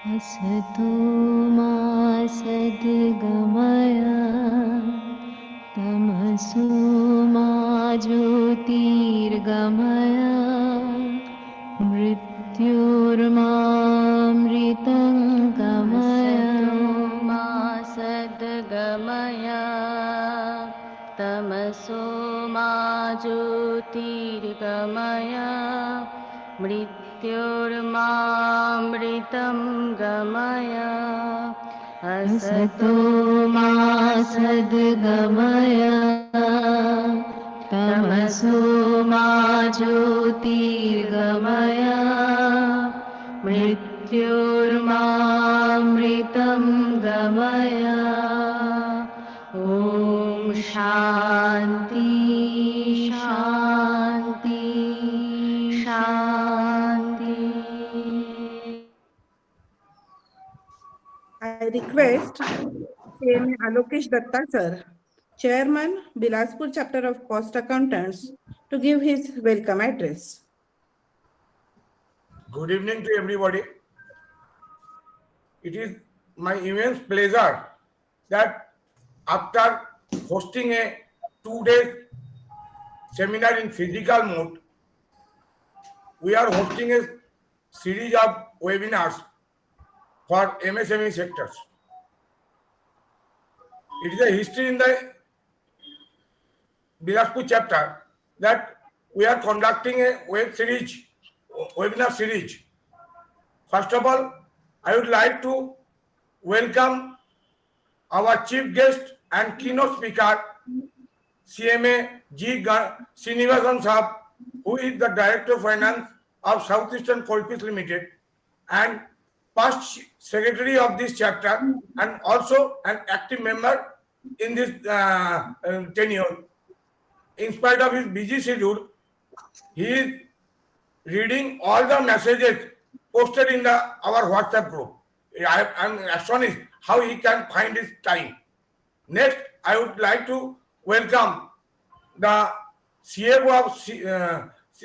असतो मा सद्गमय तमसो मा ज्योतिर्गमय मृत्योर्मामृतं गमय असतो मा सद्गमय तमसो मा ज्योतिर्गमय मृत्योर्मामृतं गमय असतो मा सद्गमय तमसो मा ज्योतिर्गमय मृत्योर्मामृतं गमय ॐ शान्ति शान्ति शान्ति। I request CMA Alokesh Datta sir, Chairman, Bilaspur Chapter of Cost Accountants, to give his welcome address. Good evening to everybody. It is my immense pleasure that after hosting a 2-day seminar in physical mode, we are hosting a series of webinars for MSME sectors. It is a history in the Bilaspur chapter that we are conducting a webinar series. First of all, I would like to welcome our chief guest and keynote speaker, CMA G. Srinivasan Saab, who is the Director of Finance of Southeastern Coalfields Limited and past secretary of this chapter and also an active member in this tenure. In spite of his busy schedule, he is reading all the messages posted in our WhatsApp group. I am astonished how he can find his time. Next, I would like to welcome the CFO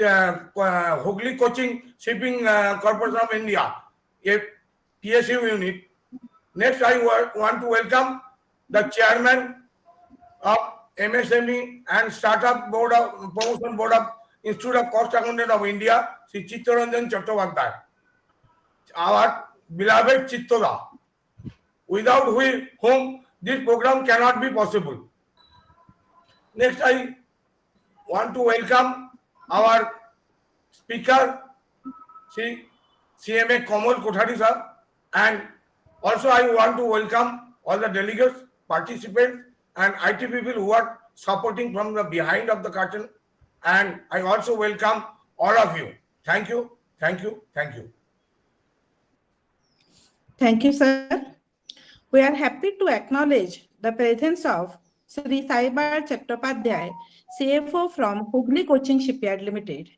of Hooghly Coaching Shipping Corporation of India, a PSU unit. Next, I want to welcome the chairman of MSME and Startup Board of Promotion Board of Institute of Cost Accountant of India, Sri Chittaranjan Chattopadhyay, our beloved Chittoda, without whom this program cannot be possible. Next, I want to welcome our speaker, Sri CMA Kamal Kothari sir, and also I want to welcome all the delegates, participants, and IT people who are supporting from the behind of the curtain. And I also welcome all of you. Thank you, thank you, thank you. Thank you, sir. We are happy to acknowledge the presence of Sri Saibar Chattopadhyay, CFO from Hooghly Coaching Shipyard Limited.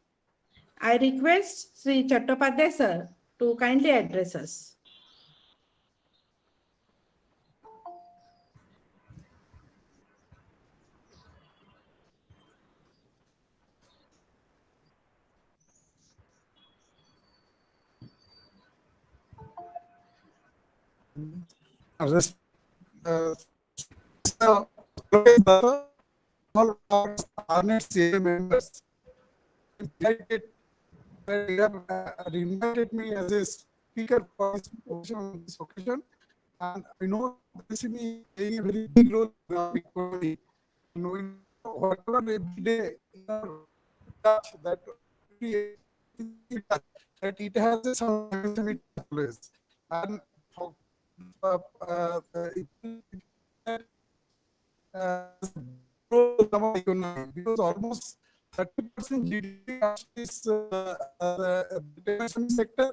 I request Sri Chattopadhyay sir to kindly address us. All honored CA members invited me as a speaker for this occasion, and I know this is playing a very big role in our economy. Knowing whatever every day touch that it has some always, and because almost 30% GDP of this sector,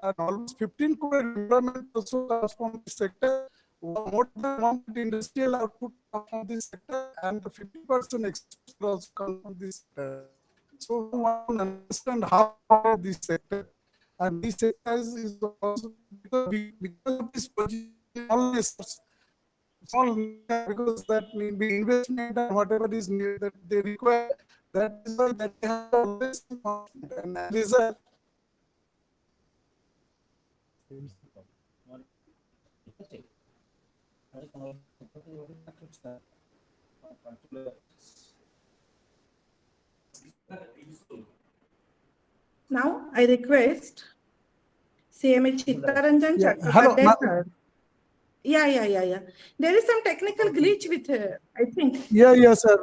and almost 15 crore employment also comes from this sector. More than 1 industrial output comes from this sector, and 50% export also comes from this sector. So we want to understand how this sector, and this sector is also because of this position, small because that need be investment and whatever is needed that they require. That is why that they have always and result. Now I request CMA Chittaranjan Yeah. Hello. Chattopadhyay sir. Yeah. There is some technical glitch with, I think. Yeah, sir.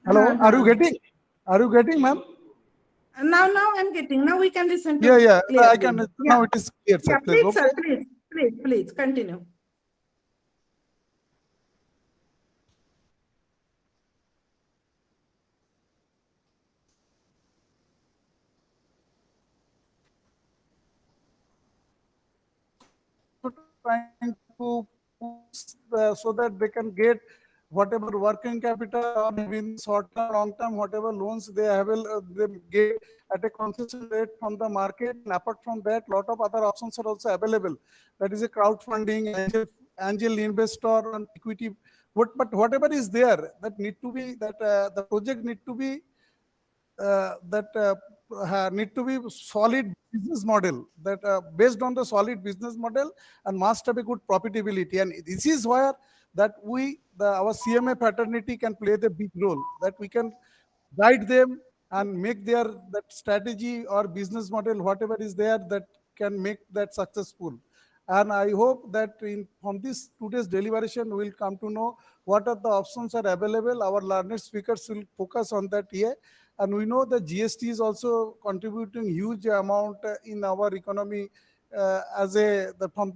Hello. Are you Uh-huh. getting? Are you getting, ma'am? Now I'm getting. Now we can listen to Yeah. clearly. I can. Yeah. Now it is clear, sir. Yeah, Please. please, sir, Okay. please continue. Trying to push so that they can get whatever working capital or maybe in short term, long term, whatever loans they have, they get at a concession rate from the market. And apart from that, lot of other options are also available. That is a crowdfunding, angel investor, and equity. But whatever is there, that need to be that the project need to be need to be solid business model that based on the solid business model and must have a good profitability. And this is where that our CMA fraternity can play the big role, that we can guide them and make their that strategy or business model, whatever is there, that can make that successful. And I hope that from this today's deliberation, we'll come to know what are the options are available. Our learned speakers will focus on that here. And we know that GST is also contributing huge amount in our economy from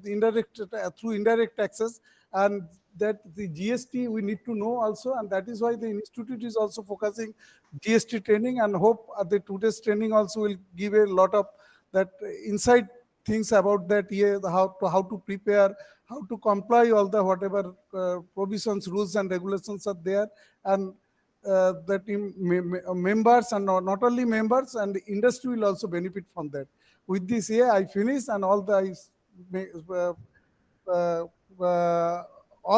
the indirect through indirect taxes, and that the GST we need to know also, and that is why the institute is also focusing GST training, and hope the today's training also will give a lot of that insight things about that here, how to prepare, how to comply all the whatever provisions, rules and regulations are there, and that members and not only members and the industry will also benefit from that. With this here, I finish, and all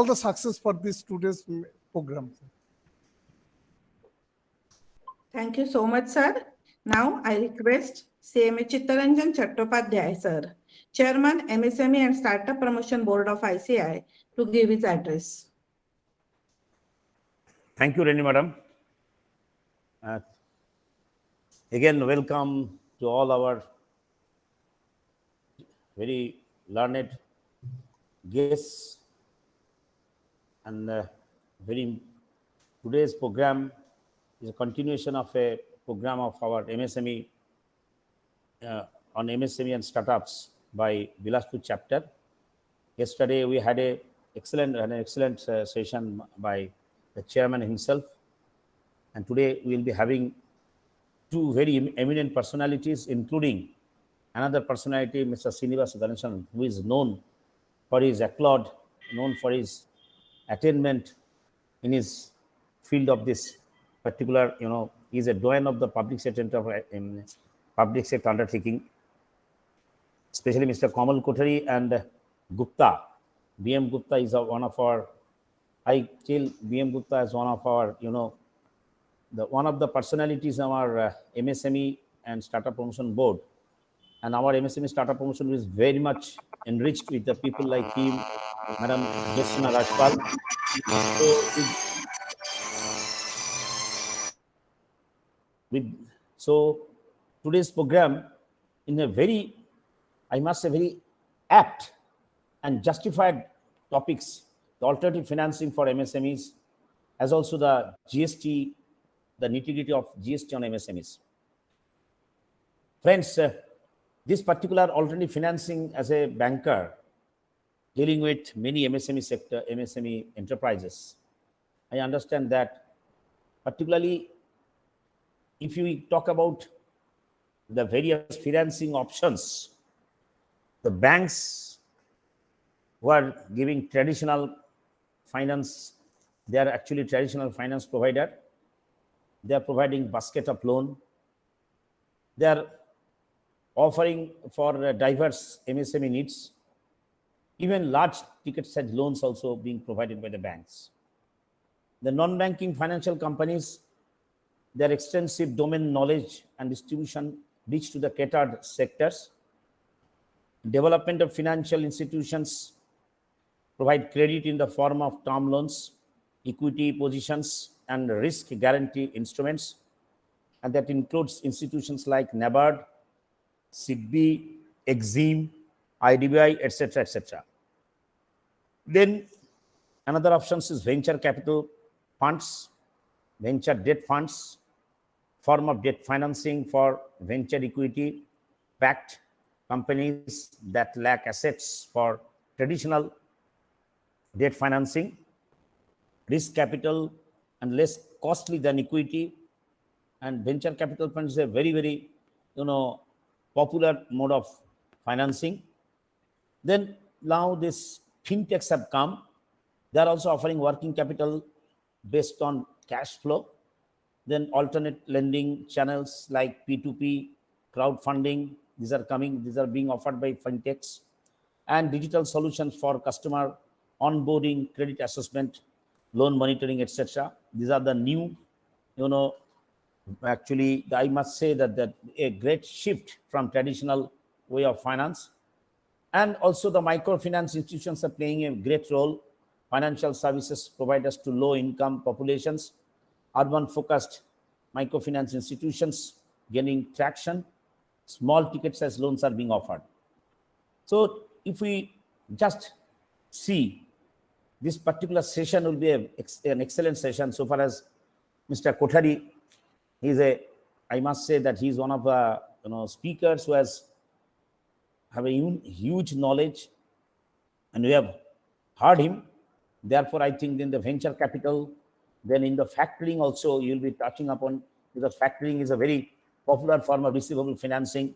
the success for this today's program. Thank you so much, sir. Now I request CMA Chittaranjan Chattopadhyay, sir, Chairman, MSME and Startup Promotion Board of ICI, to give his address. Thank you, Reni Madam. Again, welcome to all our very learned guests, and today's program is a continuation of a program of our MSME on MSME and startups by BILASPUR chapter. Yesterday we had an excellent session by the chairman himself, and today we will be having two very eminent personalities, including another personality, Mr. Srinivas Ganesan, who is known for his accolade, known for his attainment in his field of this particular, he's a doyen of the public sector undertaking, especially Mr. Kamal Kothari and Gupta. BM Gupta is one of our, I tell BM Gupta as one of our, one of the personalities in our MSME and Startup Promotion Board. And our MSME Startup Promotion is very much enriched with the people like him, Madam Jyotsna Rajpal. So today's program, in a very, I must say, very apt and justified topics, the alternative financing for MSMEs, as also the GST, the nitty-gritty of GST on MSMEs. Friends, this particular alternative financing, as a banker dealing with many MSME enterprises, I understand that particularly if we talk about the various financing options, the banks who are giving traditional finance, they are actually traditional finance provider. They are providing basket of loan. They are offering for diverse MSME needs. Even large ticket size loans also being provided by the banks. The non-banking financial companies, their extensive domain knowledge and distribution reach to the catered sectors. Development of financial institutions provide credit in the form of term loans, equity positions, and risk guarantee instruments. And that includes institutions like NABARD, SIDBI, EXIM, IDBI, etc., etc. Then another options is venture capital funds, venture debt funds, form of debt financing for venture equity backed companies that lack assets for traditional debt financing, risk capital and less costly than equity. And venture capital funds is a very, very, popular mode of financing. Then now this fintechs have come. They are also offering working capital based on cash flow. Then alternate lending channels like P2P, crowdfunding, these are coming, these are being offered by fintechs, and digital solutions for customer onboarding, credit assessment, loan monitoring, etc. These are the new, actually, I must say that a great shift from traditional way of finance. And also the microfinance institutions are playing a great role. Financial services providers to low-income populations, urban-focused microfinance institutions gaining traction, small ticket size loans are being offered. So if we just see, this particular session will be an excellent session so far as Mr. Kothari. I must say that he's one of the speakers who have a huge knowledge, and we have heard him. Therefore, I think in the venture capital, then in the factoring also, you'll be touching upon, because factoring is a very popular form of receivable financing,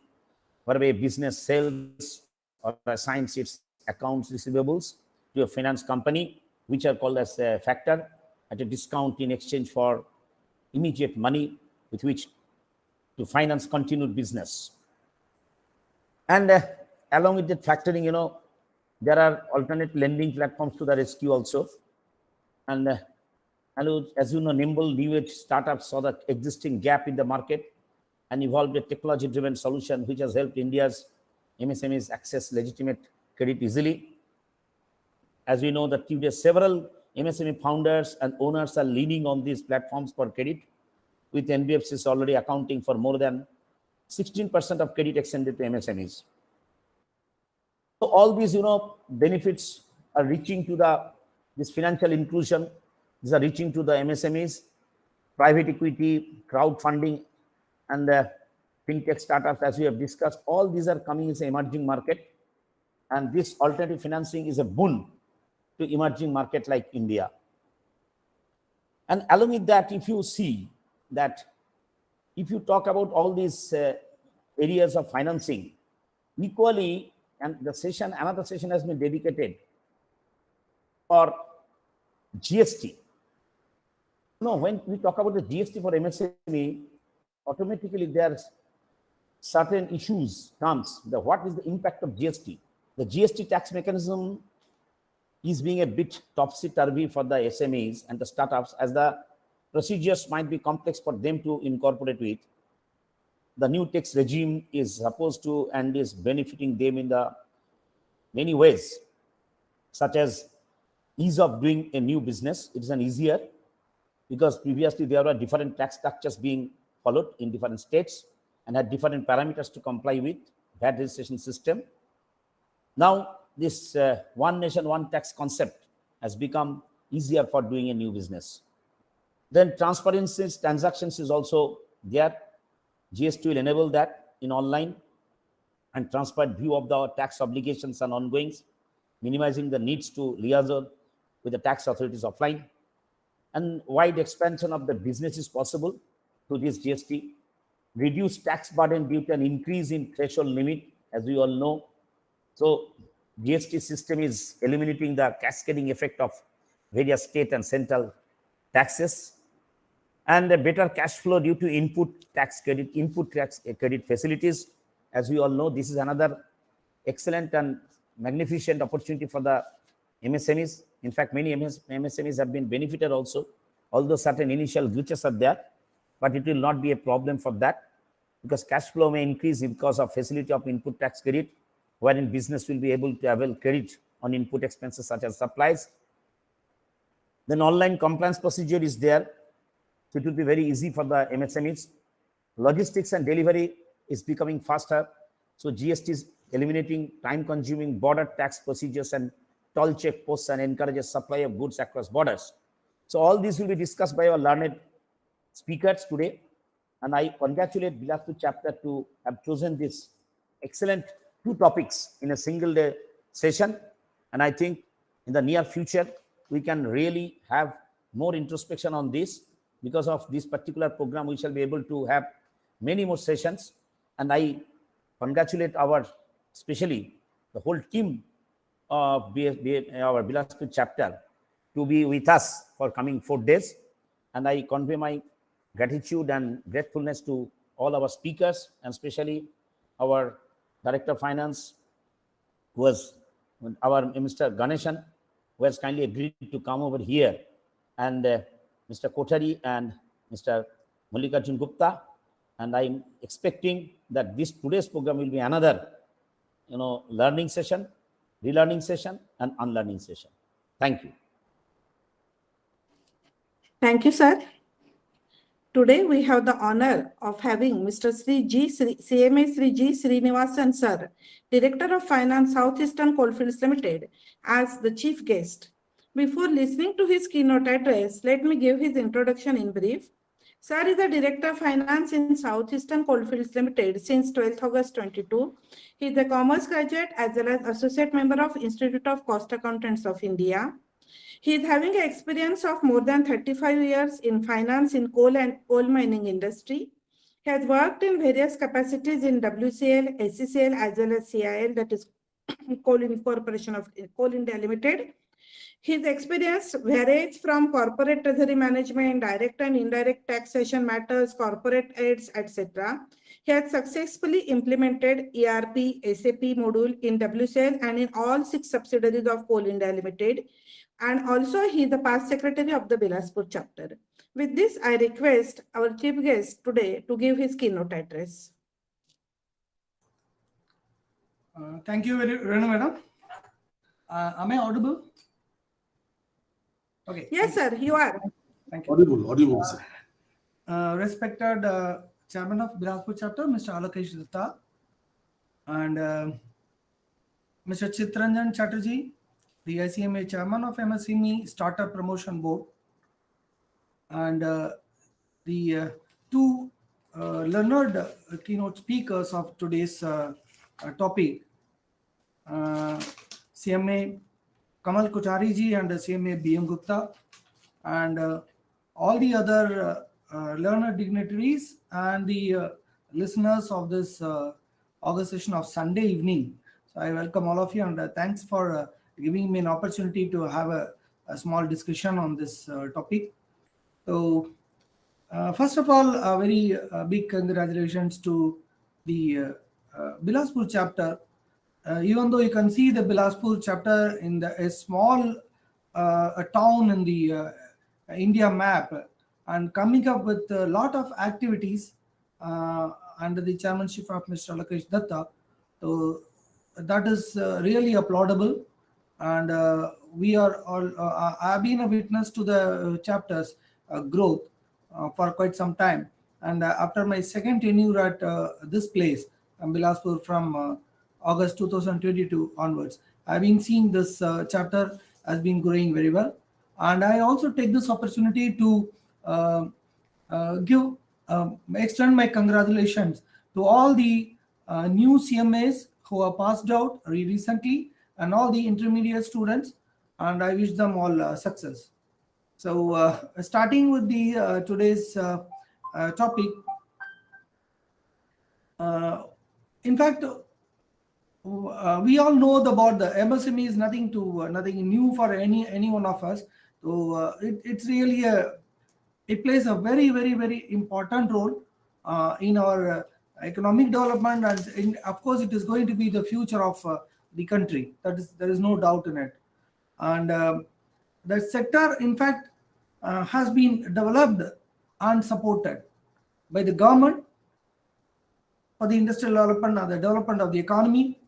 whereby a business sells or assigns its accounts receivables to a finance company, which are called as a factor, at a discount in exchange for immediate money with which to finance continued business. And along with the factoring, there are alternate lending platforms to the rescue also. And as you know, nimble new age startups saw the existing gap in the market and evolved a technology-driven solution which has helped India's MSMEs access legitimate credit easily. As we know that today several MSME founders and owners are leaning on these platforms for credit, with NBFCs already accounting for more than 16% of credit extended to MSMEs. So all these, benefits are reaching to this financial inclusion. These are reaching to the MSMEs, private equity, crowdfunding, and the fintech startups, as we have discussed. All these are coming as an emerging market, and this alternative financing is a boon to emerging market like India. And along with that, if you see that, if you talk about all these areas of financing, equally, and another session has been dedicated for GST. When we talk about the GST for MSME, automatically there's certain issues comes. What is the impact of GST? The GST tax mechanism is being a bit topsy-turvy for the SMEs and the startups, as the procedures might be complex for them to incorporate with. The new tax regime is supposed to and is benefiting them in the many ways, such as ease of doing a new business. It is an easier, because previously there were different tax structures being followed in different states and had different parameters to comply with VAT registration system. Now this one nation, one tax concept has become easier for doing a new business. Then transparency transactions is also there. GST will enable that in online and transparent view of the tax obligations and ongoings, minimizing the needs to liaison with the tax authorities offline. And wide expansion of the business is possible through this GST. Reduce tax burden due to an increase in threshold limit, as we all know. So GST system is eliminating the cascading effect of various state and central taxes, and a better cash flow due to input tax credit facilities. As we all know, this is another excellent and magnificent opportunity for the MSMEs. In fact, many MSMEs have been benefited also, although certain initial glitches are there, but it will not be a problem for that, because cash flow may increase because of facility of input tax credit, wherein business will be able to avail credit on input expenses such as supplies. Then online compliance procedure is there, so it will be very easy for the MSMEs. Logistics and delivery is becoming faster, so GST is eliminating time-consuming border tax procedures and toll check posts and encourages supply of goods across borders. So all these will be discussed by our learned speakers today, and I congratulate BILASPUR chapter to have chosen this excellent 2 topics in a single day session. And I think in the near future, we can really have more introspection on this. Because of this particular program, we shall be able to have many more sessions. And I congratulate especially the whole team of our BILASPUR chapter to be with us for coming 4 days. And I convey my gratitude and gratefulness to all our speakers, and especially our Director of Finance, who was our Mr. Ganeshan, who has kindly agreed to come over here, and Mr. Kothari and Mr. Mallikarjun Gupta. And I'm expecting that today's program will be another, learning session, relearning session, and unlearning session. Thank you. Thank you, sir. Today we have the honor of having Mr. CMA Sri G. Srinivasan sir, Director of Finance, Southeastern Coalfields Limited, as the chief guest. Before listening to his keynote address, let me give his introduction in brief. Sir is the Director of Finance in Southeastern Coalfields Limited since 12th August 22. He is a commerce graduate as well as associate member of Institute of Cost Accountants of India. He is having an experience of more than 35 years in finance in coal and coal mining industry. He has worked in various capacities in WCL, SCCL as well as CIL, that is Coal Corporation of Coal India Limited. His experience varies from corporate treasury management, direct and indirect taxation matters, corporate aids, etc. He has successfully implemented ERP, SAP module in WCL and in all 6 subsidiaries of Coal India Limited. And also he is the past secretary of the BILASPUR chapter. With this, I request our chief guest today to give his keynote address. Thank you very much, madam. Am I audible? Okay. Yes, sir, you are. Thank you. Audible, sir. Respected Chairman of BILASPUR chapter, Mr. Alakesh Datta, and Mr. Chitranjan Chatterjee, the ICMA Chairman of MSME Start-UP Promotion Board, and the 2 learned keynote speakers of today's topic, CMA Kamal Kothari ji and CMA BM Gupta, and all the other learned dignitaries and the listeners of this August session of Sunday evening. So I welcome all of you, and thanks for giving me an opportunity to have a small discussion on this topic. So first of all, a very big congratulations to the BILASPUR chapter. Even though you can see the BILASPUR chapter in a small a town in the India map, and coming up with a lot of activities under the chairmanship of Mr. Alakesh Datta. So that is really applaudable. And we are all, I've been a witness to the chapter's growth for quite some time. And after my second tenure at this place, Bilaspur, from August 2022 onwards, I've been seeing this chapter has been growing very well. And I also take this opportunity to extend my congratulations to all the new CMAs who have passed out recently, and all the intermediate students, and I wish them all success. So starting with the today's topic, in fact, we all know about the MSME is nothing new for any one of us. So it's really it plays a very, very, very important role in our economic development, and of course it is going to be the future of the country. There is no doubt in it. And the sector, in fact, has been developed and supported by the government for the industrial development and the development of the economy,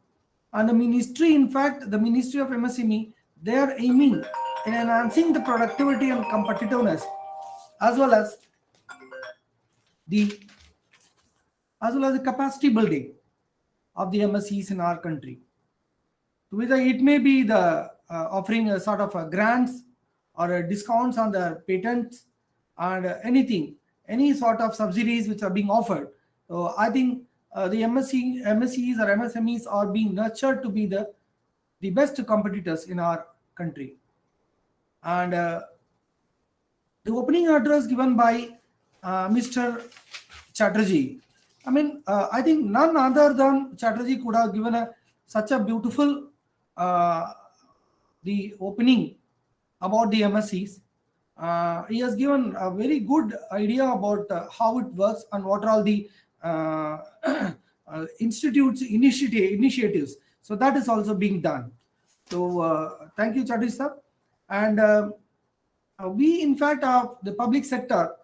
And the ministry, in fact, the Ministry of MSME, they are aiming in enhancing the productivity and competitiveness, as well as the capacity building of the MSEs in our country. Whether it may be the offering a sort of a grants or discounts on the patents and any sort of subsidies which are being offered. So I think the MSEs or MSMEs are being nurtured to be the best competitors in our country. And the opening address given by Mr. Chatterjee, I mean, I think none other than Chatterjee could have given such a beautiful the opening about the MSEs. He has given a very good idea about how it works and what are all the institutes initiatives. So that is also being done. So thank you, Chatterjee sir. And we, in fact, the public sector,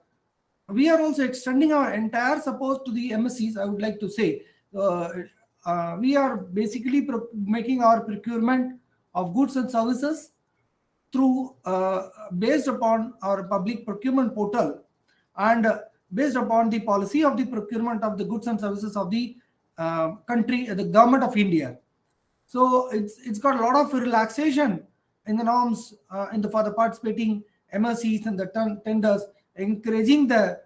we are also extending our entire support to the MSEs. I would like to say we are basically making our procurement of goods and services through based upon our public procurement portal and based upon the policy of the procurement of the goods and services of the country, the government of India. So it's got a lot of relaxation in the norms for the participating MSEs and the tenders, encouraging the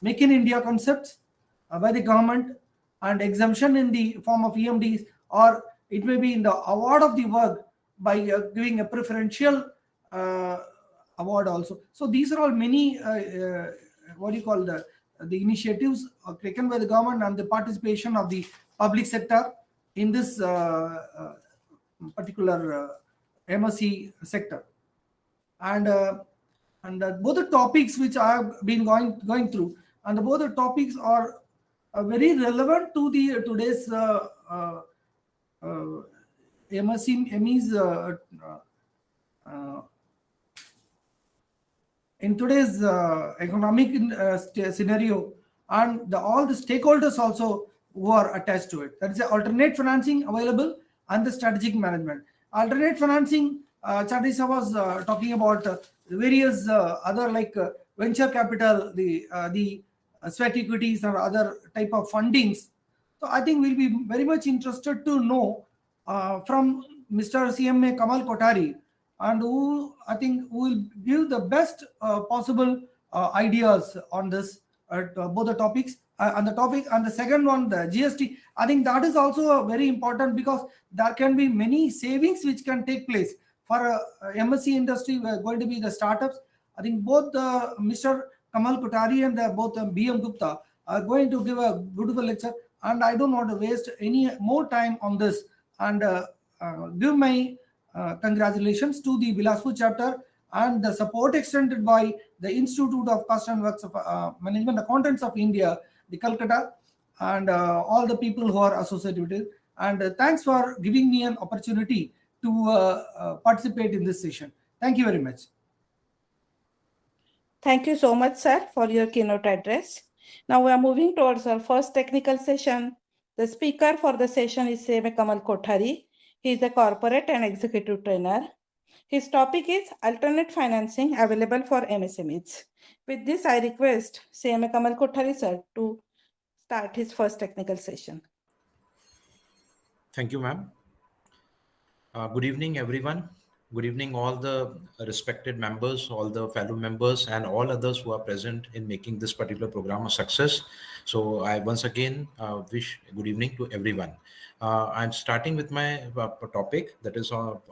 Make in India concepts by the government, and exemption in the form of EMDs, or it may be in the award of the work by giving a preferential award also. So these are all many the initiatives taken by the government and the participation of the public sector in this particular MSE sector. And both the topics which I have been going through, and both the topics are very relevant to the today's MSMEs in today's economic scenario, and all the stakeholders also who are attached to it. That is the alternate financing available and the strategic management. Alternate financing, Chatterjee was talking about various other like venture capital, the sweat equities or other type of fundings. So I think we'll be very much interested to know from Mr. CMA Kamal Kothari, and who I think will give the best possible ideas on this both the topics and the second one, the GST. I think that is also very important, because there can be many savings which can take place for MSC industry. We are going to be the startups. I think both Mr. Kamal Kothari and both BM Gupta are going to give a beautiful lecture, and I don't want to waste any more time on this, and give my congratulations to the Bilaspur chapter and the support extended by the Institute of Cost and Works of Management Accountants of India, the Calcutta, and all the people who are associated with it. And thanks for giving me an opportunity to participate in this session. Thank you very much. Thank you so much, sir, for your keynote address. Now we are moving towards our first technical session. The speaker for the session is CMA Kamal Kothari. He is a corporate and executive trainer. His topic is alternate financing available for MSMEs. With this, I request CMA Kamal Kothari, sir, to start his first technical session. Thank you, ma'am. Good evening, everyone. Good evening, all the respected members, all the fellow members, and all others who are present in making this particular program a success. So I once again wish good evening to everyone. I'm starting with my topic, that is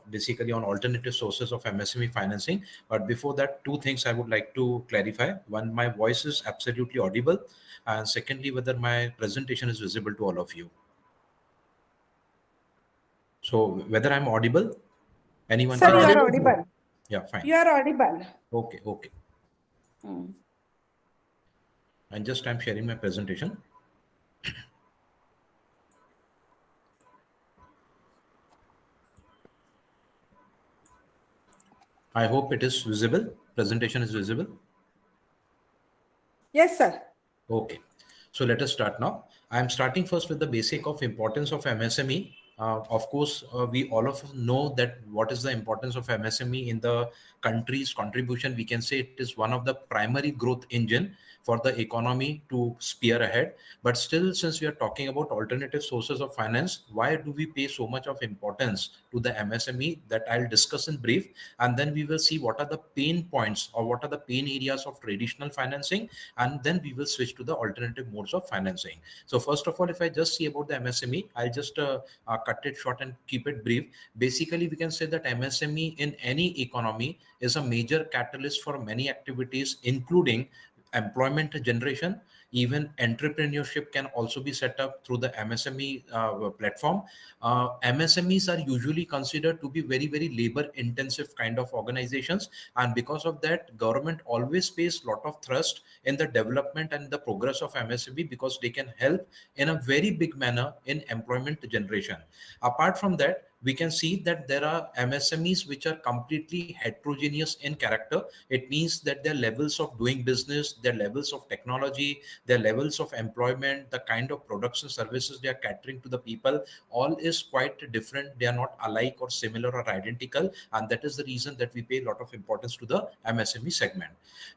basically on alternative sources of MSME financing. But before that, two things I would like to clarify. One, my voice is absolutely audible. And secondly, whether my presentation is visible to all of you. So whether I'm audible? Anyone? Sir, you are audible. Yeah, fine. You are audible. Okay, okay. And just I'm sharing my presentation. I hope it is visible. Presentation is visible. Yes, sir. Okay. So let us start now. I'm starting first with the basic of importance of MSME. Of course, we all of us know that what is the importance of MSME in the country's contribution. We can say it is one of the primary growth engine for the economy to spear ahead. But still, since we are talking about alternative sources of finance, why do we pay so much of importance to the MSME? That I'll discuss in brief, and then we will see what are the pain points or what are the pain areas of traditional financing, and then we will switch to the alternative modes of financing. So first of all, if I just see about the MSME, I'll just cut it short and keep it brief. Basically, we can say that MSME in any economy is a major catalyst for many activities, including employment generation. Even entrepreneurship can also be set up through the MSME platform. MSMEs are usually considered to be very, very labor intensive kind of organizations. And because of that, government always pays a lot of thrust in the development and the progress of MSME, because they can help in a very big manner in employment generation. Apart from that, we can see that there are MSMEs which are completely heterogeneous in character. It means that their levels of doing business, their levels of technology, their levels of employment, the kind of products and services they are catering to the people, all is quite different. They are not alike or similar or identical. And that is the reason that we pay a lot of importance to the MSME segment.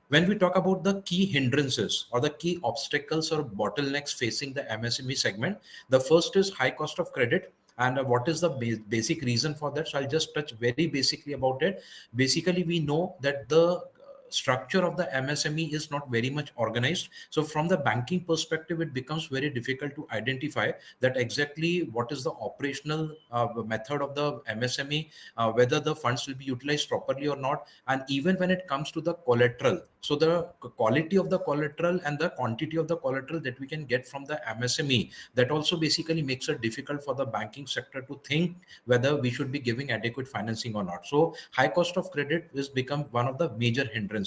When we talk about the key hindrances or the key obstacles or bottlenecks facing the MSME segment, the first is high cost of credit. And what is the basic reason for that? So I'll just touch very basically about it. Basically, we know that the structure of the MSME is not very much organized. So from the banking perspective, it becomes very difficult to identify that exactly what is the operational method of the MSME, whether the funds will be utilized properly or not. And even when it comes to the collateral, so the quality of the collateral and the quantity of the collateral that we can get from the MSME, that also basically makes it difficult for the banking sector to think whether we should be giving adequate financing or not. So high cost of credit has become one of the major hindrances.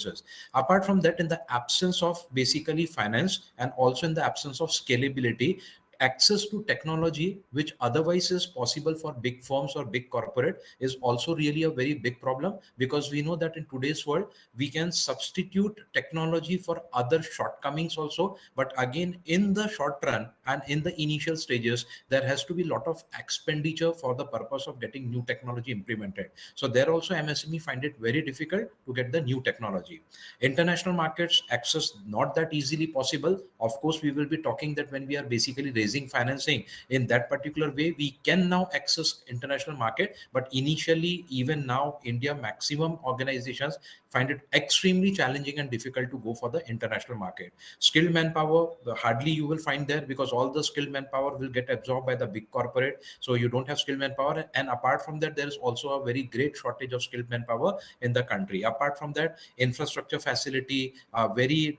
Apart from that, in the absence of basically finance and also in the absence of scalability, access to technology, which otherwise is possible for big firms or big corporate, is also really a very big problem, because we know that in today's world, we can substitute technology for other shortcomings also. But again, in the short run and in the initial stages, there has to be a lot of expenditure for the purpose of getting new technology implemented. So there also MSME find it very difficult to get the new technology. International markets access not that easily possible. Of course, we will be talking that when we are basically raising financing in that particular way, we can now access international market. But initially, even now, India maximum organizations find it extremely challenging and difficult to go for the international market. Skilled manpower, hardly you will find there, because all the skilled manpower will get absorbed by the big corporate. So you don't have skilled manpower. And apart from that, there is also a very great shortage of skilled manpower in the country. Apart from that, infrastructure facility, very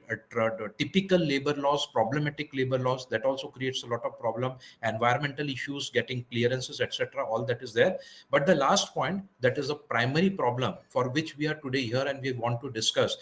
typical labor laws, problematic labor laws, that also creates a lot of problem. Environmental issues, getting clearances, etc., all that is there. But the last point, that is a primary problem for which we are today here and we want to discuss,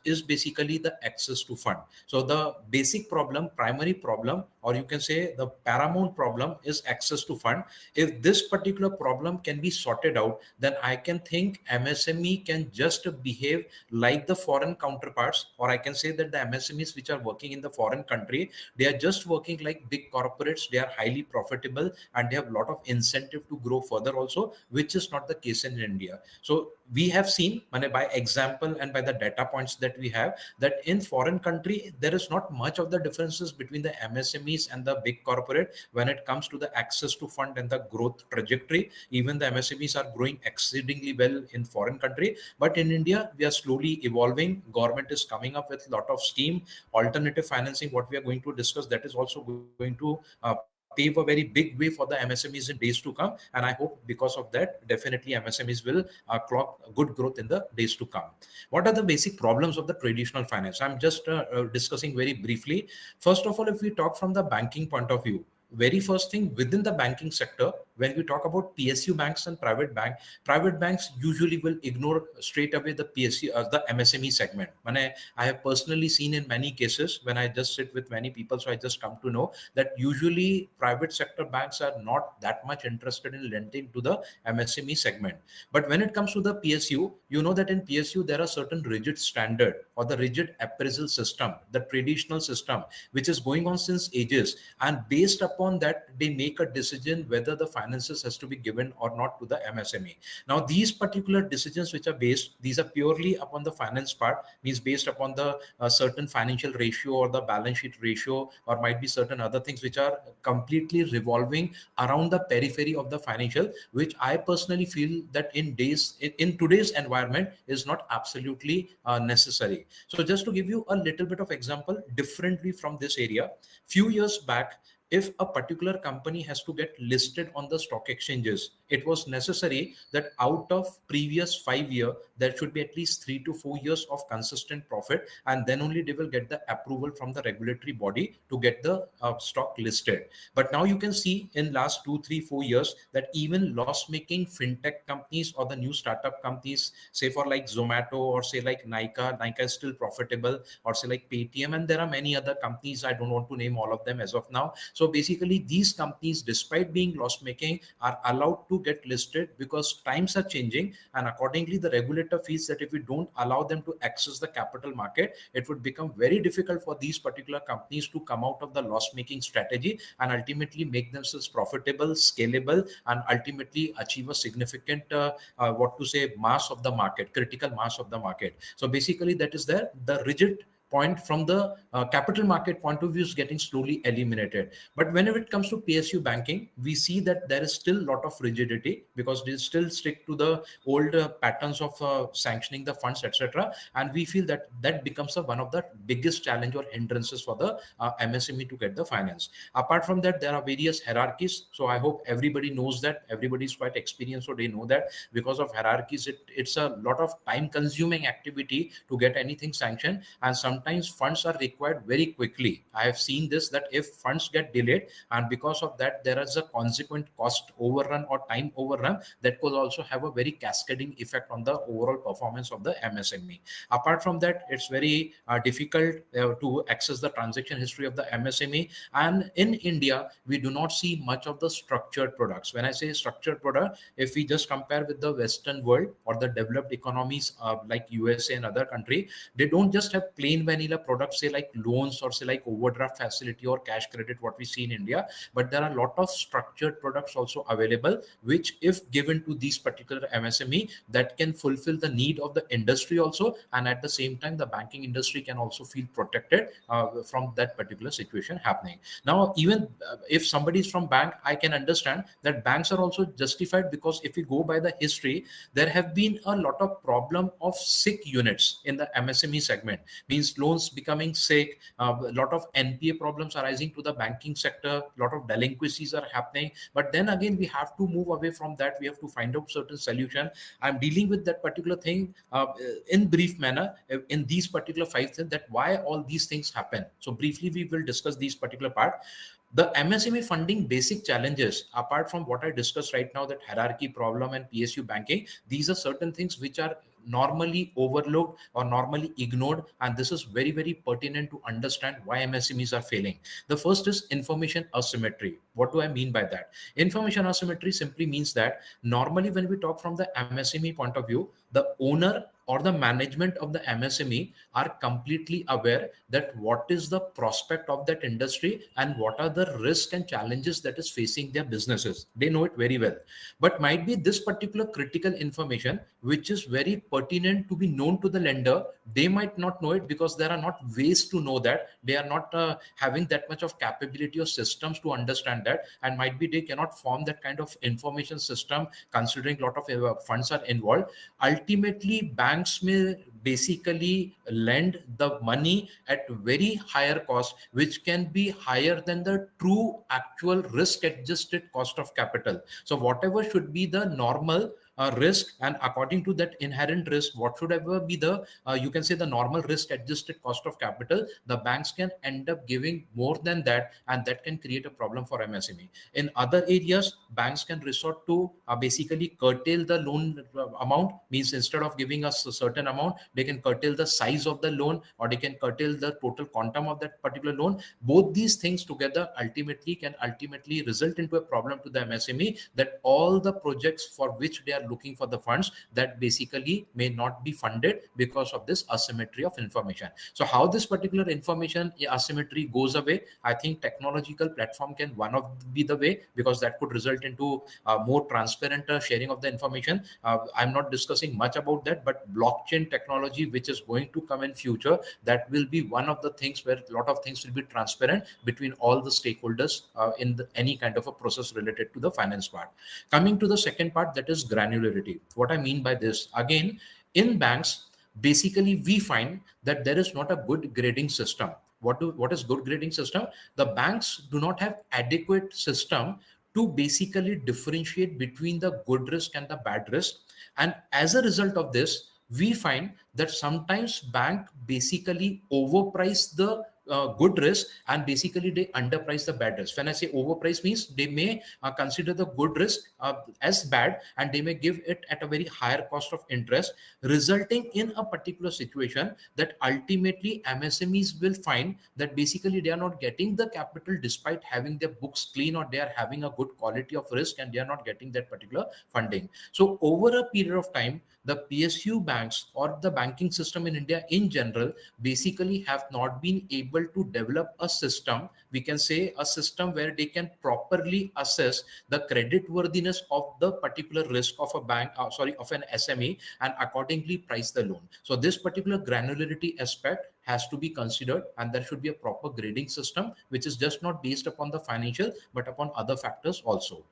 is basically the access to fund. So the basic problem, primary problem, or you can say the paramount problem, is access to fund. If this particular problem can be sorted out, then I can think MSME can just behave like the foreign counterparts, or I can say that the MSMEs which are working in the foreign country, they are just working like big corporates. They are highly profitable and they have a lot of incentive to grow further also, which is not the case in India. So we have seen by example and by the data points that we have, that in foreign country, there is not much of the differences between the MSMEs and the big corporate when it comes to the access to fund and the growth trajectory. Even the MSMEs are growing exceedingly well in foreign country. But in India, we are slowly evolving. Government is coming up with a lot of scheme, alternative financing, what we are going to discuss, that is also going to pave a very big way for the MSMEs in days to come. And I hope because of that, definitely MSMEs will clock good growth in the days to come. What are the basic problems of the traditional finance? I'm just discussing very briefly. First of all, if we talk from the banking point of view, very first thing within the banking sector, when we talk about PSU banks and private banks usually will ignore straight away the PSU, the MSME segment. I have personally seen in many cases when I just sit with many people, so I just come to know that usually private sector banks are not that much interested in lending to the MSME segment. But when it comes to the PSU, you know that in PSU there are certain rigid standard or the rigid appraisal system, the traditional system, which is going on since ages, and based upon that they make a decision whether the finances has to be given or not to the MSME. Now these particular decisions which are based, these are purely upon the finance part, means based upon the certain financial ratio or the balance sheet ratio, or might be certain other things which are completely revolving around the periphery of the financial, which I personally feel that in today's environment is not absolutely necessary. So just to give you a little bit of example differently from this area, few years back, if a particular company has to get listed on the stock exchanges, it was necessary that out of previous 5 years, there should be at least 3 to 4 years of consistent profit, and then only they will get the approval from the regulatory body to get the stock listed. But now you can see in last 2, 3, 4 years that even loss-making fintech companies or the new startup companies, say for like Zomato or say like Nykaa is still profitable, or say like Paytm, and there are many other companies, I don't want to name all of them as of now. So basically these companies, despite being loss making, are allowed to get listed because times are changing, and accordingly the regulator feels that if we don't allow them to access the capital market, it would become very difficult for these particular companies to come out of the loss making strategy and ultimately make themselves profitable, scalable, and ultimately achieve a significant mass of the market, critical mass of the market. So basically that is the rigid point from the capital market point of view is getting slowly eliminated. But whenever it comes to PSU banking, we see that there is still a lot of rigidity because they still stick to the old patterns of sanctioning the funds, etc. And we feel that that becomes one of the biggest challenge or hindrances for the MSME to get the finance. Apart from that, there are various hierarchies. So I hope everybody knows that, everybody is quite experienced, so they know that because of hierarchies, it's a lot of time consuming activity to get anything sanctioned, and sometimes funds are required very quickly. I have seen this, that if funds get delayed and because of that there is a consequent cost overrun or time overrun, that could also have a very cascading effect on the overall performance of the MSME. Apart from that, it's very difficult to access the transaction history of the MSME, and in India we do not see much of the structured products. When I say structured product, if we just compare with the Western world or the developed economies like USA and other country, they don't just have plain vanilla products, say like loans or say like overdraft facility or cash credit, what we see in India, but there are a lot of structured products also available, which if given to these particular MSME, that can fulfill the need of the industry also, and at the same time the banking industry can also feel protected from that particular situation happening. Now even if somebody is from bank, I can understand that banks are also justified, because if we go by the history, there have been a lot of problem of sick units in the MSME segment, means loans becoming sick, a lot of NPA problems arising to the banking sector, a lot of delinquencies are happening. But then again, we have to move away from that. We have to find out certain solution. I'm dealing with that particular thing in brief manner in these particular 5 things, that why all these things happen. So briefly we will discuss these particular part. The MSME funding basic challenges, apart from what I discussed right now, that hierarchy problem and PSU banking, these are certain things which are normally overlooked or normally ignored, and this is very, very pertinent to understand why MSMEs are failing. The first is information asymmetry. What do I mean by that? Information asymmetry simply means that normally when we talk from the MSME point of view, the owner or the management of the MSME are completely aware that what is the prospect of that industry and what are the risks and challenges that is facing their businesses. They know it very well. But might be this particular critical information which is very pertinent to be known to the lender, they might not know it because there are not ways to know that. They are not having that much of capability or systems to understand that, and might be they cannot form that kind of information system considering a lot of funds are involved. Ultimately, banks may basically lend the money at very higher cost, which can be higher than the true actual risk adjusted cost of capital. So whatever should be the normal risk, and according to that inherent risk, what should ever be the you can say the normal risk adjusted cost of capital, the banks can end up giving more than that, and that can create a problem for MSME. In other areas, banks can resort to basically curtail the loan amount, means instead of giving us a certain amount, they can curtail the size of the loan, or they can curtail the total quantum of that particular loan. Both these things together can ultimately result into a problem to the MSME, that all the projects for which they are looking for the funds, that basically may not be funded because of this asymmetry of information. So how this particular information asymmetry goes away, I think technological platform can be the way, because that could result into more transparent sharing of the information. I'm not discussing much about that, but blockchain technology, which is going to come in future, that will be one of the things where a lot of things will be transparent between all the stakeholders in any kind of a process related to the finance part. Coming to the second part, that is granularity. What I mean by this, again, in banks, basically we find that there is not a good grading system. What is good grading system? The banks do not have adequate system to basically differentiate between the good risk and the bad risk. And as a result of this, we find that sometimes bank basically overprice the good risk, and basically they underprice the bad risk. When I say overprice, means they may consider the good risk as bad, and they may give it at a very higher cost of interest, resulting in a particular situation that ultimately MSMEs will find that basically they are not getting the capital despite having their books clean, or they are having a good quality of risk, and they are not getting that particular funding. So over a period of time, the PSU banks or the banking system in India in general basically have not been able to develop a system, we can say a system where they can properly assess the credit worthiness of the particular risk of a bank, of an SME, and accordingly price the loan. So this particular granularity aspect has to be considered, and there should be a proper grading system, which is just not based upon the financial, but upon other factors also.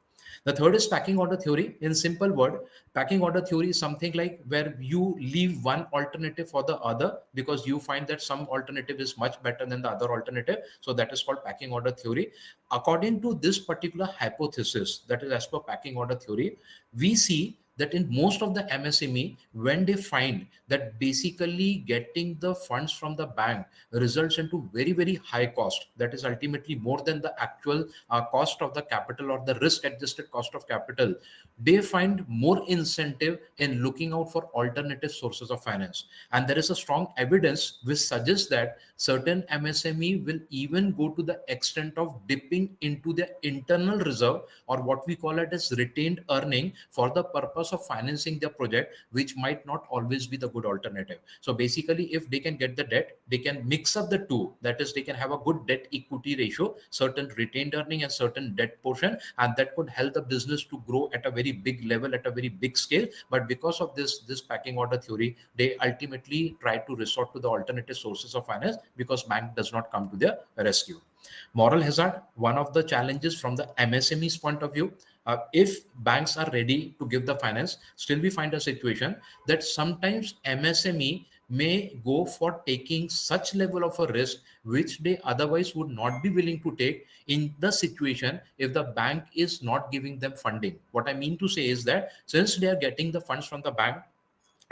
The third is packing order theory. In simple word, packing order theory is something like where you leave one alternative for the other because you find that some alternative is much better than the other alternative. So that is called packing order theory. According to this particular hypothesis, that is as per packing order theory, we see that in most of the MSME, when they find that basically getting the funds from the bank results into very, very high cost, that is ultimately more than the actual cost of the capital or the risk adjusted cost of capital, they find more incentive in looking out for alternative sources of finance. And there is a strong evidence which suggests that certain MSME will even go to the extent of dipping into their internal reserve, or what we call it as retained earning, for the purpose of financing their project, which might not always be the good alternative. So basically, if they can get the debt, they can mix up the two. That is, they can have a good debt equity ratio, certain retained earning and certain debt portion, and that could help the business to grow at a very big level, at a very big scale. But because of this packing order theory, they ultimately try to resort to the alternative sources of finance because bank does not come to their rescue. Moral hazard, one of the challenges from the MSME's point of view. If banks are ready to give the finance, still we find a situation that sometimes MSME may go for taking such level of a risk which they otherwise would not be willing to take in the situation if the bank is not giving them funding. What I mean to say is that since they are getting the funds from the bank,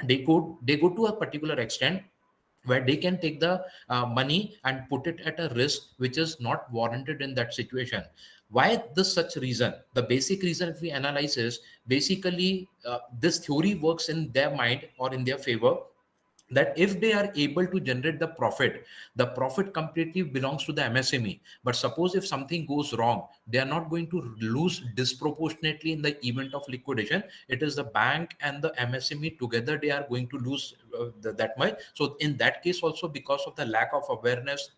they go to a particular extent where they can take the money and put it at a risk which is not warranted in that situation. Why this such reason? The basic reason, if we analyze, is basically this theory works in their mind or in their favor, that if they are able to generate the profit completely belongs to the MSME. But suppose if something goes wrong, they are not going to lose disproportionately in the event of liquidation. It is the bank and the MSME together, they are going to lose that much. So in that case also, because of the lack of awareness,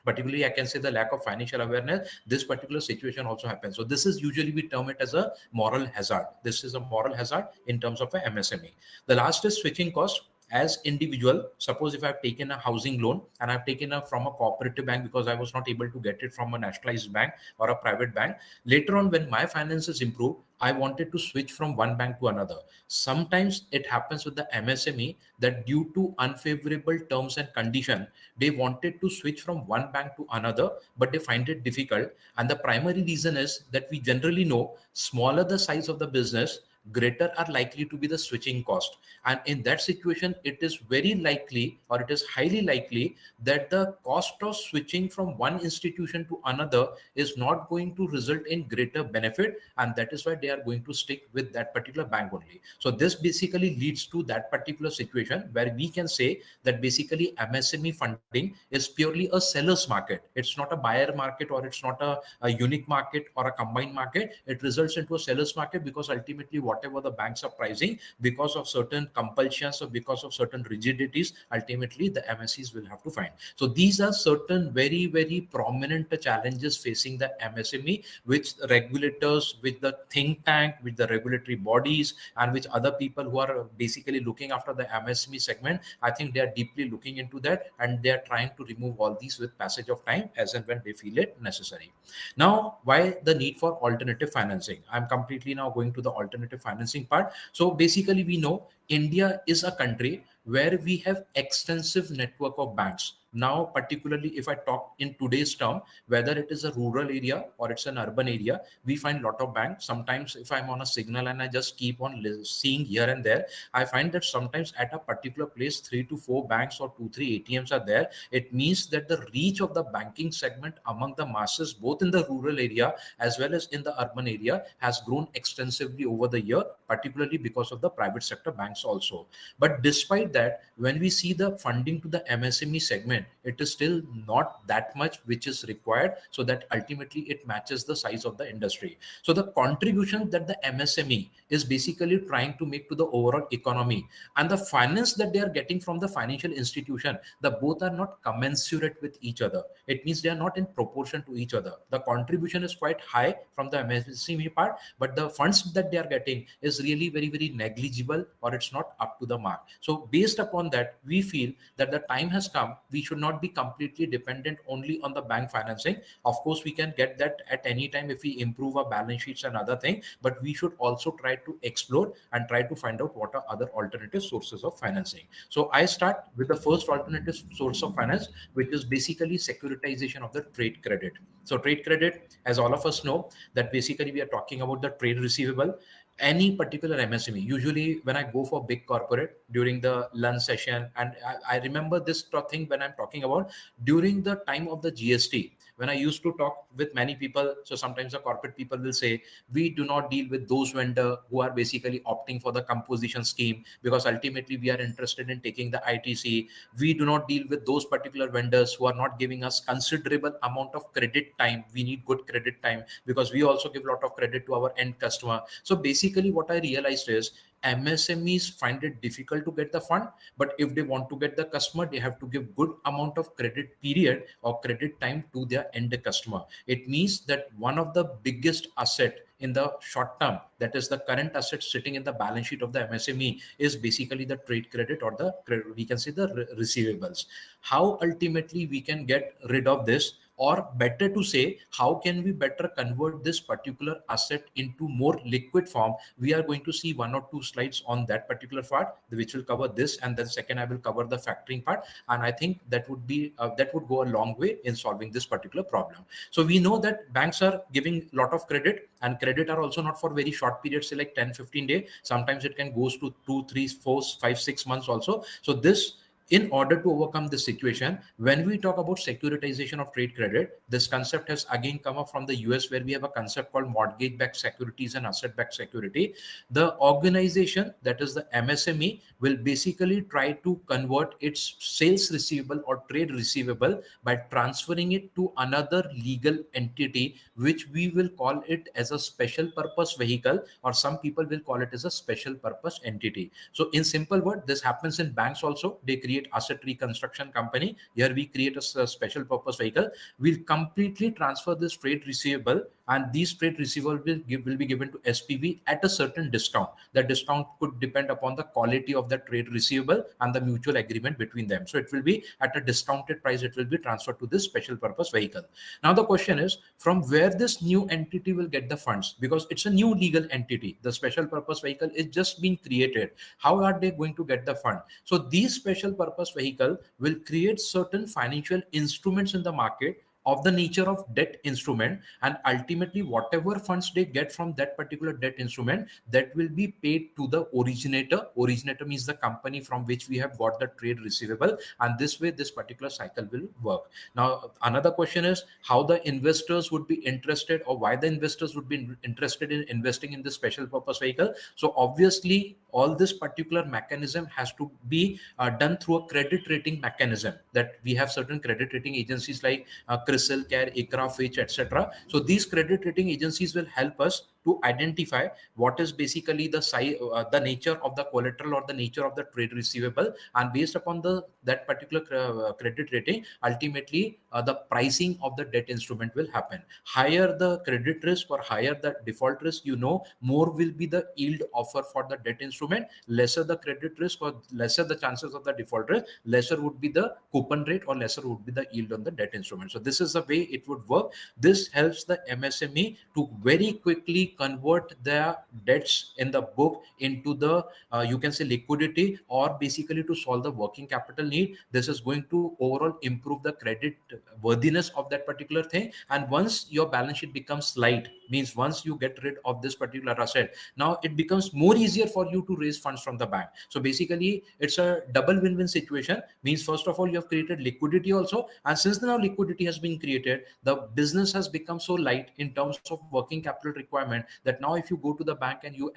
particularly I can say the lack of financial awareness, this particular situation also happens. So this is usually, we term it as a moral hazard. This is a moral hazard in terms of a MSME. The last is switching cost. As individual, suppose if I've taken a housing loan and I've taken it from a cooperative bank because I was not able to get it from a nationalized bank or a private bank, later on when my finances improve, I wanted to switch from one bank to another. Sometimes it happens with the MSME that due to unfavorable terms and condition, they wanted to switch from one bank to another, but they find it difficult. And the primary reason is that we generally know, smaller the size of the business, greater are likely to be the switching cost. And in that situation, it is very likely, or it is highly likely, that the cost of switching from one institution to another is not going to result in greater benefit, and that is why they are going to stick with that particular bank only. So this basically leads to that particular situation where we can say that basically MSME funding is purely a seller's market. It's not a buyer market, or it's not a unique market or a combined market. It results into a seller's market because ultimately whatever the banks are pricing, because of certain compulsions or because of certain rigidities, ultimately the MSEs will have to find. So these are certain very, very prominent challenges facing the MSME, which regulators, with the think tank, with the regulatory bodies, and with other people who are basically looking after the MSME segment, I think they are deeply looking into that, and they are trying to remove all these with passage of time as and when they feel it necessary. Now, why the need for alternative financing? I'm completely now going to the alternative financing part. So basically, we know India is a country where we have extensive network of banks. Now, particularly if I talk in today's term, whether it is a rural area or it's an urban area, we find a lot of banks. Sometimes if I'm on a signal and I just keep on seeing here and there, I find that sometimes at a particular place, 3 to 4 banks or 2-3 ATMs are there. It means that the reach of the banking segment among the masses, both in the rural area as well as in the urban area, has grown extensively over the year, particularly because of the private sector banks also. But despite that, when we see the funding to the MSME segment, it is still not that much which is required, so that ultimately it matches the size of the industry. So the contribution that the MSME is basically trying to make to the overall economy and the finance that they are getting from the financial institution, the both are not commensurate with each other. It means they are not in proportion to each other. The contribution is quite high from the MSME part, but the funds that they are getting is really very, very negligible, or it's not up to the mark. So based upon that, we feel that the time has come. We should not be completely dependent only on the bank financing. Of course, we can get that at any time if we improve our balance sheets and other things, but we should also try to explore and try to find out what are other alternative sources of financing. So I start with the first alternative source of finance, which is basically securitization of the trade credit. So trade credit, as all of us know, that basically we are talking about the trade receivable. Any particular MSME, usually when I go for big corporate during the lunch session, and I remember this thing when I'm talking about during the time of the GST, when I used to talk with many people. So sometimes the corporate people will say, we do not deal with those vendors who are basically opting for the composition scheme, because ultimately we are interested in taking the ITC. We do not deal with those particular vendors who are not giving us considerable amount of credit time. We need good credit time because we also give a lot of credit to our end customer. So basically what I realized is MSMEs find it difficult to get the fund, but if they want to get the customer, they have to give good amount of credit period or credit time to their end customer. It means that one of the biggest asset in the short term, that is the current asset sitting in the balance sheet of the MSME, is basically the trade credit, or the, we can say, the receivables. How ultimately we can get rid of this, or better to say, how can we better convert this particular asset into more liquid form? We are going to see 1 or 2 slides on that particular part, which will cover this, and then second I will cover the factoring part, and I think that would be that would go a long way in solving this particular problem. So we know that banks are giving a lot of credit, and credit are also not for very short periods, say like 10-15 days. Sometimes it can goes to 2, 3, 4, 5, 6 months also. So this, in order to overcome this situation, when we talk about securitization of trade credit, this concept has again come up from the US, where we have a concept called mortgage-backed securities and asset-backed security. The organization, that is the MSME, will basically try to convert its sales receivable or trade receivable by transferring it to another legal entity, which we will call it as a special purpose vehicle, or some people will call it as a special purpose entity. So in simple word, this happens in banks also. They create asset reconstruction company. Here we create a special purpose vehicle. We'll completely transfer this trade receivable, and these trade receivables will be given to SPV at a certain discount. The discount could depend upon the quality of the trade receivable and the mutual agreement between them. So it will be at a discounted price. It will be transferred to this special purpose vehicle. Now the question is, from where this new entity will get the funds? Because it's a new legal entity. The special purpose vehicle is just being created. How are they going to get the fund? So these special purpose vehicle will create certain financial instruments in the market, of the nature of debt instrument, and ultimately whatever funds they get from that particular debt instrument, that will be paid to the originator. Originator means the company from which we have got the trade receivable, and this way this particular cycle will work. Now another question is how the investors would be interested, or why the investors would be interested in investing in this special purpose vehicle. So obviously all this particular mechanism has to be done through a credit rating mechanism, that we have certain credit rating agencies like CRISIL, CARE, ICRA, Fitch, etc. So these credit rating agencies will help us to identify what is basically the nature of the collateral or the nature of the trade receivable, and based upon that particular credit rating, ultimately the pricing of the debt instrument will happen. Higher the credit risk or higher the default risk, more will be the yield offer for the debt instrument. Lesser the credit risk or lesser the chances of the default risk, lesser would be the coupon rate or lesser would be the yield on the debt instrument. So this is the way it would work. This helps the MSME to very quickly convert their debts in the book into the you can say liquidity, or basically to solve the working capital need. This is going to overall improve the credit worthiness of that particular thing. And once your balance sheet becomes light, means once you get rid of this particular asset, now it becomes more easier for you to raise funds from the bank. So basically it's a double win-win situation. Means first of all you have created liquidity also, and since now liquidity has been created, the business has become so light in terms of working capital requirement that now if you go to the bank and you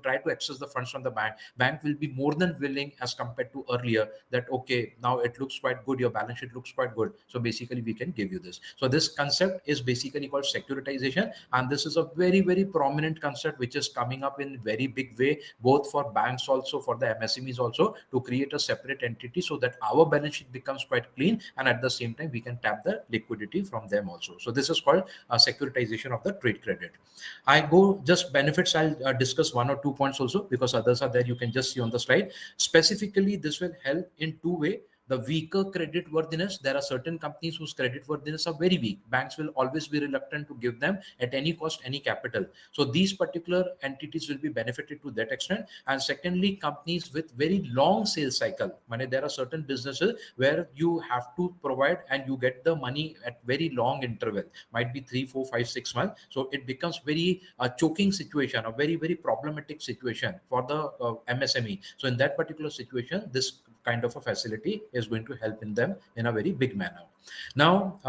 try to access the funds from the bank will be more than willing as compared to earlier, that okay, now it looks quite good, your balance sheet looks quite good, so basically we can give you this. So this concept is basically called securitization, and this is a very, very prominent concept which is coming up in very big way, both for banks also, for the MSMEs also, to create a separate entity so that our balance sheet becomes quite clean, and at the same time we can tap the liquidity from them also. So this is called securitization of the trade credit. I go just benefits, I'll discuss one or two points also, because others are there, you can just see on the slide. Specifically this will help in two ways. The weaker credit worthiness, there are certain companies whose credit worthiness are very weak. Banks will always be reluctant to give them at any cost any capital. So these particular entities will be benefited to that extent. And secondly, companies with very long sales cycle. There are certain businesses where you have to provide and you get the money at very long interval, might be 3, 4, 5, 6 months. So it becomes very choking situation, a very, very problematic situation for the MSME. So in that particular situation, this kind of a facility is going to help in them in a very big manner. Now,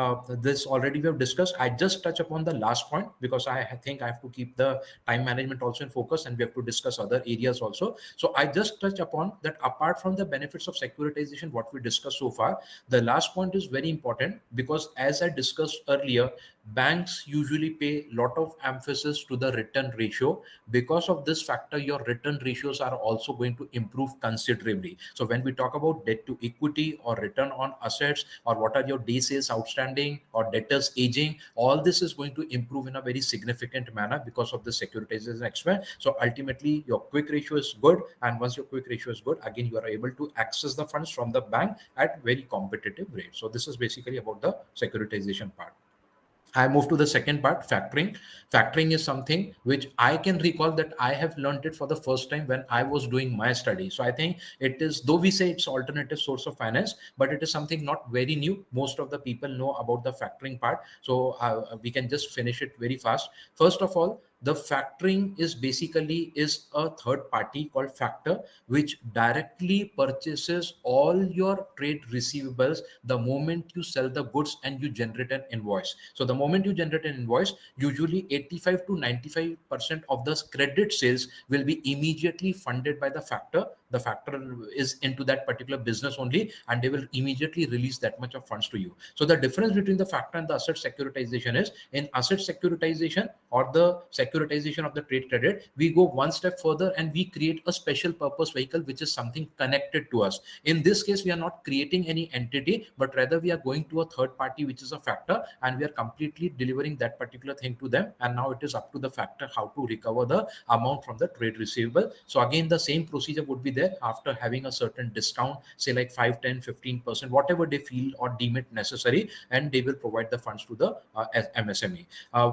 this already we have discussed. I just touch upon the last point because I think I have to keep the time management also in focus, and we have to discuss other areas also. So I just touch upon that apart from the benefits of securitization, what we discussed so far, the last point is very important, because as I discussed earlier, banks usually pay a lot of emphasis to the return ratio. Because of this factor, your return ratios are also going to improve considerably. So when we talk about debt to equity or return on assets, or what are your day sales outstanding or debtors aging, all this is going to improve in a very significant manner because of the securitization expense. So ultimately your quick ratio is good, and once your quick ratio is good, again you are able to access the funds from the bank at very competitive rates. So this is basically about the securitization part. I move to the second part, factoring. Factoring is something which I can recall that I have learned it for the first time when I was doing my study. So I think it is, though we say it's alternative source of finance, but it is something not very new. Most of the people know about the factoring part. So we can just finish it very fast. First of all, the factoring is basically a third party called factor, which directly purchases all your trade receivables the moment you sell the goods and you generate an invoice. So the moment you generate an invoice, usually 85 to 95% of the credit sales will be immediately funded by the factor. The factor is into that particular business only, and they will immediately release that much of funds to you. So the difference between the factor and the asset securitization is, in asset securitization or the securitization of the trade credit, we go one step further and we create a special purpose vehicle which is something connected to us. In this case, we are not creating any entity, but rather we are going to a third party which is a factor, and we are completely delivering that particular thing to them. And now it is up to the factor how to recover the amount from the trade receivable. So again, the same procedure would be there after having a certain discount, say like 5, 10, 15%, whatever they feel or deem it necessary, and they will provide the funds to the MSME.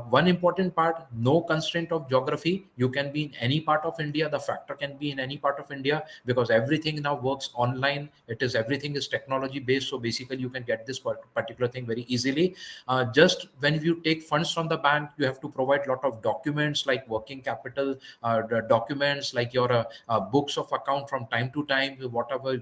One important part, no constraint constraint of geography. You can be in any part of India. The factor can be in any part of India, because everything now works online. Everything is technology based. So basically you can get this particular thing very easily. Just when you take funds from the bank, you have to provide a lot of documents like working capital, the documents like your books of account from time to time, whatever,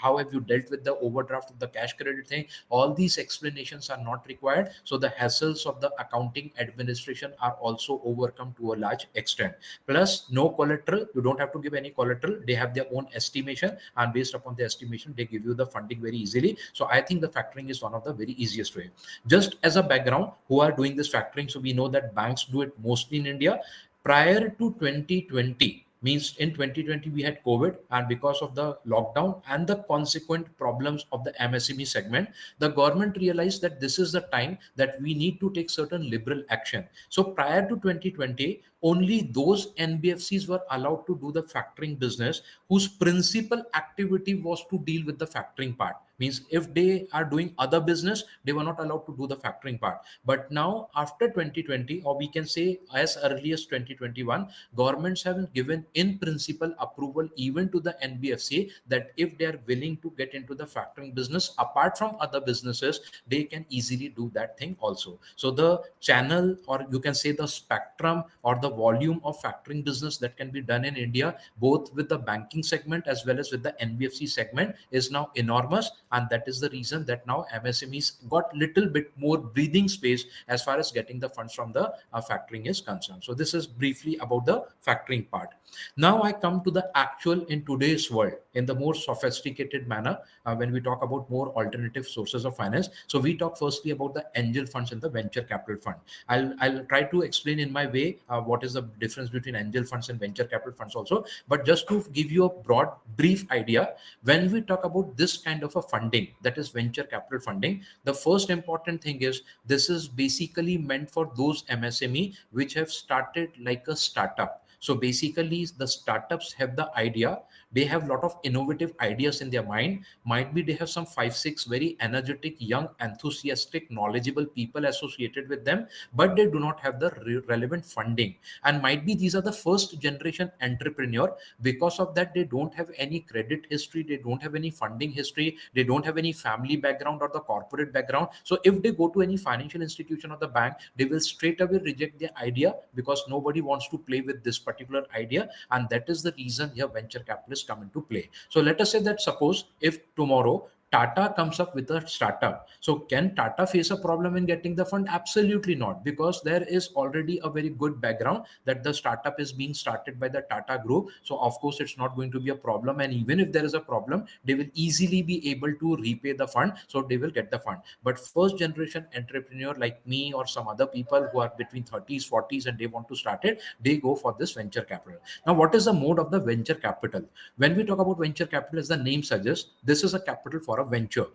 how have you dealt with the overdraft of the cash credit thing. All these explanations are not required. So the hassles of the accounting administration are also overcome to a large extent. Plus, no collateral. You don't have to give any collateral. They have their own estimation, and based upon the estimation, they give you the funding very easily. So I think the factoring is one of the very easiest way. Just as a background, who are doing this factoring? So we know that banks do it mostly in India. Prior to 2020, means in 2020 we had COVID, and because of the lockdown and the consequent problems of the MSME segment, the government realized that this is the time that we need to take certain liberal action. So prior to 2020, only those NBFCs were allowed to do the factoring business whose principal activity was to deal with the factoring part. Means if they are doing other business, they were not allowed to do the factoring part. But now after 2020, or we can say as early as 2021, governments have given in principle approval even to the NBFC that if they are willing to get into the factoring business apart from other businesses, they can easily do that thing also. So the channel, or you can say the spectrum or the volume of factoring business that can be done in India, both with the banking segment as well as with the NBFC segment, is now enormous. And that is the reason that now MSMEs got little bit more breathing space as far as getting the funds from the factoring is concerned. So this is briefly about the factoring part. Now I come to the actual in today's world in the more sophisticated manner when we talk about more alternative sources of finance. So we talk firstly about the angel funds and the venture capital fund. I'll try to explain in my way what is the difference between angel funds and venture capital funds also. But just to give you a broad brief idea, when we talk about this kind of a funding, that is venture capital funding, the first important thing is this is basically meant for those MSME which have started like a startup. So basically the startups have the idea, they have a lot of innovative ideas in their mind. Might be they have some 5-6 very energetic, young, enthusiastic, knowledgeable people associated with them, but they do not have the relevant funding. And might be these are the first generation entrepreneur. Because of that, they don't have any credit history, they don't have any funding history, they don't have any family background or the corporate background. So if they go to any financial institution or the bank, they will straight away reject their idea because nobody wants to play with this particular idea. And that is the reason here venture capitalists come into play. So let us say that suppose if tomorrow Tata comes up with a startup. So can Tata face a problem in getting the fund? Absolutely not, because there is already a very good background that the startup is being started by the Tata group. So of course it's not going to be a problem. And even if there is a problem, they will easily be able to repay the fund. So they will get the fund. But first generation entrepreneur like me or some other people who are between 30s, 40s and they want to start it, they go for this venture capital. Now, what is the mode of the venture capital? When we talk about venture capital, as the name suggests, this is a capital for a venture.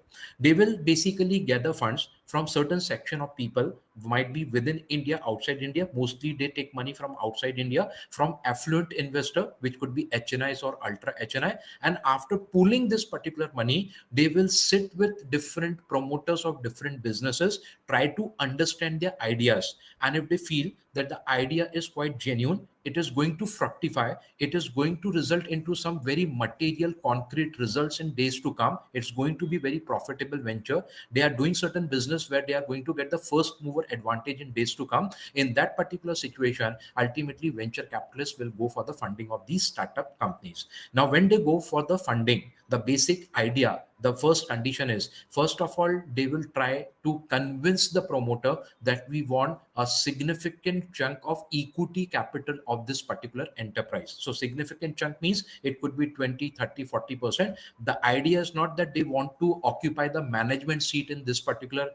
They will basically gather funds from certain section of people, might be within India, outside India. Mostly they take money from outside India, from affluent investor, which could be HNIs or ultra HNI. And after pooling this particular money, they will sit with different promoters of different businesses, try to understand their ideas. And if they feel that the idea is quite genuine, it is going to fructify, it is going to result into some very material, concrete results in days to come, it's going to be very profitable venture. They are doing certain business where they are going to get the first mover advantage in days to come. In that particular situation, ultimately venture capitalists will go for the funding of these startup companies. Now, when they go for the funding, the basic idea, the first condition is, first of all, they will try to convince the promoter that we want a significant chunk of equity capital of this particular enterprise. So significant chunk means it could be 20, 30, 40%. The idea is not that they want to occupy the management seat in this particular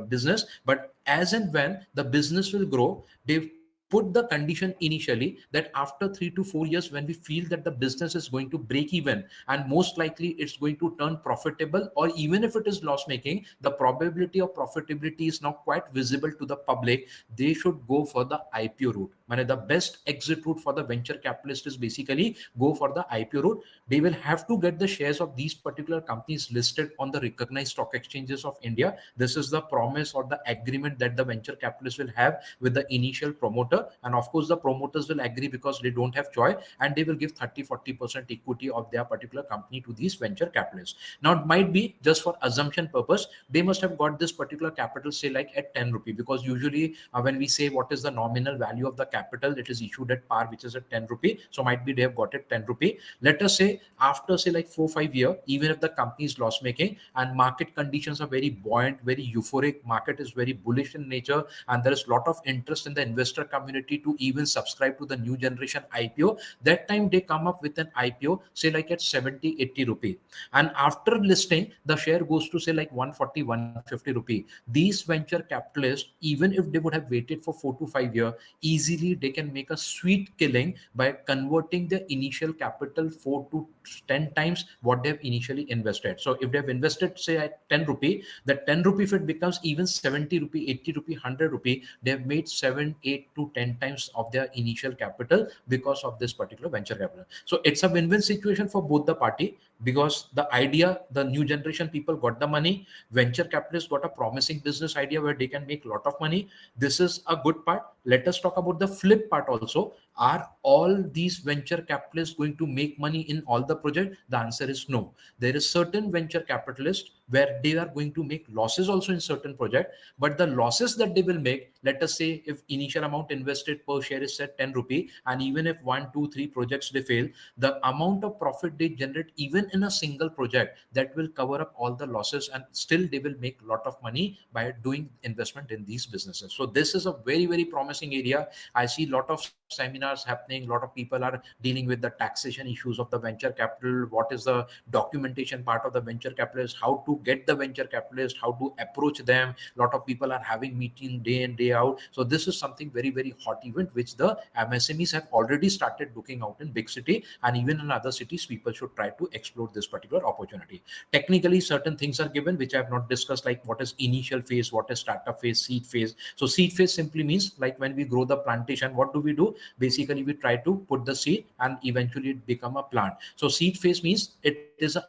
business, but as and when the business will grow, they put the condition initially that after 3 to 4 years, when we feel that the business is going to break even and most likely it's going to turn profitable, or even if it is loss making, the probability of profitability is now quite visible to the public, they should go for the IPO route. The best exit route for the venture capitalist is basically go for the IPO route. They will have to get the shares of these particular companies listed on the recognized stock exchanges of India. This is the promise or the agreement that the venture capitalists will have with the initial promoter. And of course, the promoters will agree because they don't have choice, and they will give 30-40% equity of their particular company to these venture capitalists. Now, it might be just for assumption purpose, they must have got this particular capital, say like at 10 rupee, because usually when we say what is the nominal value of the capital, it is issued at par, which is at 10 rupee. So might be they have got it 10 rupee. Let us say after say like 4-5 years, even if the company is loss making and market conditions are very buoyant, very euphoric, market is very bullish in nature, and there is a lot of interest in the investor community to even subscribe to the new generation IPO, that time they come up with an IPO, say like at 70-80 rupee. And after listing, the share goes to say like 140-150 rupee. These venture capitalists, even if they would have waited for 4 to 5 years, easily they can make a sweet killing by converting the initial capital 4 to 10 times what they have initially invested. So if they have invested say at 10 rupee, that 10 rupee, if it becomes even 70 rupee, 80 rupee, 100 rupee, they have made 7, 8 to 10 times of their initial capital because of this particular venture capital. So it's a win-win situation for both the party, because the idea, the new generation people got the money, venture capitalists got a promising business idea where they can make a lot of money. This is a good part. Let us talk about the flip part also. Are all these venture capitalists going to make money in all the project? The answer is no. There is certain venture capitalists where they are going to make losses also in certain project, but the losses that they will make, let us say if initial amount invested per share is set 10 rupee, and even if 1, 2, 3 projects they fail, the amount of profit they generate even in a single project, that will cover up all the losses, and still they will make a lot of money by doing investment in these businesses. So this is a very, very promising area. I see a lot of seminars happening. A lot of people are dealing with the taxation issues of the venture capital. What is the documentation part of the venture capitalist? How to get the venture capitalist? How to approach them? A lot of people are having meeting day in, day out. So this is something very, very hot event, which the MSMEs have already started looking out in big city, and even in other cities, people should try to explore this particular opportunity. Technically, certain things are given, which I have not discussed, like what is initial phase, what is startup phase, seed phase. So seed phase simply means like when we grow the plantation, what do? Basically, we try to put the seed and eventually it become a plant. So seed phase means it is an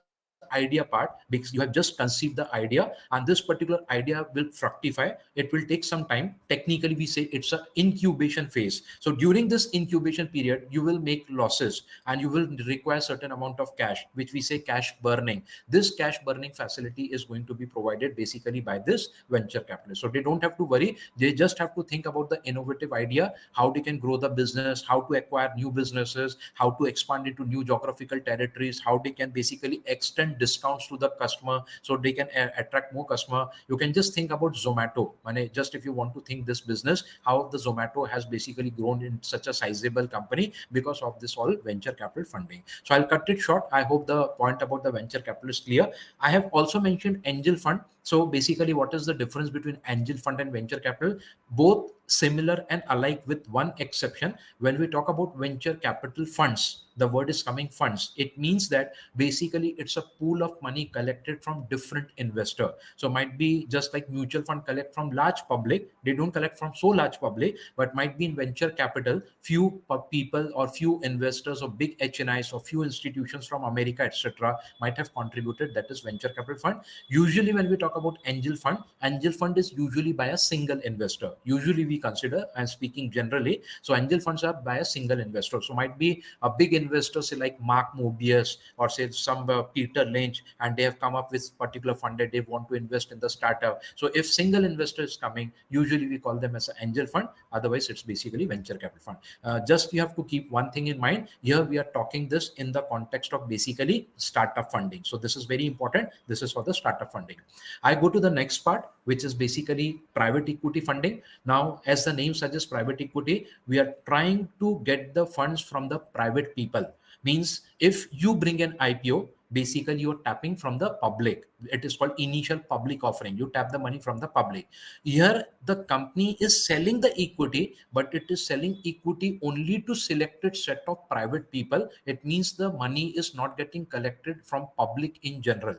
idea part, because you have just conceived the idea, and this particular idea will fructify. It will take some time. Technically, we say it's an incubation phase. So during this incubation period, you will make losses and you will require certain amount of cash, which we say cash burning. This cash burning facility is going to be provided basically by this venture capitalist. So they don't have to worry. They just have to think about the innovative idea, how they can grow the business, how to acquire new businesses, how to expand into new geographical territories, how they can basically extend discounts to the customer so they can attract more customer. You can just think about Zomato. Just if you want to think this business, how the Zomato has basically grown in such a sizable company because of this all venture capital funding. So I'll cut it short. I hope the point about the venture capital is clear. I have also mentioned angel fund. So basically, what is the difference between angel fund and venture capital? Both similar and alike, with one exception. When we talk about venture capital funds, the word is coming funds. It means that basically it's a pool of money collected from different investor. So might be just like mutual fund collect from large public. They don't collect from so large public, but might be in venture capital, few people or few investors or big HNIs or few institutions from America, etc. might have contributed. That is venture capital fund. Usually when we talk about angel fund is usually by a single investor. Usually we consider, and speaking generally, so angel funds are by a single investor. So might be a big investor, say like Mark Mobius or say some Peter Lynch, and they have come up with particular fund that they want to invest in the startup. So if single investor is coming, usually we call them as an angel fund. Otherwise, it's basically venture capital fund. Just you have to keep one thing in mind. Here we are talking this in the context of basically startup funding. So this is very important. This is for the startup funding. I go to the next part, which is basically private equity funding. Now, as the name suggests, private equity, we are trying to get the funds from the private people. Means if you bring an IPO, basically you're tapping from the public. It is called initial public offering. You tap the money from the public. Here, the company is selling the equity, but it is selling equity only to selected set of private people. It means the money is not getting collected from public in general.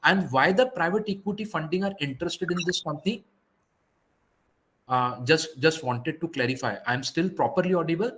And why the private equity funding are interested in this company? just wanted to clarify, I'm still properly audible.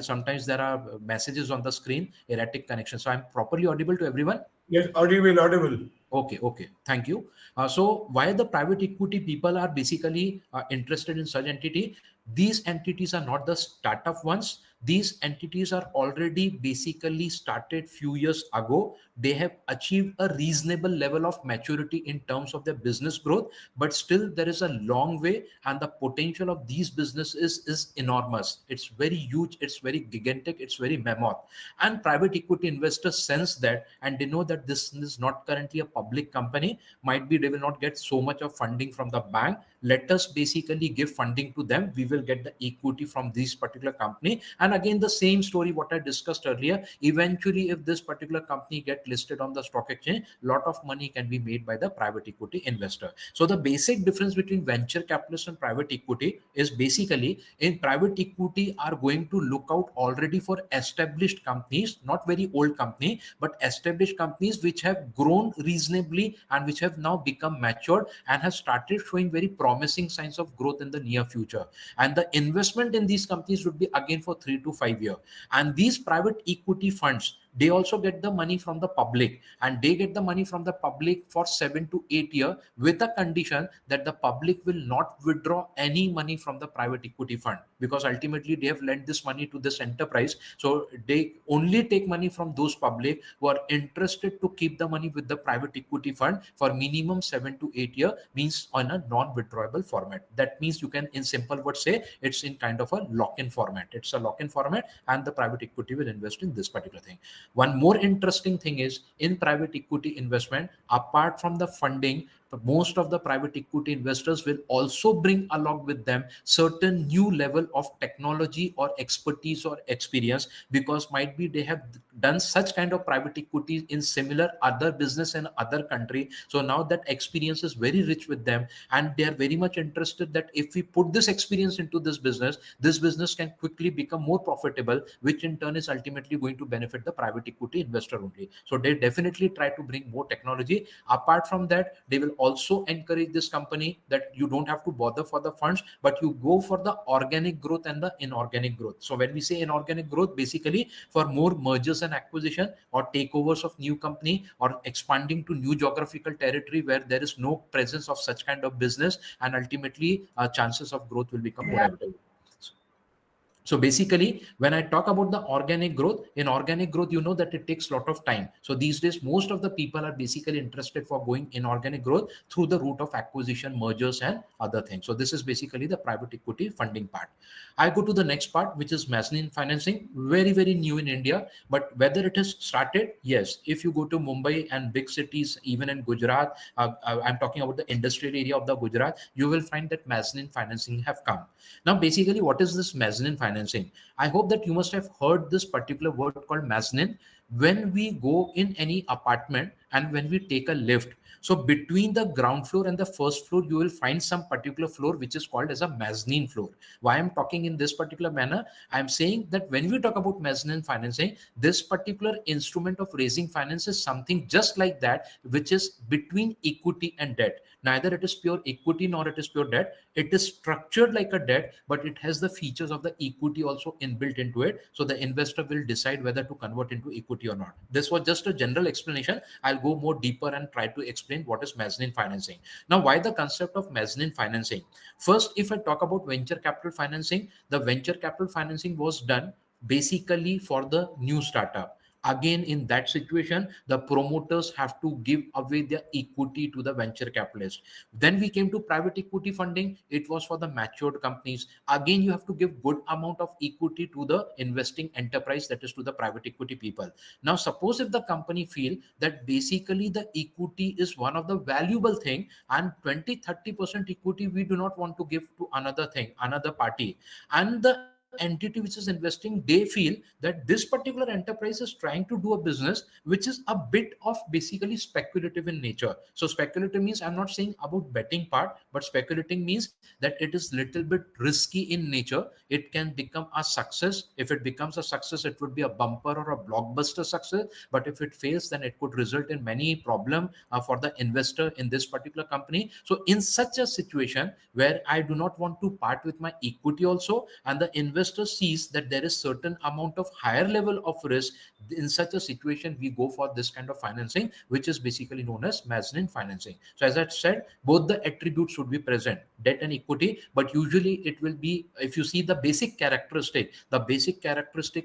Sometimes there are messages on the screen, erratic connection. So I'm properly audible to everyone? Yes, audible, audible. Okay, thank you. So why the private equity people are basically interested in such entity? These entities are not the startup ones. These entities are already basically started few years ago. They have achieved a reasonable level of maturity in terms of their business growth, but still there is a long way, and the potential of these businesses is enormous. It's very huge, it's very gigantic, it's very mammoth. And private equity investors sense that, and they know that this is not currently a public company. Might be they will not get so much of funding from the bank. Let us basically give funding to them. We will get the equity from this particular company. And again, the same story what I discussed earlier. Eventually, if this particular company get listed on the stock exchange, lot of money can be made by the private equity investor. So the basic difference between venture capitalists and private equity is basically, in private equity are going to look out already for established companies, not very old company, but established companies which have grown reasonably and which have now become matured and have started showing very promising signs of growth in the near future. And the investment in these companies would be again for 3 to 5 years. And these private equity funds, they also get the money from the public, and they get the money from the public for 7 to 8 years, with a condition that the public will not withdraw any money from the private equity fund, because ultimately they have lent this money to this enterprise. So they only take money from those public who are interested to keep the money with the private equity fund for minimum 7 to 8 years, means on a non-withdrawable format. That means you can, in simple words, say it's in kind of a lock-in format. It's a lock-in format, and the private equity will invest in this particular thing. One more interesting thing is, in private equity investment, apart from the funding, most of the private equity investors will also bring along with them certain new level of technology or expertise or experience, because might be they have done such kind of private equity in similar other business in other country. So now that experience is very rich with them, and they are very much interested that if we put this experience into this business can quickly become more profitable, which in turn is ultimately going to benefit the private equity investor only. So they definitely try to bring more technology. Apart from that, they will also encourage this company that you don't have to bother for the funds, but you go for the organic growth and the inorganic growth. So when we say inorganic growth, basically for more mergers and acquisition or takeovers of new company, or expanding to new geographical territory where there is no presence of such kind of business, and ultimately chances of growth will become more evident. So basically, when I talk about the organic growth, in organic growth, you know that it takes a lot of time. So these days, most of the people are basically interested for going in organic growth through the route of acquisition, mergers, and other things. So this is basically the private equity funding part. I go to the next part, which is mezzanine financing. Very, very new in India, but whether it has started, yes. If you go to Mumbai and big cities, even in Gujarat, I'm talking about the industrial area of the Gujarat, you will find that mezzanine financing have come. Now, basically, what is this mezzanine financing? I hope that you must have heard this particular word called mezzanine. When we go in any apartment and when we take a lift, so between the ground floor and the first floor, you will find some particular floor which is called as a mezzanine floor. Why I'm talking in this particular manner? I'm saying that when we talk about mezzanine financing, this particular instrument of raising finance is something just like that, which is between equity and debt. Neither it is pure equity nor it is pure debt. It is structured like a debt, but it has the features of the equity also inbuilt into it. So the investor will decide whether to convert into equity or not. This was just a general explanation. I'll go more deeper and try to explain what is mezzanine financing. Now, why the concept of mezzanine financing? First, if I talk about venture capital financing, the venture capital financing was done basically for the new startup. Again, in that situation, the promoters have to give away their equity to the venture capitalist. Then we came to private equity funding. It was for the matured companies. Again, you have to give good amount of equity to the investing enterprise, that is to the private equity people. Now, suppose if the company feel that basically the equity is one of the valuable thing, and 20-30% equity we do not want to give to another thing, another party, and the entity which is investing, they feel that this particular enterprise is trying to do a business which is a bit of basically speculative in nature. So speculative means, I'm not saying about betting part, but speculating means that it is little bit risky in nature. It can become a success. If it becomes a success, it would be a bumper or a blockbuster success. But if it fails, then it could result in many problem for the investor in this particular company. So in such a situation where I do not want to part with my equity also, and the investor sees that there is certain amount of higher level of risk, in such a situation we go for this kind of financing, which is basically known as mezzanine financing. So as I said, both the attributes should be present, debt and equity, but usually it will be, if you see the basic characteristic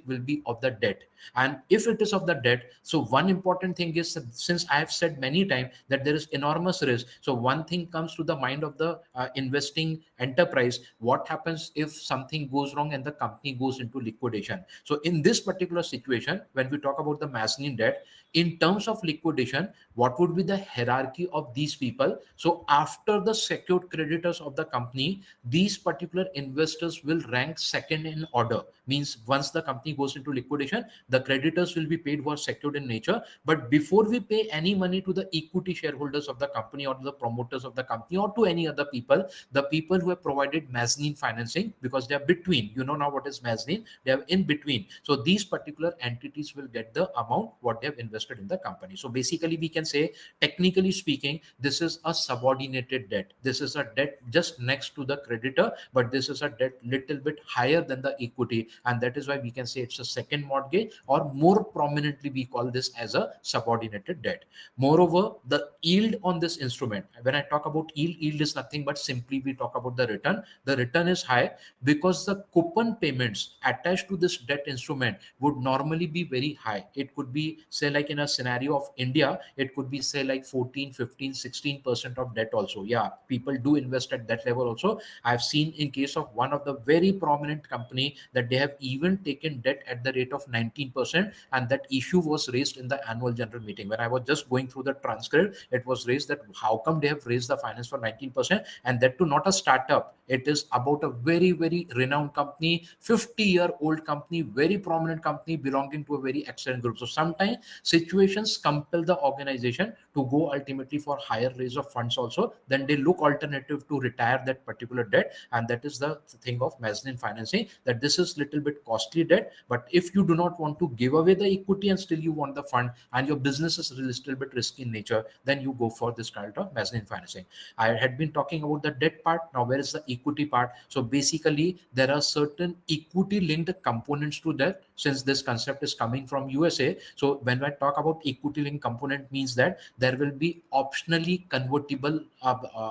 will be of the debt. And if it is of the debt, so one important thing is that, since I have said many times that there is enormous risk, so one thing comes to the mind of the investing enterprise: what happens if something goes wrong and the company goes into liquidation? So in this particular situation, when we talk about the mezzanine debt, in terms of liquidation, what would be the hierarchy of these people? So after the secured creditors of the company, these particular investors will rank second in order. Means once the company goes into liquidation, the creditors will be paid who are secured in nature. But before we pay any money to the equity shareholders of the company or the promoters of the company or to any other people, the people who have provided mezzanine financing, because they are between, you know now what is mezzanine, they are in between. So these particular entities will get the amount what they have invested in the company. So basically we can say, technically speaking, this is a subordinated debt. This is a debt just next to the creditor, but this is a debt little bit higher than the equity, and that is why we can say it's a second mortgage, or more prominently we call this as a subordinated debt. Moreover, the yield on this instrument, when I talk about yield is nothing but simply we talk about the return. The return is high because the coupon payments attached to this debt instrument would normally be very high. It could be, say, like in a scenario of India, it could be, say, like 14, 15, 16% of debt also. Yeah, people do invest at that level also. I've seen in case of one of the very prominent company that they have even taken debt at the rate of 19%, and that issue was raised in the annual general meeting. When I was just going through the transcript, it was raised that how come they have raised the finance for 19%, and that too not a startup. It is about a very, very renowned company, 50-year-old company, very prominent company belonging to a very excellent group. So sometimes situations compel the organization to go ultimately for higher raise of funds also. Then they look alternative to retire that particular debt, and that is the thing of mezzanine financing, that this is little bit costly debt, but if you do not want to give away the equity and still you want the fund, and your business is a little bit risky in nature, then you go for this kind of mezzanine financing. I had been talking about the debt part. Now where is the equity part? So basically there are certain equity linked components to that, since this concept is coming from USA. So when I talk about equity linked component, means that there will be optionally convertible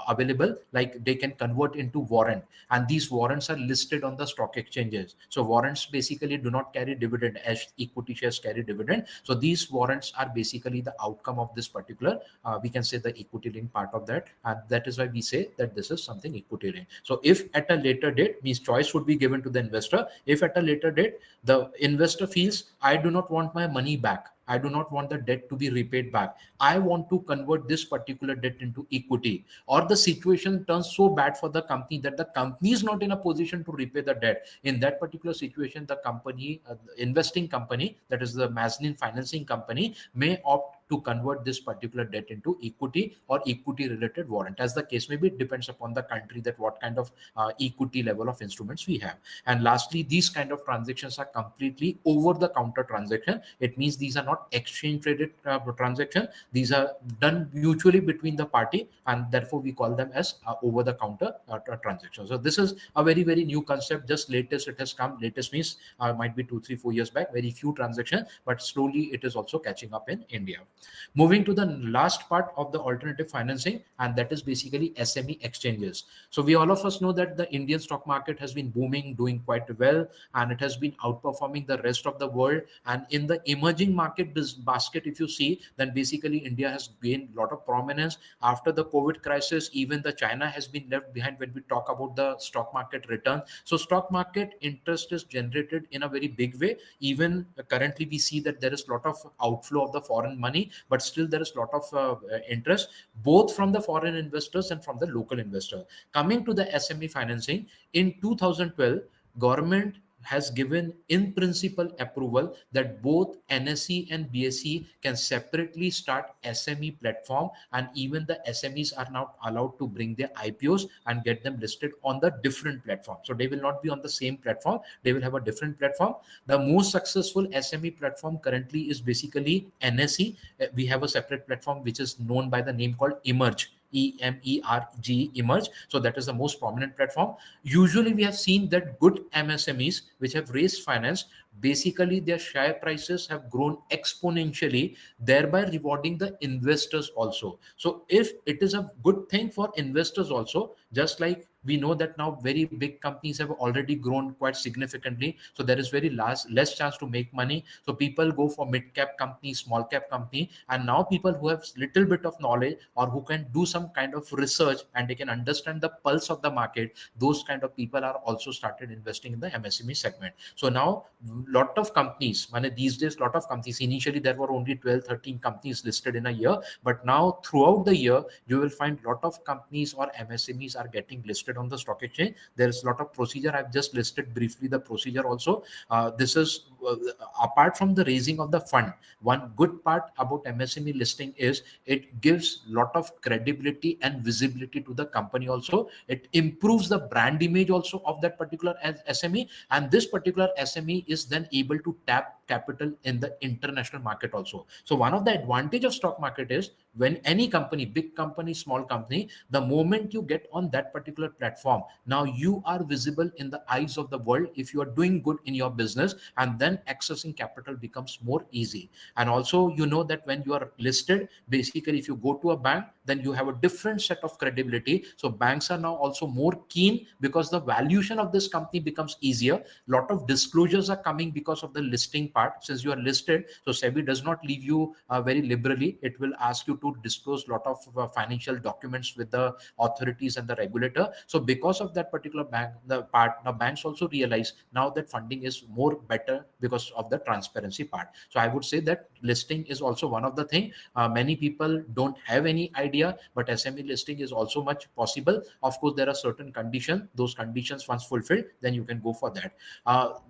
available, like they can convert into warrant, and these warrants are listed on the stock exchanges. So warrants basically do not carry dividend as equity shares carry dividend. So these warrants are basically the outcome of this particular we can say the equity link part of that, and that is why we say that this is something equity link. So if at a later date, means choice would be given to the investor. If at a later date the investor feels, I do not want my money back, I do not want the debt to be repaid back, I want to convert this particular debt into equity, or the situation turns so bad for the company that the company is not in a position to repay the debt, in that particular situation the company, investing company, that is the mezzanine financing company, may opt to convert this particular debt into equity or equity related warrant. As the case may be, it depends upon the country that what kind of equity level of instruments we have. And lastly, these kind of transactions are completely over the counter transaction. It means these are not exchange traded transaction. These are done mutually between the party, and therefore we call them as over the counter transaction. So this is a very, very new concept. Just latest it has come. Latest means might be 2, 3, 4 years back. Very few transactions, but slowly it is also catching up in India. Moving to the last part of the alternative financing, and that is basically SME exchanges. So we all of us know that the Indian stock market has been booming, doing quite well, and it has been outperforming the rest of the world. And in the emerging market basket, if you see, then basically India has gained a lot of prominence. After the COVID crisis, even the China has been left behind when we talk about the stock market return. So stock market interest is generated in a very big way. Even currently we see that there is a lot of outflow of the foreign money, but still there is a lot of interest both from the foreign investors and from the local investor. Coming to the SME financing, in 2012, government has given in principle approval that both NSE and BSE can separately start SME platform, and even the SMEs are now allowed to bring their IPOs and get them listed on the different platform. So they will not be on the same platform, they will have a different platform. The most successful SME platform currently is basically NSE. We have a separate platform which is known by the name called Emerge. EMERG, Emerge. So that is the most prominent platform. Usually we have seen that good MSMEs which have raised finance, basically their share prices have grown exponentially, thereby rewarding the investors also. So if it is a good thing for investors also, just like we know that now very big companies have already grown quite significantly, so there is very less chance to make money, so people go for mid cap company, small cap company, and now people who have little bit of knowledge or who can do some kind of research and they can understand the pulse of the market, those kind of people are also started investing in the MSME segment. So now lot of companies, these days lot of companies, initially there were only 12-13 companies listed in a year, but now throughout the year you will find lot of companies or MSMEs are getting listed on the stock exchange. There is a lot of procedure. I've just listed briefly the procedure also. This is apart from the raising of the fund, one good part about MSME listing is it gives lot of credibility and visibility to the company also. It improves the brand image also of that particular SME, and this particular SME is then able to tap capital in the international market also. So one of the advantage of stock market is when any company, big company, small company, the moment you get on that particular platform, now you are visible in the eyes of the world if you are doing good in your business, and then accessing capital becomes more easy. And also you know that when you are listed, basically if you go to a bank, then you have a different set of credibility. So banks are now also more keen because the valuation of this company becomes easier. Lot of disclosures are coming because of the listing part. Since you are listed, so SEBI does not leave you very liberally. It will ask you to disclose lot of financial documents with the authorities and the regulator. So because of that particular banks also realize now that funding is more better because of the transparency part. So I would say that listing is also one of the thing. Many people don't have any idea, but SME listing is also much possible. Of course, there are certain conditions. Those conditions once fulfilled, then you can go for that.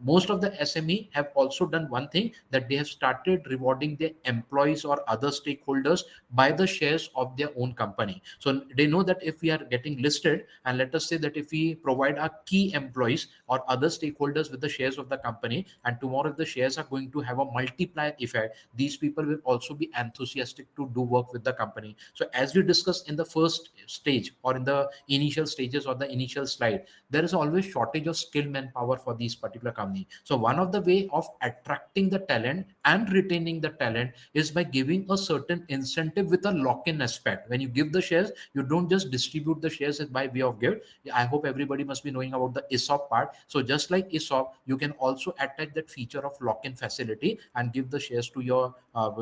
Most of the SME have also done one thing, that they have started rewarding their employees or other stakeholders by the shares of their own company. So they know that if we are getting listed, and let us say that if we provide our key employees or other stakeholders with the shares of the company, and tomorrow if the shares are going to have a multiplier effect, these people will also be enthusiastic to do work with the company. So as we discussed in the first stage or in the initial stages or the initial slide, there is always shortage of skilled manpower for these particular company. So one of the way of attracting the talent and retaining the talent is by giving a certain incentive with a lock-in aspect. When you give the shares, you don't just distribute the shares by way of gift. I hope everybody must be knowing about the ESOP part. So just like ESOP, you can also attach that feature of lock-in facility and give the shares to your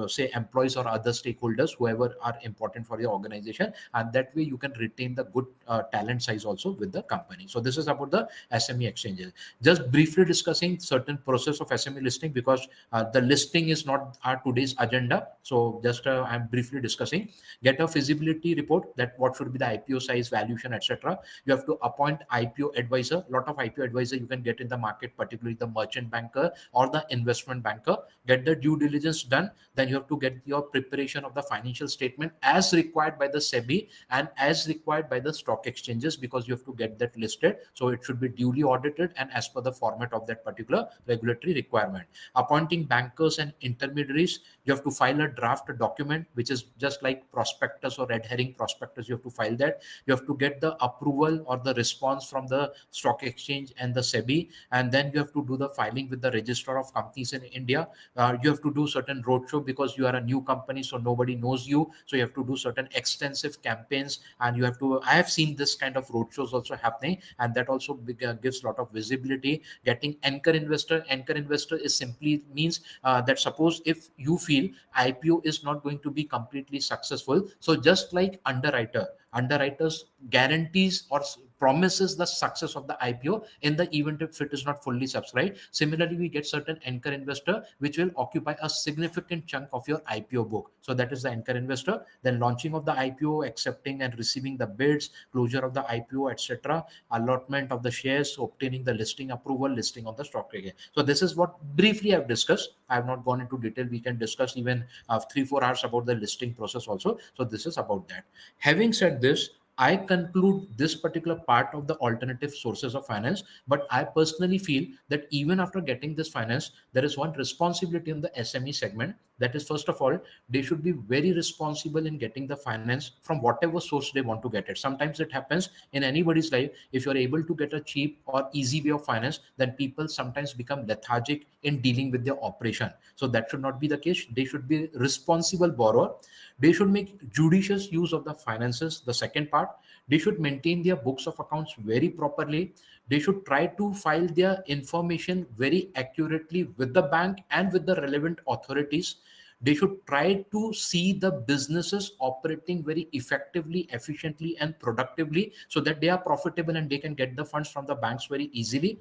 say employees or other stakeholders, whoever are important for your organization, and that way you can retain the good talent size also with the company. So this is about the SME exchanges. Just briefly discussing certain process of SME listing, because the listing is not our today's agenda. So just I'm briefly discussing. Get a feasibility report, that what should be the IPO size, valuation, etc. You have to appoint IPO advisor. Lot of IPO advisor you can get in the market, particularly the merchant banker or the investment banker. Get the due diligence done. Then you have to get your preparation of the financial statement as required by the SEBI and as required by the stock exchanges, because you have to get that listed. So it should be duly audited and as per the format of that particular regulatory requirement. Appointing bankers and intermediaries, you have to file a draft document, which is just like prospectus or red herring prospectus. You have to file that. You have to get the approval or the response from the stock exchange and the SEBI, and then you have to do the filing with the registrar of companies in India. You have to do certain roadshow because you are a new company, so nobody knows you. So you have to do certain extensive campaigns, and you have to. I have seen this kind of roadshows also happening, and that also gives a lot of visibility. Getting anchor investor. Anchor investor is simply means that suppose if you feel IPO is not going to be completely successful, so just like underwriters guarantees or promises the success of the IPO in the event if it is not fully subscribed. Similarly, we get certain anchor investor which will occupy a significant chunk of your IPO book. So that is the anchor investor. Then launching of the IPO, accepting and receiving the bids, closure of the IPO, etc., allotment of the shares, obtaining the listing approval, listing on the stock exchange. So this is what briefly I've discussed. I have not gone into detail. We can discuss even 3-4 hours about the listing process also. So this is about that. Having said this, I conclude this particular part of the alternative sources of finance, but I personally feel that even after getting this finance, there is one responsibility in the SME segment. That is, first of all, they should be very responsible in getting the finance from whatever source they want to get it. Sometimes it happens in anybody's life. If you're able to get a cheap or easy way of finance, then people sometimes become lethargic in dealing with their operation. So that should not be the case. They should be responsible borrower. They should make judicious use of the finances. The second part, they should maintain their books of accounts very properly. They should try to file their information very accurately with the bank and with the relevant authorities. They should try to see the businesses operating very effectively, efficiently, and productively so that they are profitable and they can get the funds from the banks very easily.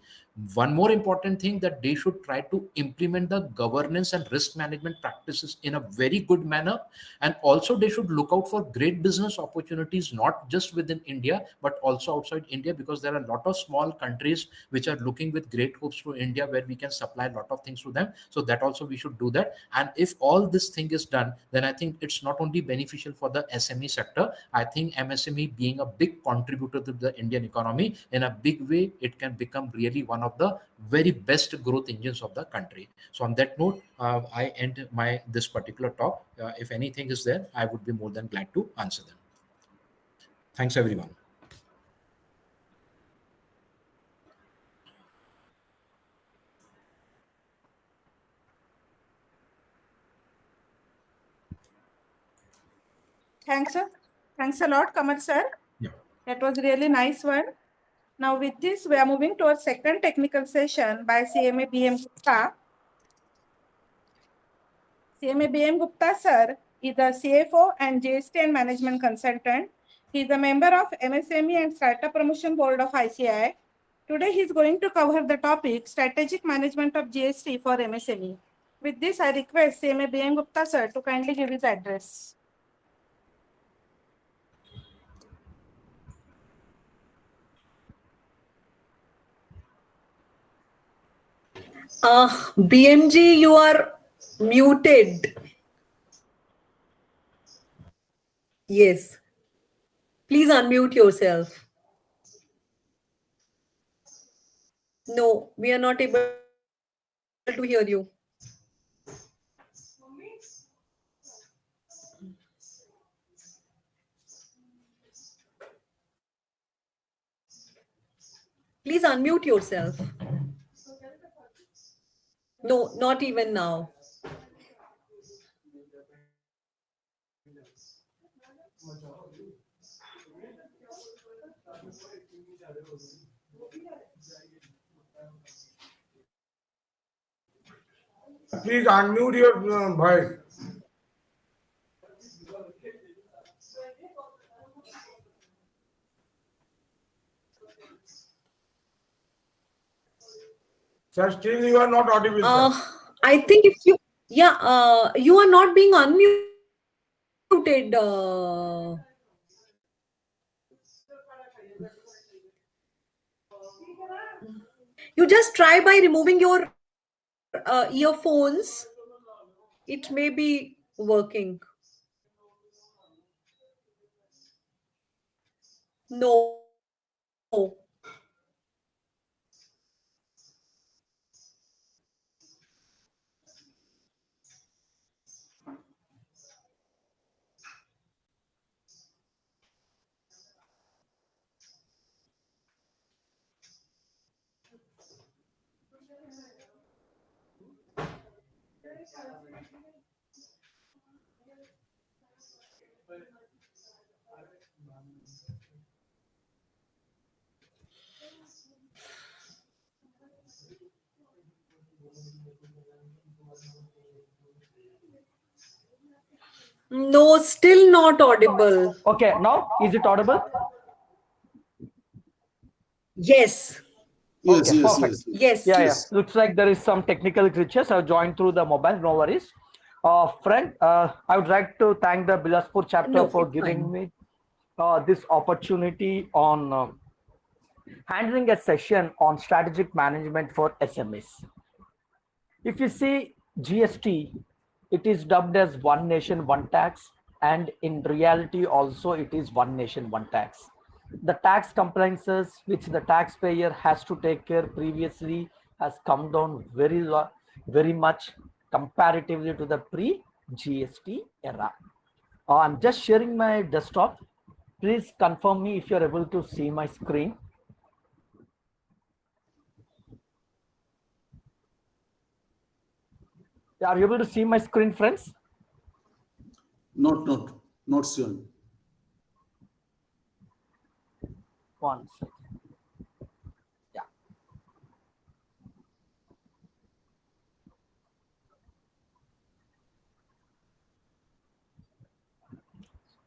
One more important thing, that they should try to implement the governance and risk management practices in a very good manner. And also they should look out for great business opportunities, not just within India, but also outside India, because there are a lot of small countries which are looking with great hopes to India where we can supply a lot of things to them. So that also we should do that. And if all this thing is done, then I think it's not only beneficial for the SME sector. I think MSME being a big contributor to the Indian economy in a big way, it can become really one of the very best growth engines of the country. So on that note, I end this particular talk. If anything is there, I would be more than glad to answer them. Thanks, everyone. Thanks, sir. Thanks a lot, Kamal sir. Yeah. That was really nice one. Now with this, we are moving to our second technical session by CMA BM Gupta. CMA BM Gupta sir is a CFO and GST and management consultant. He is a member of MSME and Startup Promotion Board of ICI. Today he is going to cover the topic strategic management of GST for MSME. With this, I request CMA BM Gupta sir to kindly give his address. BMG, you are muted. Yes. Please unmute yourself. No, we are not able to hear you. Please unmute yourself. No, not even now. Please unmute your voice. Sir, still you are not audible. I think if you, you are not being unmuted. You just try by removing your earphones. It may be working. No. No, still not audible. Okay, now is it audible? Yes. Yes, Okay, yes, perfect. yes, yes. Yes. Yeah, Yes. looks like there is some technical glitches. I've joined through the mobile, no worries. Friend, I would like to thank the Bilaspur chapter No, for it's giving fine. me this opportunity on handling a session on strategic management for SMEs. If you see GST, it is dubbed as one nation, one tax, and in reality also it is one nation, one tax. The tax compliances which the taxpayer has to take care previously has come down very much comparatively to the pre-GST era. I'm just sharing my desktop. Please confirm me if you're able to see my screen. Are you able to see my screen, friends? Not soon. One second. Yeah.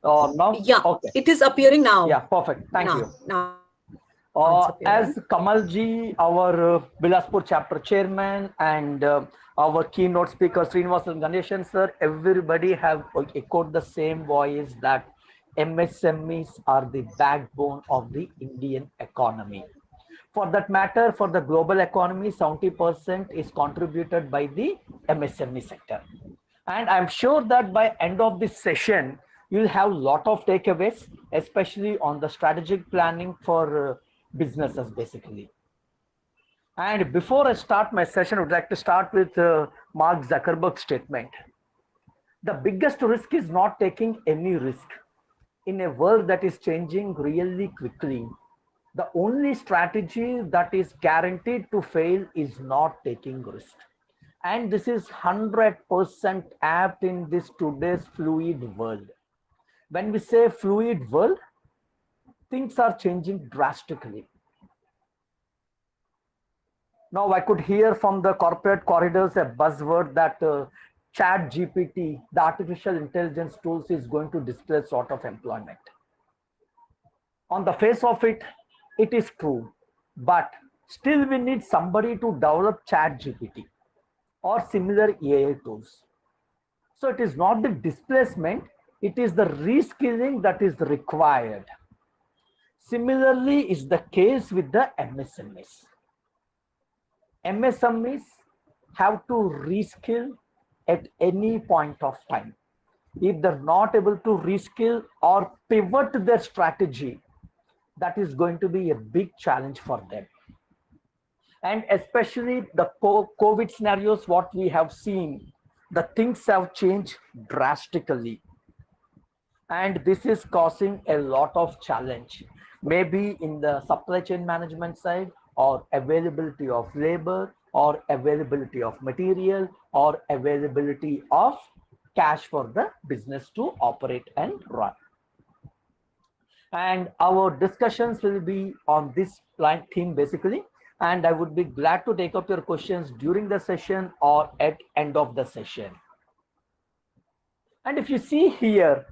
Now, Yeah, okay. it is appearing now. Yeah, perfect. Thank you. Now it's appearing. As Kamalji, our Bilaspur chapter chairman, and our keynote speaker Srinivasan Ganeshan sir, everybody have echoed the same voice that MSMEs are the backbone of the Indian economy. For that matter, for the global economy, 70% is contributed by the MSME sector. And I'm sure that by end of this session, you'll have a lot of takeaways, especially on the strategic planning for businesses, basically. And before I start my session, I would like to start with Mark Zuckerberg's statement. The biggest risk is not taking any risk. In a world that is changing really quickly, the only strategy that is guaranteed to fail is not taking risk. And this is 100% apt in this today's fluid world. When we say fluid world, things are changing drastically. Now I could hear from the corporate corridors a buzzword that chat GPT, the artificial intelligence tools, is going to displace sort of employment. On the face of it, it is true, but still we need somebody to develop chat GPT or similar AI tools. So it is not the displacement, it is the reskilling that is required. Similarly is the case with the MSMEs. MSMEs have to reskill at any point of time. If they're not able to reskill or pivot their strategy, that is going to be a big challenge for them. And especially the COVID scenarios, what we have seen, the things have changed drastically. And this is causing a lot of challenge, maybe in the supply chain management side, or availability of labor, or availability of material, or availability of cash for the business to operate and run. And our discussions will be on this theme basically, and I would be glad to take up your questions during the session or at end of the session. And if you see here,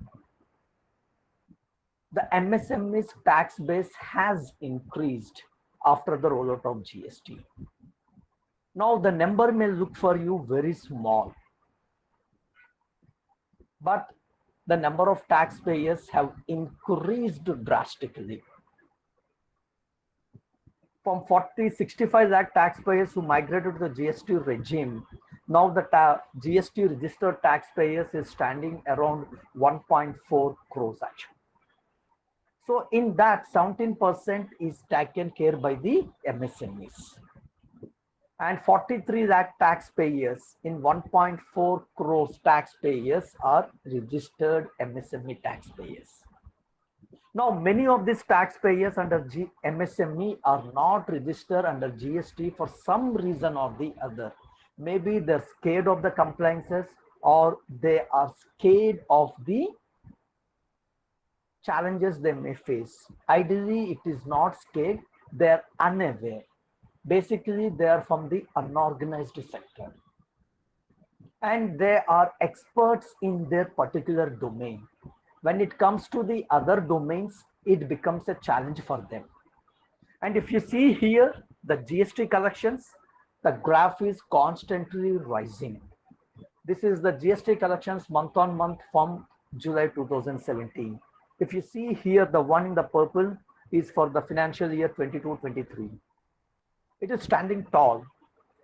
the MSME's tax base has increased after the rollout of GST. Now the number may look for you very small, but the number of taxpayers have increased drastically. From 65 lakh taxpayers who migrated to the GST regime, now the GST registered taxpayers is standing around 1.4 crores actually. So in that, 17% is taken care by the MSMEs. And 43 lakh taxpayers in 1.4 crores taxpayers are registered MSME taxpayers. Now, many of these taxpayers under MSME are not registered under GST for some reason or the other. Maybe they're scared of the compliances, or they are scared of the challenges they may face. Ideally, it is not scared, they're unaware. Basically, they are from the unorganized sector. And they are experts in their particular domain. When it comes to the other domains, it becomes a challenge for them. And if you see here, the GST collections, the graph is constantly rising. This is the GST collections month on month from July 2017. If you see here, the one in the purple is for the financial year 22-23. It is standing tall,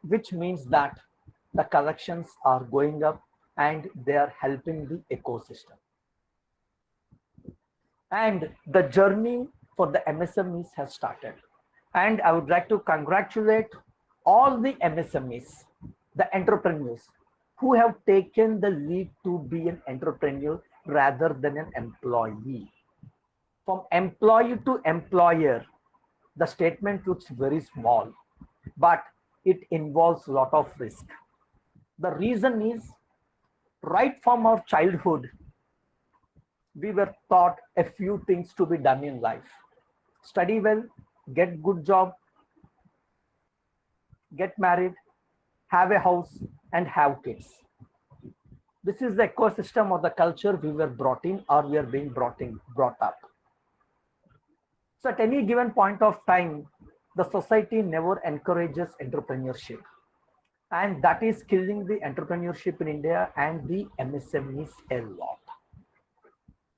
which means that the collections are going up and they are helping the ecosystem. And the journey for the MSMEs has started. And I would like to congratulate all the MSMEs, the entrepreneurs, who have taken the lead to be an entrepreneur rather than an employee. From employee to employer, the statement looks very small, but it involves a lot of risk. The reason is, right from our childhood, we were taught a few things to be done in life. Study well, get good job, get married, have a house, and have kids. This is the ecosystem of the culture we were brought in, or we are being brought up. So at any given point of time, the society never encourages entrepreneurship. And that is killing the entrepreneurship in India and the MSMEs a lot.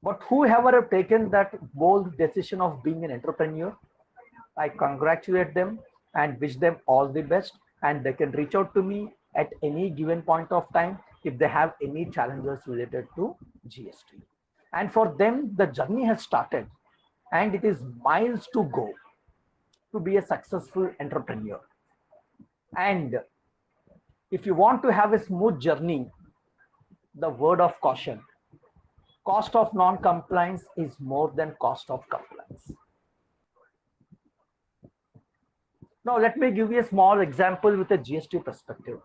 But whoever have taken that bold decision of being an entrepreneur, I congratulate them and wish them all the best. And they can reach out to me at any given point of time if they have any challenges related to GST. And for them, the journey has started and it is miles to go to be a successful entrepreneur. And if you want to have a smooth journey, the word of caution: cost of non-compliance is more than cost of compliance. Now, let me give you a small example with a GST perspective.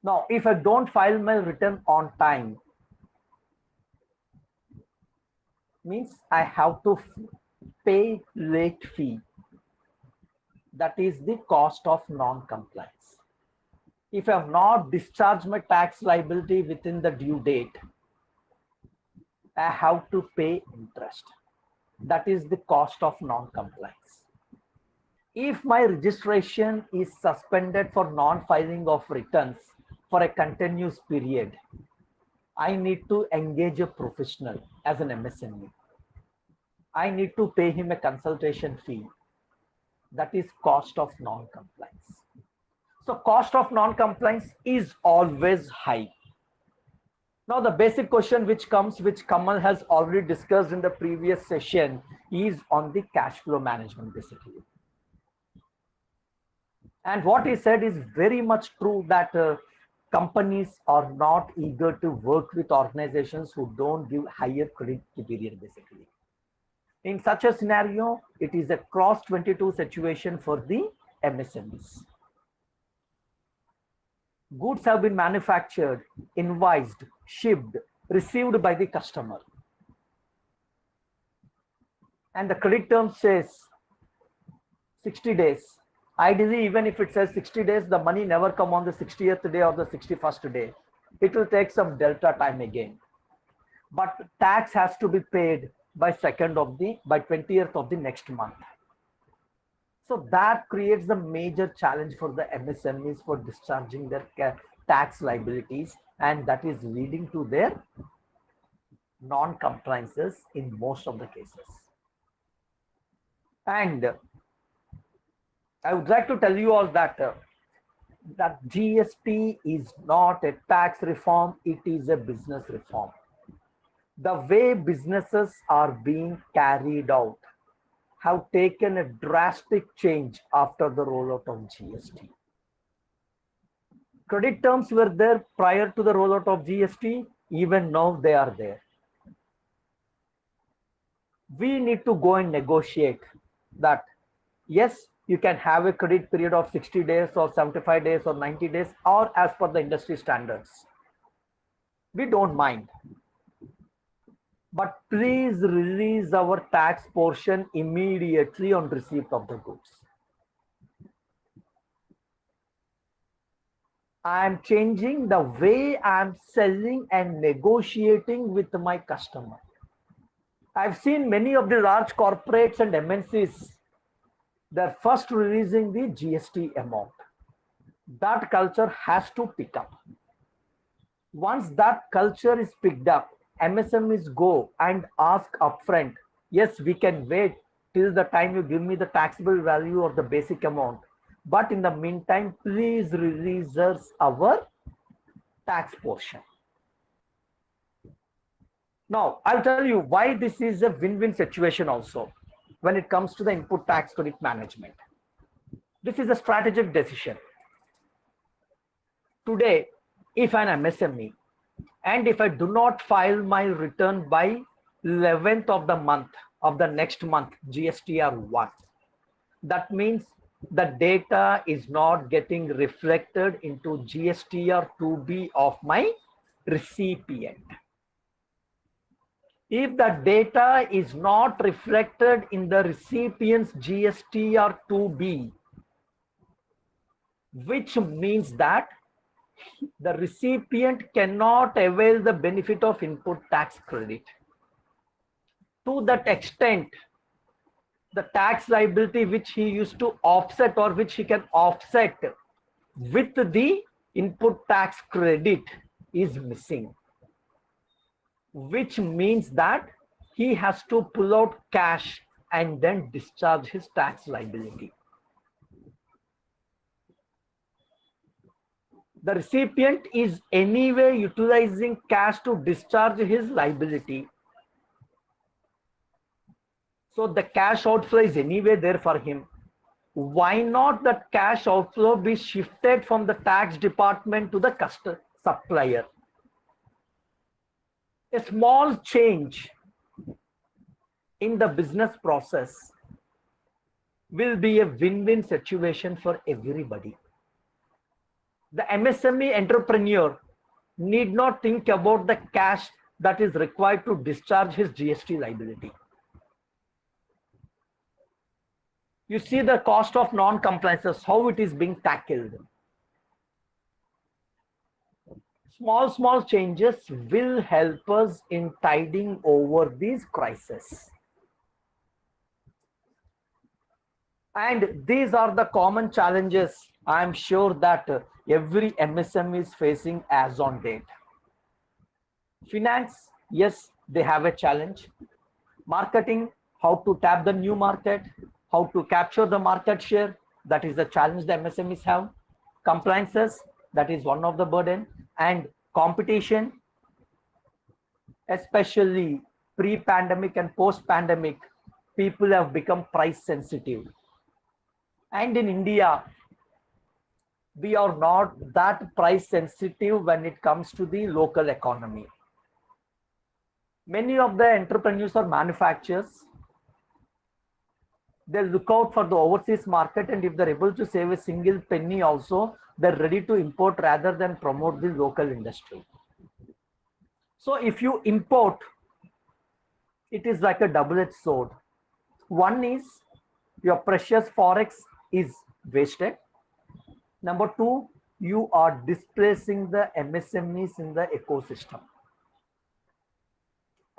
Now, if I don't file my return on time, means I have to pay late fee. That is the cost of non-compliance. If I have not discharged my tax liability within the due date, I have to pay interest. That is the cost of non-compliance. If my registration is suspended for non-filing of returns for a continuous period, I need to engage a professional as an MSME. I need to pay him a consultation fee. That is cost of non-compliance. So cost of non-compliance is always high. Now the basic question which comes, which Kamal has already discussed in the previous session, is on the cash flow management basically. And what he said is very much true, that companies are not eager to work with organizations who don't give higher credit period basically. In such a scenario, it is a cross-22 situation for the MSMEs. Goods have been manufactured, invoiced, shipped, received by the customer. And the credit term says 60 days. Ideally, even if it says 60 days, the money never come on the 60th day or the 61st day. It will take some delta time again. But tax has to be paid by 20th of the next month. So that creates the major challenge for the MSMEs for discharging their tax liabilities, and that is leading to their non-compliances in most of the cases. And I would like to tell you all that that GST is not a tax reform, it is a business reform. The way businesses are being carried out have taken a drastic change after the rollout of GST. Credit terms were there prior to the rollout of GST, even now they are there. We need to go and negotiate that, yes, you can have a credit period of 60 days or 75 days or 90 days, or as per the industry standards. We don't mind. But please release our tax portion immediately on receipt of the goods. I am changing the way I am selling and negotiating with my customer. I've seen many of the large corporates and MNCs They're first releasing the GST amount. That culture has to pick up. Once that culture is picked up, MSMEs go and ask upfront, yes, we can wait till the time you give me the taxable value or the basic amount. But in the meantime, please release us our tax portion. Now, I'll tell you why this is a win-win situation also when it comes to the input tax credit management. This is a strategic decision. Today, if I'm MSME and if I do not file my return by 11th of the month of the next month, GSTR 1, that means the data is not getting reflected into GSTR 2B of my recipient. If the data is not reflected in the recipient's GSTR 2B, which means that the recipient cannot avail the benefit of input tax credit. To that extent, the tax liability which he used to offset or which he can offset with the input tax credit is missing, which means that he has to pull out cash and then discharge his tax liability. The recipient is anyway utilizing cash to discharge his liability. So the cash outflow is anyway there for him. Why not that cash outflow be shifted from the tax department to the customer supplier? A small change in the business process will be a win-win situation for everybody. The MSME entrepreneur need not think about the cash that is required to discharge his GST liability. You see the cost of non-compliances, how it is being tackled. Small changes will help us in tiding over these crises. And these are the common challenges I'm sure that every MSME is facing as on date. Finance, yes, they have a challenge. Marketing, how to tap the new market, how to capture the market share, that is the challenge the MSMEs have. Compliances, that is one of the burden. And competition, especially pre-pandemic and post-pandemic, people have become price sensitive. And in India, we are not that price sensitive when it comes to the local economy. Many of the entrepreneurs or manufacturers, they look out for the overseas market, and if they're able to save a single penny also, they're ready to import rather than promote the local industry. So if you import, it is like a double-edged sword. One is your precious forex is wasted. Number two, you are displacing the MSMEs in the ecosystem.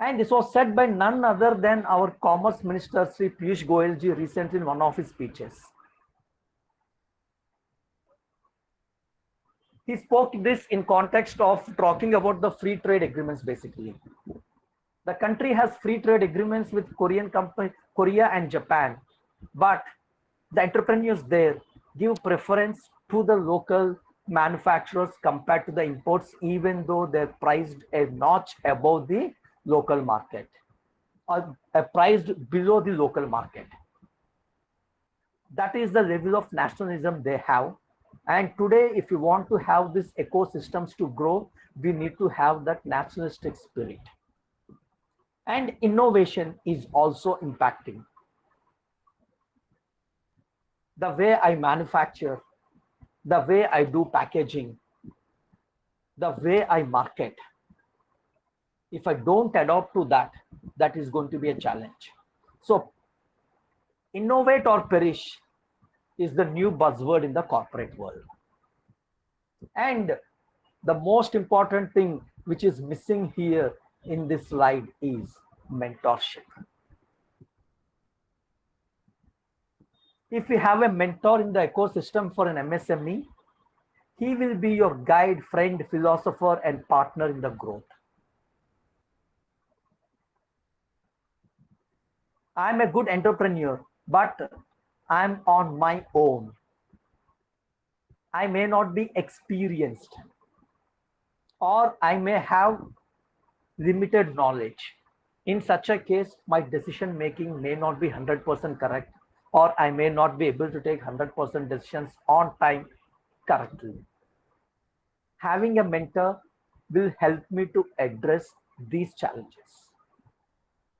And this was said by none other than our Commerce Minister, Sri Piyush Goyal ji, recently in one of his speeches. He spoke this in context of talking about the free trade agreements basically. The country has free trade agreements with Korea and Japan, but the entrepreneurs there give preference to the local manufacturers compared to the imports, even though they're priced a notch above the local market or priced below the local market. That is the level of nationalism they have. And today, if you want to have these ecosystems to grow, we need to have that nationalistic spirit. And innovation is also impacting. The way I manufacture, the way I do packaging, the way I market. If I don't adopt to that, that is going to be a challenge. So innovate or perish is the new buzzword in the corporate world. And the most important thing which is missing here in this slide is mentorship. If you have a mentor in the ecosystem for an MSME, he will be your guide, friend, philosopher, and partner in the growth. I'm a good entrepreneur, but I'm on my own. I may not be experienced, or I may have limited knowledge. In such a case, my decision making may not be 100% correct, or I may not be able to take 100% decisions on time correctly. Having a mentor will help me to address these challenges.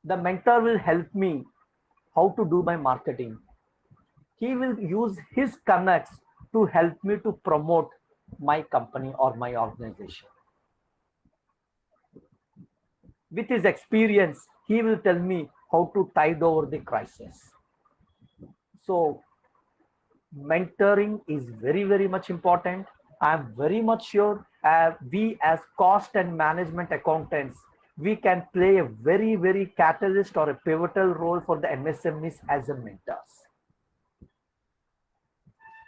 The mentor will help me how to do my marketing. He will use his connects to help me to promote my company or my organization. With his experience, he will tell me how to tide over the crisis. So mentoring is very, very much important. I'm very much sure we as cost and management accountants, we can play a very, very catalyst or a pivotal role for the MSMEs as a mentors.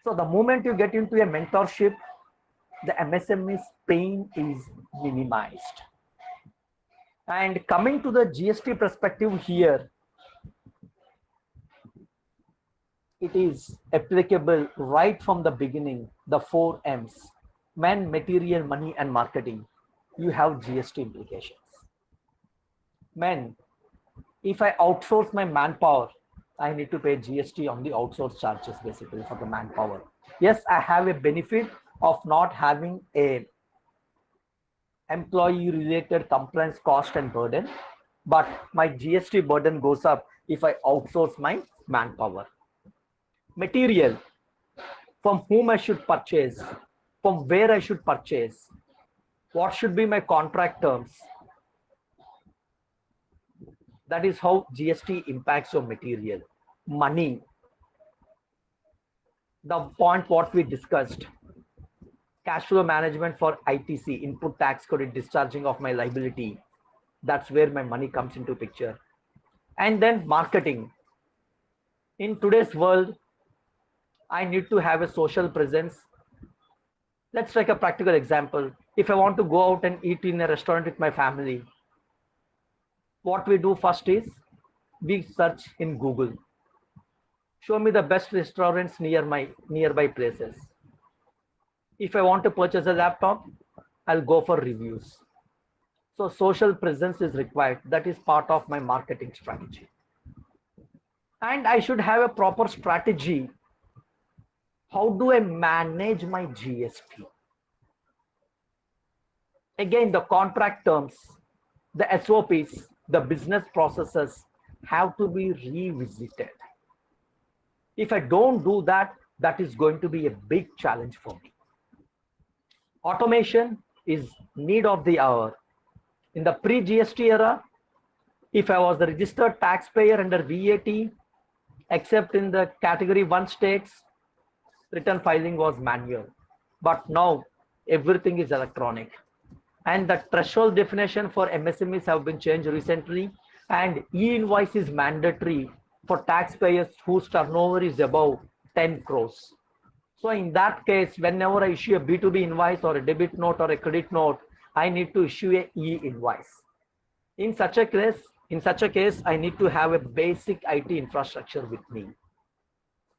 So the moment you get into a mentorship, the MSME's pain is minimized. And coming to the GST perspective here, it is applicable right from the beginning, the 4 M's, man, material, money, and marketing. You have GST implications. Man, if I outsource my manpower, I need to pay GST on the outsource charges basically for the manpower. Yes, I have a benefit of not having a employee related compliance cost and burden, but my GST burden goes up if I outsource my manpower. Material, from whom I should purchase, from where I should purchase, what should be my contract terms. That is how GST impacts your material. Money, the point what we discussed, cash flow management for ITC, input tax credit, discharging of my liability. That's where my money comes into picture. And then marketing. In today's world, I need to have a social presence. Let's take a practical example. If I want to go out and eat in a restaurant with my family, what we do first is we search in Google. Show me the best restaurants near my nearby places. If I want to purchase a laptop, I'll go for reviews. So social presence is required. That is part of my marketing strategy. And I should have a proper strategy. How do I manage my GST? Again, the contract terms, the SOPs, the business processes have to be revisited. If I don't do that, that is going to be a big challenge for me. Automation is need of the hour. In the pre-GST era, if I was a registered taxpayer under VAT, except in the category 1 states, return filing was manual. But now everything is electronic. And the threshold definition for MSMEs have been changed recently, and e-invoice is mandatory for taxpayers whose turnover is above 10 crores. So in that case, whenever I issue a B2B invoice or a debit note or a credit note, I need to issue a e-invoice. In such a case, I need to have a basic IT infrastructure with me.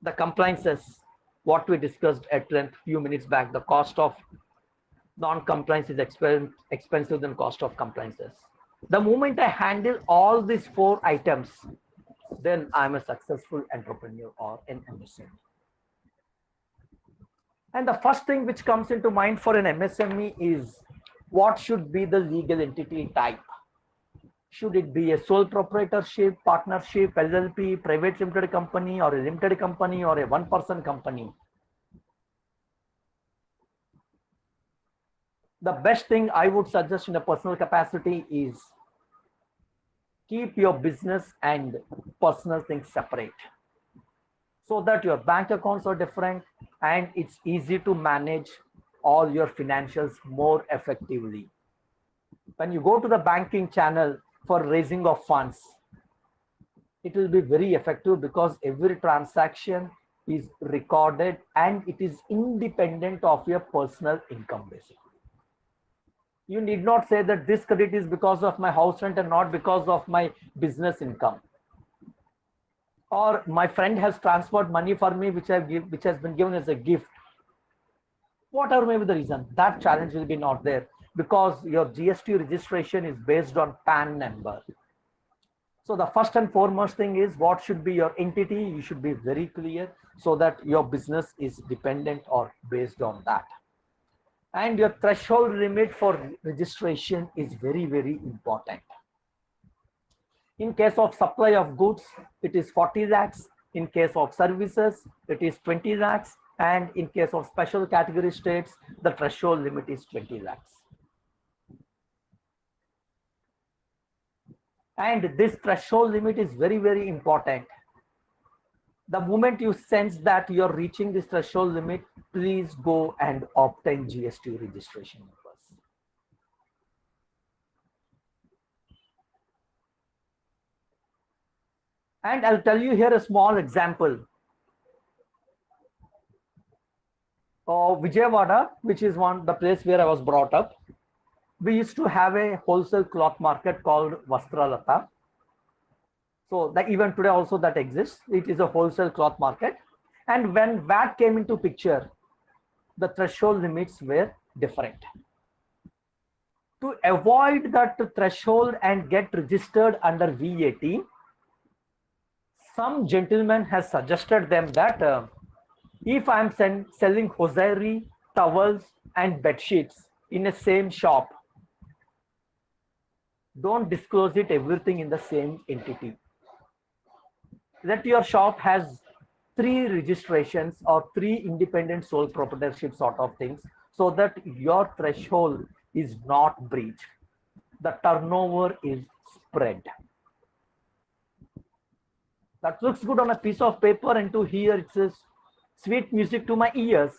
The compliances, what we discussed at length a few minutes back, the cost of non-compliance is expensive than cost of compliances. The moment I handle all these 4 items, then I'm a successful entrepreneur or an MSME. And the first thing which comes into mind for an MSME is what should be the legal entity type? Should it be a sole proprietorship, partnership, LLP, private limited company, or a limited company, or a one-person company? The best thing I would suggest in a personal capacity is keep your business and personal things separate, so that your bank accounts are different and it's easy to manage all your financials more effectively. When you go to the banking channel for raising of funds, it will be very effective because every transaction is recorded and it is independent of your personal income basically. You need not say that this credit is because of my house rent and not because of my business income. Or my friend has transferred money for me which has been given as a gift. Whatever may be the reason, that challenge will be not there because your GST registration is based on PAN number. So the first and foremost thing is what should be your entity. You should be very clear so that your business is dependent or based on that. And your threshold limit for registration is very, very important. In case of supply of goods, it is 40 lakhs. In case of services, it is 20 lakhs. And in case of special category states, the threshold limit is 20 lakhs. And this threshold limit is very, very important. The moment you sense that you're reaching this threshold limit, please go and obtain GST registration numbers. And I'll tell you here a small example. Vijayawada, which is the place where I was brought up, we used to have a wholesale cloth market called Vastralata. So that even today also that exists. It is a wholesale cloth market. And when VAT came into picture, the threshold limits were different. To avoid that threshold and get registered under VAT, some gentleman has suggested them that if I am selling hosiery, towels and bed sheets in a same shop, don't disclose it everything in the same entity. Let your shop has 3 registrations or 3 independent sole proprietorship sort of things so that your threshold is not breached. The turnover is spread. That looks good on a piece of paper and to hear it says sweet music to my ears.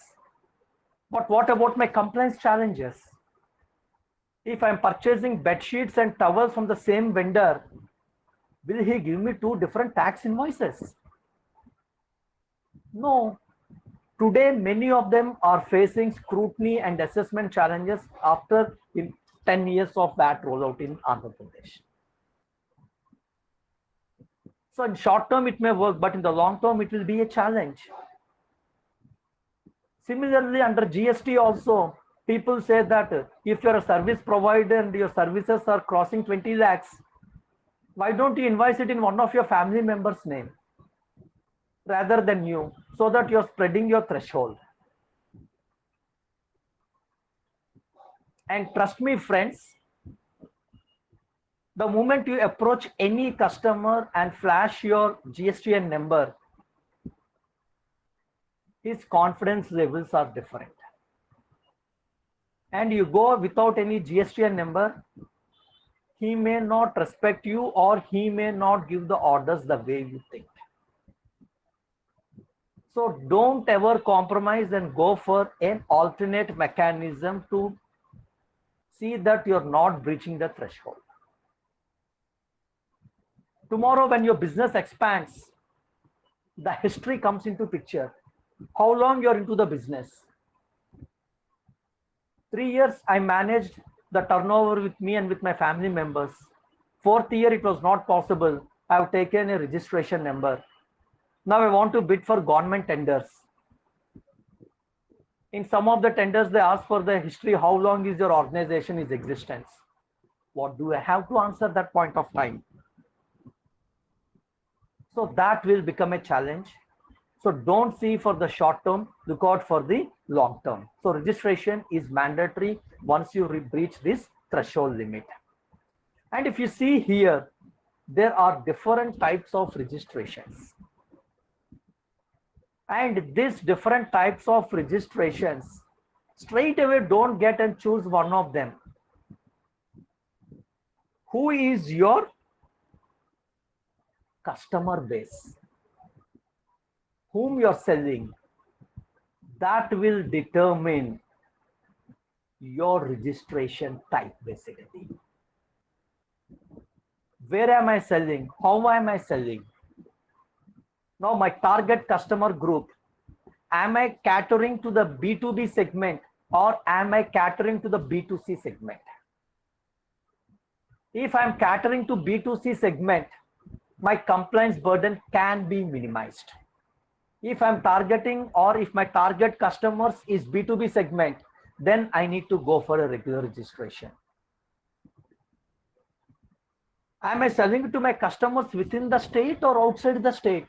But what about my compliance challenges? If I'm purchasing bed sheets and towels from the same vendor, will he give me 2 different tax invoices? No. Today, many of them are facing scrutiny and assessment challenges after 10 years of that rollout in Andhra Pradesh. So in short term, it may work, but in the long term, it will be a challenge. Similarly, under GST also, people say that if you're a service provider and your services are crossing 20 lakhs, why don't you invoice it in one of your family members' name rather than you, so that you're spreading your threshold. And trust me, friends, the moment you approach any customer and flash your GSTN number, his confidence levels are different. And you go without any GSTN number, he may not respect you or he may not give the orders the way you think. So don't ever compromise and go for an alternate mechanism to see that you're not breaching the threshold. Tomorrow when your business expands, the history comes into picture. How long you're into the business? 3 years I managed the turnover with me and with my family members. 4th year it was not possible. I have taken a registration number. Now I want to bid for government tenders. In some of the tenders they ask for the history, how long is your organization in existence? What do I have to answer at that point of time? So that will become a challenge. So don't see for the short term, look out for the long term. So registration is mandatory once you breach this threshold limit. And if you see here, there are different types of registrations. And these different types of registrations, straight away don't get and choose one of them. Who is your customer base? Whom you're selling? That will determine your registration type basically. Where am I selling? How am I selling? Now my target customer group am I catering to the B2B segment or am I catering to the B2C segment? If I'm catering to B2C segment, my compliance burden can be minimized. If I'm targeting or if my target customers is B2B segment, then I need to go for a regular registration. Am I selling to my customers within the state or outside the state?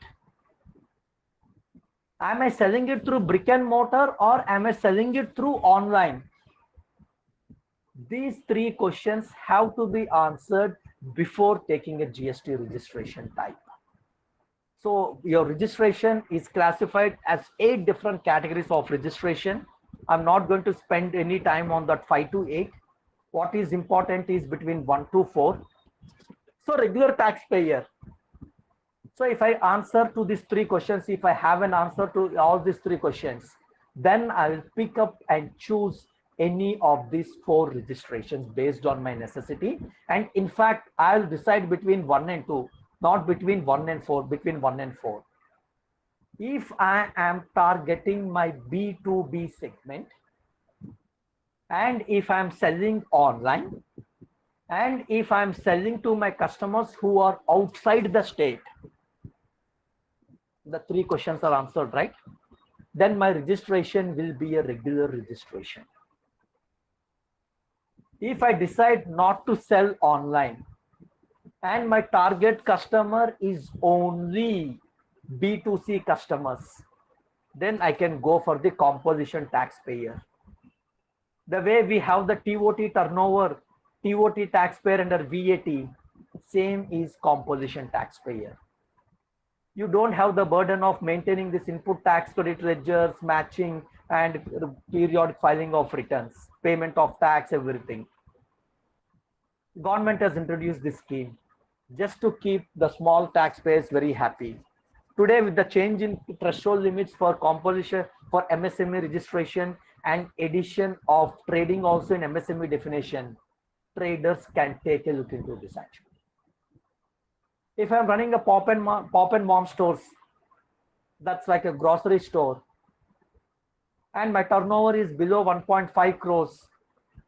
Am I selling it through brick and mortar or am I selling it through online? These three questions have to be answered before taking a GST registration type. So your registration is classified as 8 different categories of registration. I'm not going to spend any time on that 5 to 8. What is important is between 1 to 4. So regular taxpayer. So if I answer to these 3 questions, if I have an answer to all these 3 questions, then I will pick up and choose any of these 4 registrations based on my necessity. And in fact, I'll decide between 1 and 2, not between 1 and 4, between 1 and 4. If I am targeting my B2B segment, and if I'm selling online, and if I'm selling to my customers who are outside the state, the 3 questions are answered, right? Then my registration will be a regular registration. If I decide not to sell online and my target customer is only B2C customers, then I can go for the composition taxpayer. The way we have the TOT turnover, TOT taxpayer under VAT, same is composition taxpayer. You don't have the burden of maintaining this input tax credit ledgers, matching and periodic filing of returns, payment of tax, everything. Government has introduced this scheme just to keep the small taxpayers very happy. Today, with the change in threshold limits for composition for MSME registration and addition of trading also in MSME definition, traders can take a look into this actually. If I'm running a pop and mom stores, that's like a grocery store, and my turnover is below 1.5 crores,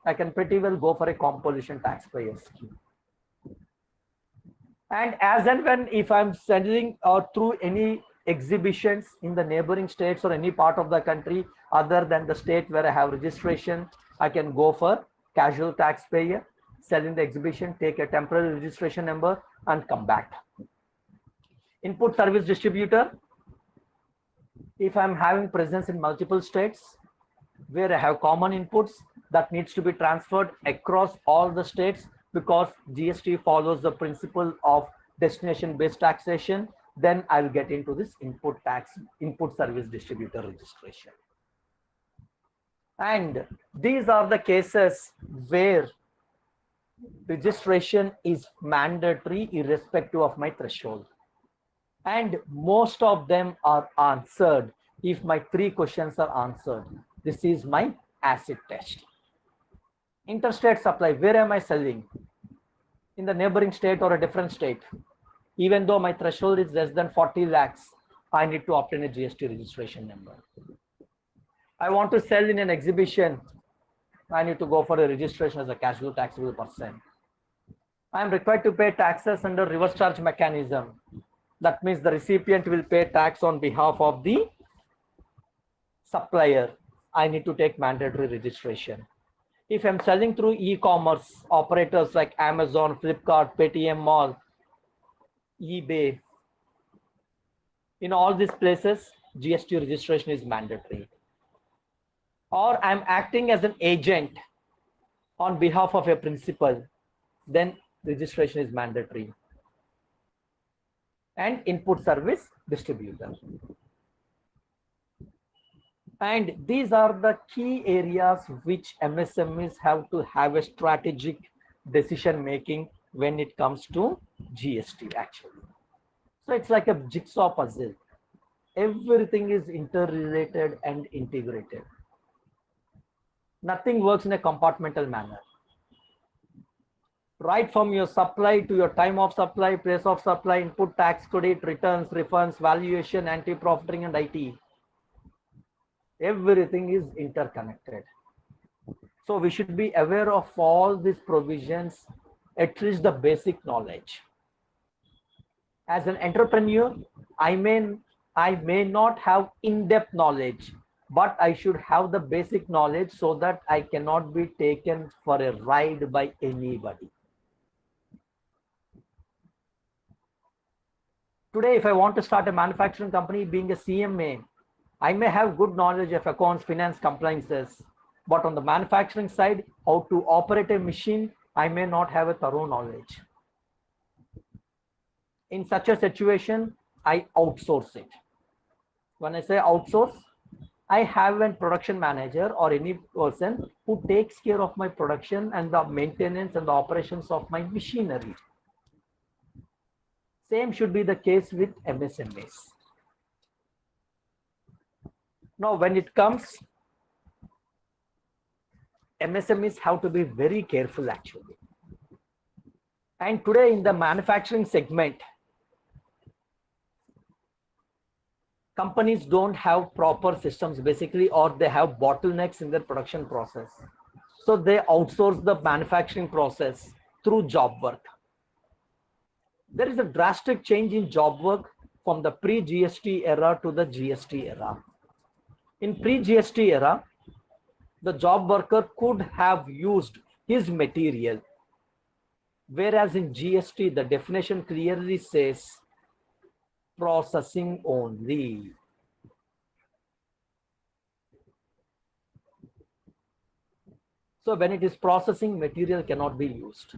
I can pretty well go for a composition taxpayer scheme. And as and when, if I'm selling through any exhibitions in the neighboring states or any part of the country other than the state where I have registration, I can go for casual taxpayer, sell in the exhibition, take a temporary registration number and come back. Input service distributor, if I'm having presence in multiple states where I have common inputs that needs to be transferred across all the states, because GST follows the principle of destination based taxation, then I'll get into this input service distributor registration. And these are the cases where registration is mandatory irrespective of my threshold. And most of them are answered if my 3 questions are answered. This is my acid test. Interstate supply, where am I selling? In the neighboring state or a different state? Even though my threshold is less than 40 lakhs, I need to obtain a GST registration number. I want to sell in an exhibition, I need to go for a registration as a casual taxable person. I am required to pay taxes under reverse charge mechanism. That means the recipient will pay tax on behalf of the supplier. I need to take mandatory registration. If I'm selling through e-commerce operators like Amazon, Flipkart, Paytm Mall, eBay, in all these places, GST registration is mandatory. Or I'm acting as an agent on behalf of a principal, then registration is mandatory. And input service distributor. And these are the key areas which MSMEs have to have a strategic decision making when it comes to GST actually. So it's like a jigsaw puzzle. Everything is interrelated and integrated. Nothing works in a compartmental manner. Right from your supply to your time of supply, place of supply, input tax credit, returns, refunds, valuation, anti-profiting and IT. Everything is interconnected. So we should be aware of all these provisions, at least the basic knowledge. As an entrepreneur, I may not have in-depth knowledge, but I should have the basic knowledge so that I cannot be taken for a ride by anybody. Today, if I want to start a manufacturing company, being a CMA, I may have good knowledge of accounts, finance, compliances, but on the manufacturing side, how to operate a machine, I may not have a thorough knowledge. In such a situation, I outsource it. When I say outsource, I have a production manager or any person who takes care of my production and the maintenance and the operations of my machinery. Same should be the case with MSMEs. Now, when it comes, MSMEs have to be very careful actually. And today in the manufacturing segment, companies don't have proper systems basically, or they have bottlenecks in their production process. So they outsource the manufacturing process through job work. There is a drastic change in job work from the pre-GST era to the GST era. In pre-GST era, the job worker could have used his material, whereas in GST, the definition clearly says processing only. So when it is processing, material cannot be used.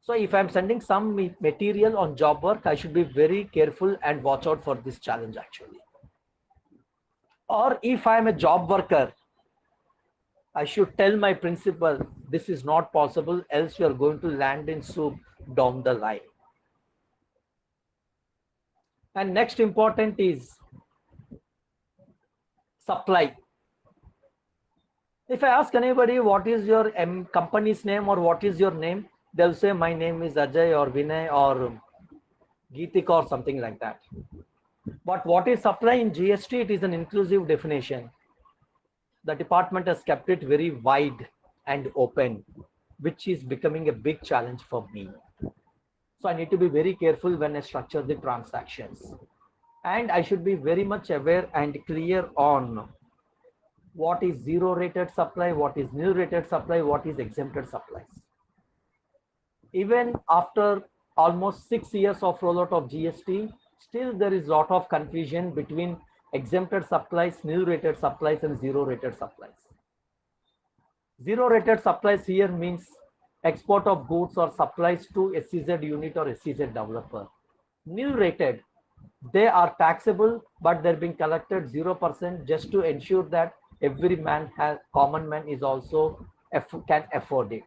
So if I'm sending some material on job work, I should be very careful and watch out for this challenge actually. Or if I'm a job worker, I should tell my principal, this is not possible, else you are going to land in soup down the line. And next important is supply. If I ask anybody what is your company's name or what is your name, they'll say my name is Ajay or Vinay or Geetik or something like that. But what is supply in GST? It is an inclusive definition. The department has kept it very wide and open, which is becoming a big challenge for me. So I need to be very careful when I structure the transactions. And I should be very much aware and clear on what is zero rated supply, what is nil rated supply, what is exempted supplies. Even after almost 6 years of rollout of GST, still there is a lot of confusion between exempted supplies, nil rated supplies and zero rated supplies. Zero rated supplies here means export of goods or supplies to SEZ unit or SEZ developer. Nil rated, they are taxable, but they're being collected 0% just to ensure that every man has, common man is also can afford it.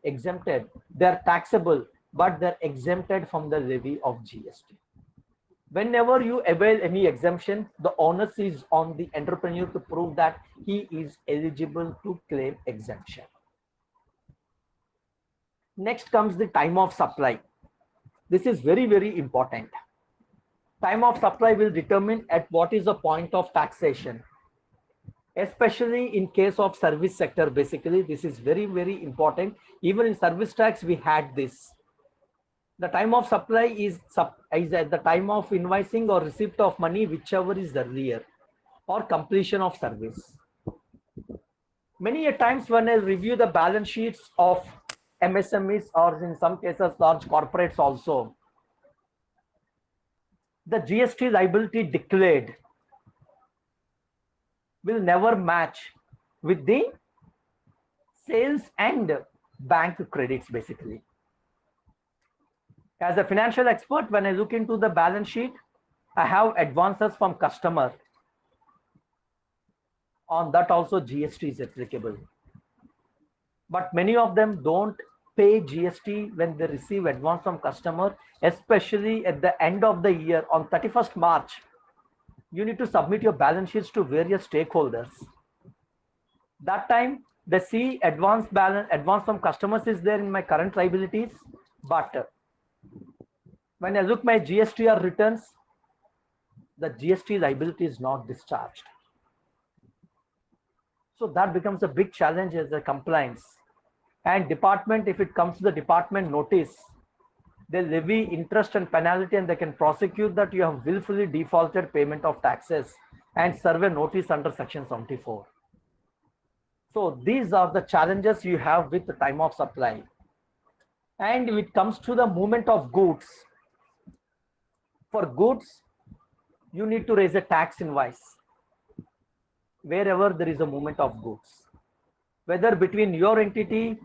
Exempted, they're taxable, but they're exempted from the levy of GST. Whenever you avail any exemption, the onus is on the entrepreneur to prove that he is eligible to claim exemption. Next comes the time of supply. This is very, very important. Time of supply will determine at what is the point of taxation. Especially in case of service sector, basically, this is very, very important. Even in service tax, we had this. The time of supply is at the time of invoicing or receipt of money, whichever is earlier, or completion of service. Many a times when I review the balance sheets of MSMEs or in some cases large corporates also, the GST liability declared will never match with the sales and bank credits basically. As a financial expert, when I look into the balance sheet, I have advances from customer. On that also GST is applicable. But many of them don't pay GST when they receive advance from customer, especially at the end of the year on 31st March. You need to submit your balance sheets to various stakeholders. That time they see advance from customers is there in my current liabilities, but when I look my GSTR returns, the GST liability is not discharged. So that becomes a big challenge as a compliance. And department, if it comes to the department notice, they levy interest and penalty, and they can prosecute that you have willfully defaulted payment of taxes and serve a notice under section 74. So these are the challenges you have with the time of supply. And when it comes to the movement of goods, for goods, you need to raise a tax invoice wherever there is a movement of goods. Whether between your entity,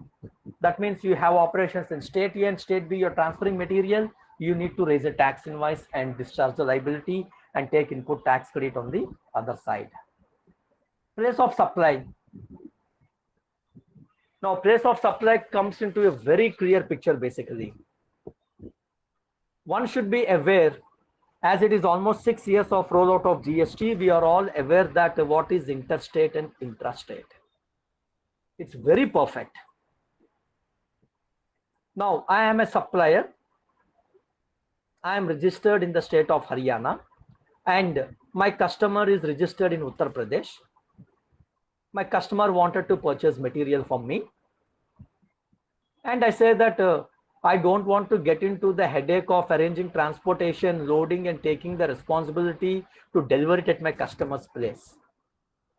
that means you have operations in state A and state B, you're transferring material, you need to raise a tax invoice and discharge the liability and take input tax credit on the other side. Place of supply. Now, place of supply comes into a very clear picture basically. One should be aware, as it is almost 6 years of rollout of GST, we are all aware that what is interstate and intrastate. It's very perfect. Now, I am a supplier. I am registered in the state of Haryana and my customer is registered in Uttar Pradesh. My customer wanted to purchase material from me. And I say that I don't want to get into the headache of arranging transportation, loading and taking the responsibility to deliver it at my customer's place.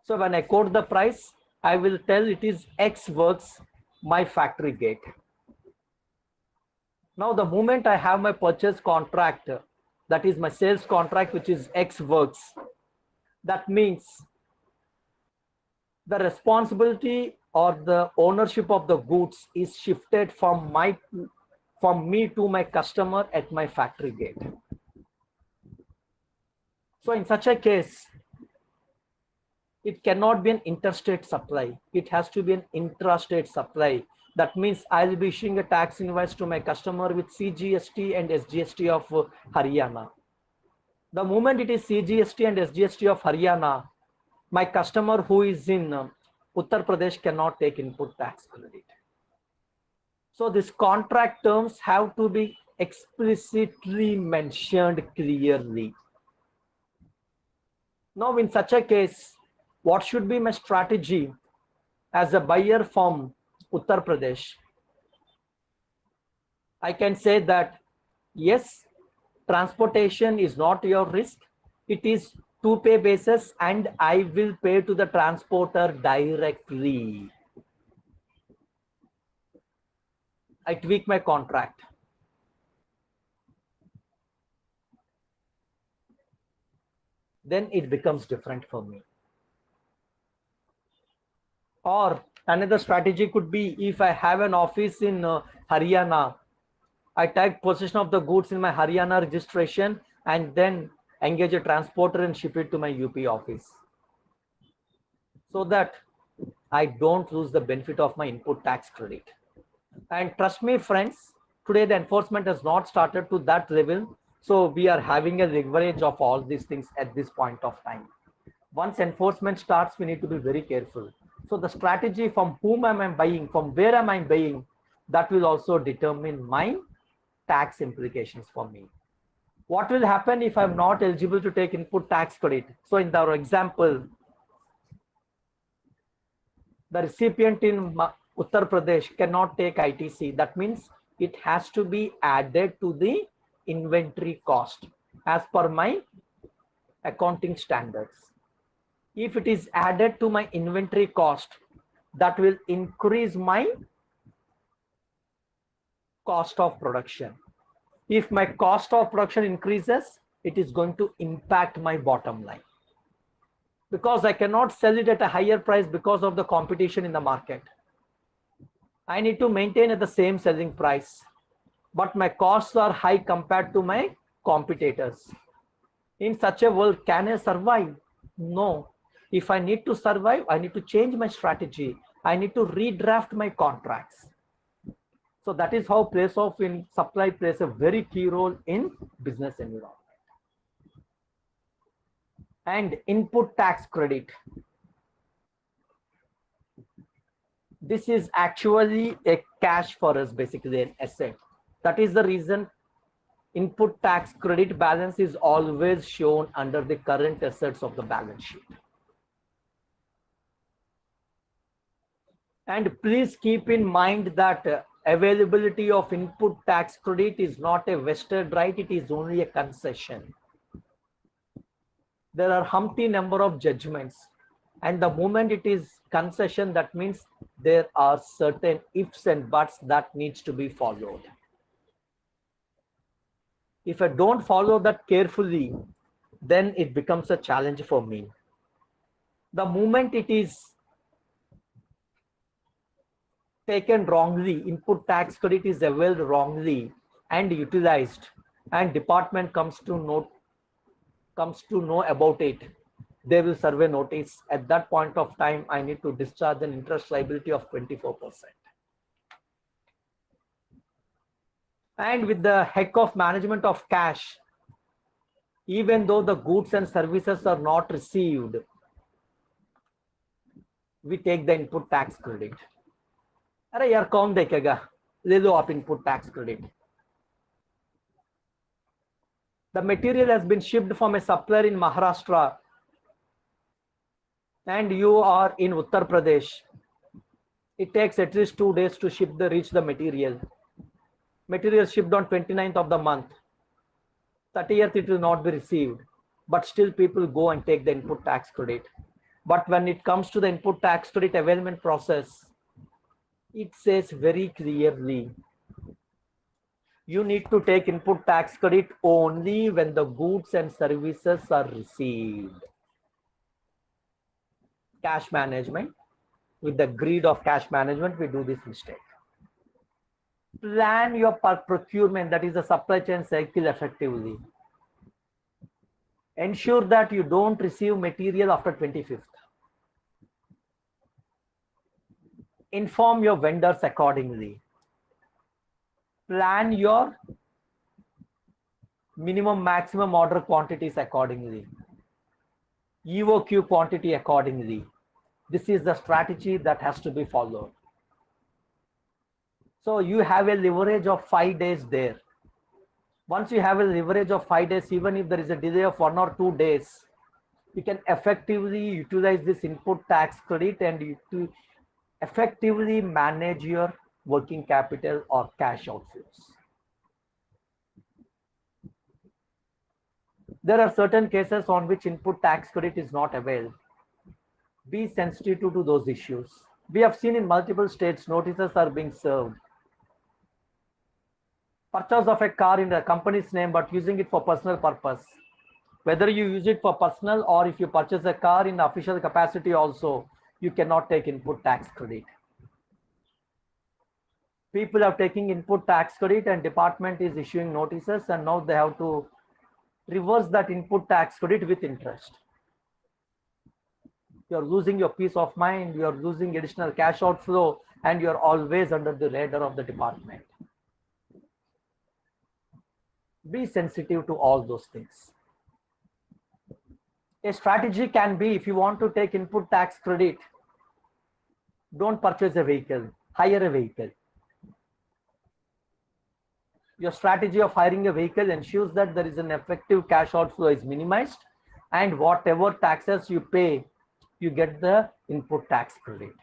So when I quote the price, I will tell it is X works my factory gate. Now the moment I have my purchase contract, that is my sales contract, which is X works, that means the responsibility or the ownership of the goods is shifted from me to my customer at my factory gate. So in such a case, it cannot be an interstate supply. It has to be an intrastate supply. That means I'll be issuing a tax invoice to my customer with CGST and SGST of Haryana. The moment it is CGST and SGST of Haryana, my customer who is in Uttar Pradesh cannot take input tax credit. So these contract terms have to be explicitly mentioned clearly. Now in such a case, what should be my strategy as a buyer from Uttar Pradesh? I can say that yes, transportation is not your risk. It is to pay basis and I will pay to the transporter directly. I tweak my contract. Then it becomes different for me. Or another strategy could be, if I have an office in Haryana, I take possession of the goods in my Haryana registration and then engage a transporter and ship it to my UP office, so that I don't lose the benefit of my input tax credit. And trust me, friends, today the enforcement has not started to that level. So we are having a leverage of all these things at this point of time. Once enforcement starts, we need to be very careful. So the strategy, from whom am I buying, from where am I buying, that will also determine my tax implications for me. What will happen if I'm not eligible to take input tax credit? So in our example, the recipient in Uttar Pradesh cannot take ITC. That means it has to be added to the inventory cost as per my accounting standards. If it is added to my inventory cost, that will increase my cost of production. If my cost of production increases, it is going to impact my bottom line, because I cannot sell it at a higher price because of the competition in the market. I need to maintain at the same selling price, but my costs are high compared to my competitors. In such a world, can I survive? No. If I need to survive, I need to change my strategy. I need to redraft my contracts. So that is how place of in supply plays a very key role in business environment. And input tax credit. This is actually a cash for us, basically an asset. That is the reason input tax credit balance is always shown under the current assets of the balance sheet. And please keep in mind that availability of input tax credit is not a vested right, it is only a concession. There are humpty number of judgments, and the moment it is concession, that means there are certain ifs and buts that needs to be followed. If I don't follow that carefully, then it becomes a challenge for me. The moment it is taken wrongly, input tax credit is availed wrongly and utilized, and department comes to know about it, they will serve a notice. At that point of time, I need to discharge an interest liability of 24%. And with the heck of management of cash, even though the goods and services are not received, we take the input tax credit. अरे यार कौन देखेगा, ले लो आप input tax credit. The material has been shipped from a supplier in Maharashtra and you are in Uttar Pradesh. It takes at least 2 days to reach the material. Material shipped on 29th of the month. 30th it will not be received, but still people go and take the input tax credit. But when it comes to the input tax credit availment process, it says very clearly, you need to take input tax credit only when the goods and services are received. Cash management, with the greed of cash management, we do this mistake. Plan your procurement, that is the supply chain cycle, effectively. Ensure that you don't receive material after 25th. Inform your vendors accordingly. Plan your minimum maximum order quantities accordingly. EOQ quantity accordingly. This is the strategy that has to be followed. So you have a leverage of 5 days there. Once you have a leverage of 5 days, even if there is a delay of 1 or 2 days, you can effectively utilize this input tax credit and you effectively manage your working capital or cash outflows. There are certain cases on which input tax credit is not available. Be sensitive to those issues. We have seen in multiple states notices are being served. Purchase of a car in the company's name but using it for personal purpose. Whether you use it for personal or if you purchase a car in official capacity also, you cannot take input tax credit. People are taking input tax credit and department is issuing notices, and now they have to reverse that input tax credit with interest. You're losing your peace of mind, you're losing additional cash outflow, and you're always under the radar of the department. Be sensitive to all those things. A strategy can be, if you want to take input tax credit, don't purchase a vehicle, hire a vehicle. Your strategy of hiring a vehicle ensures that there is an effective cash outflow is minimized, and whatever taxes you pay, you get the input tax credit.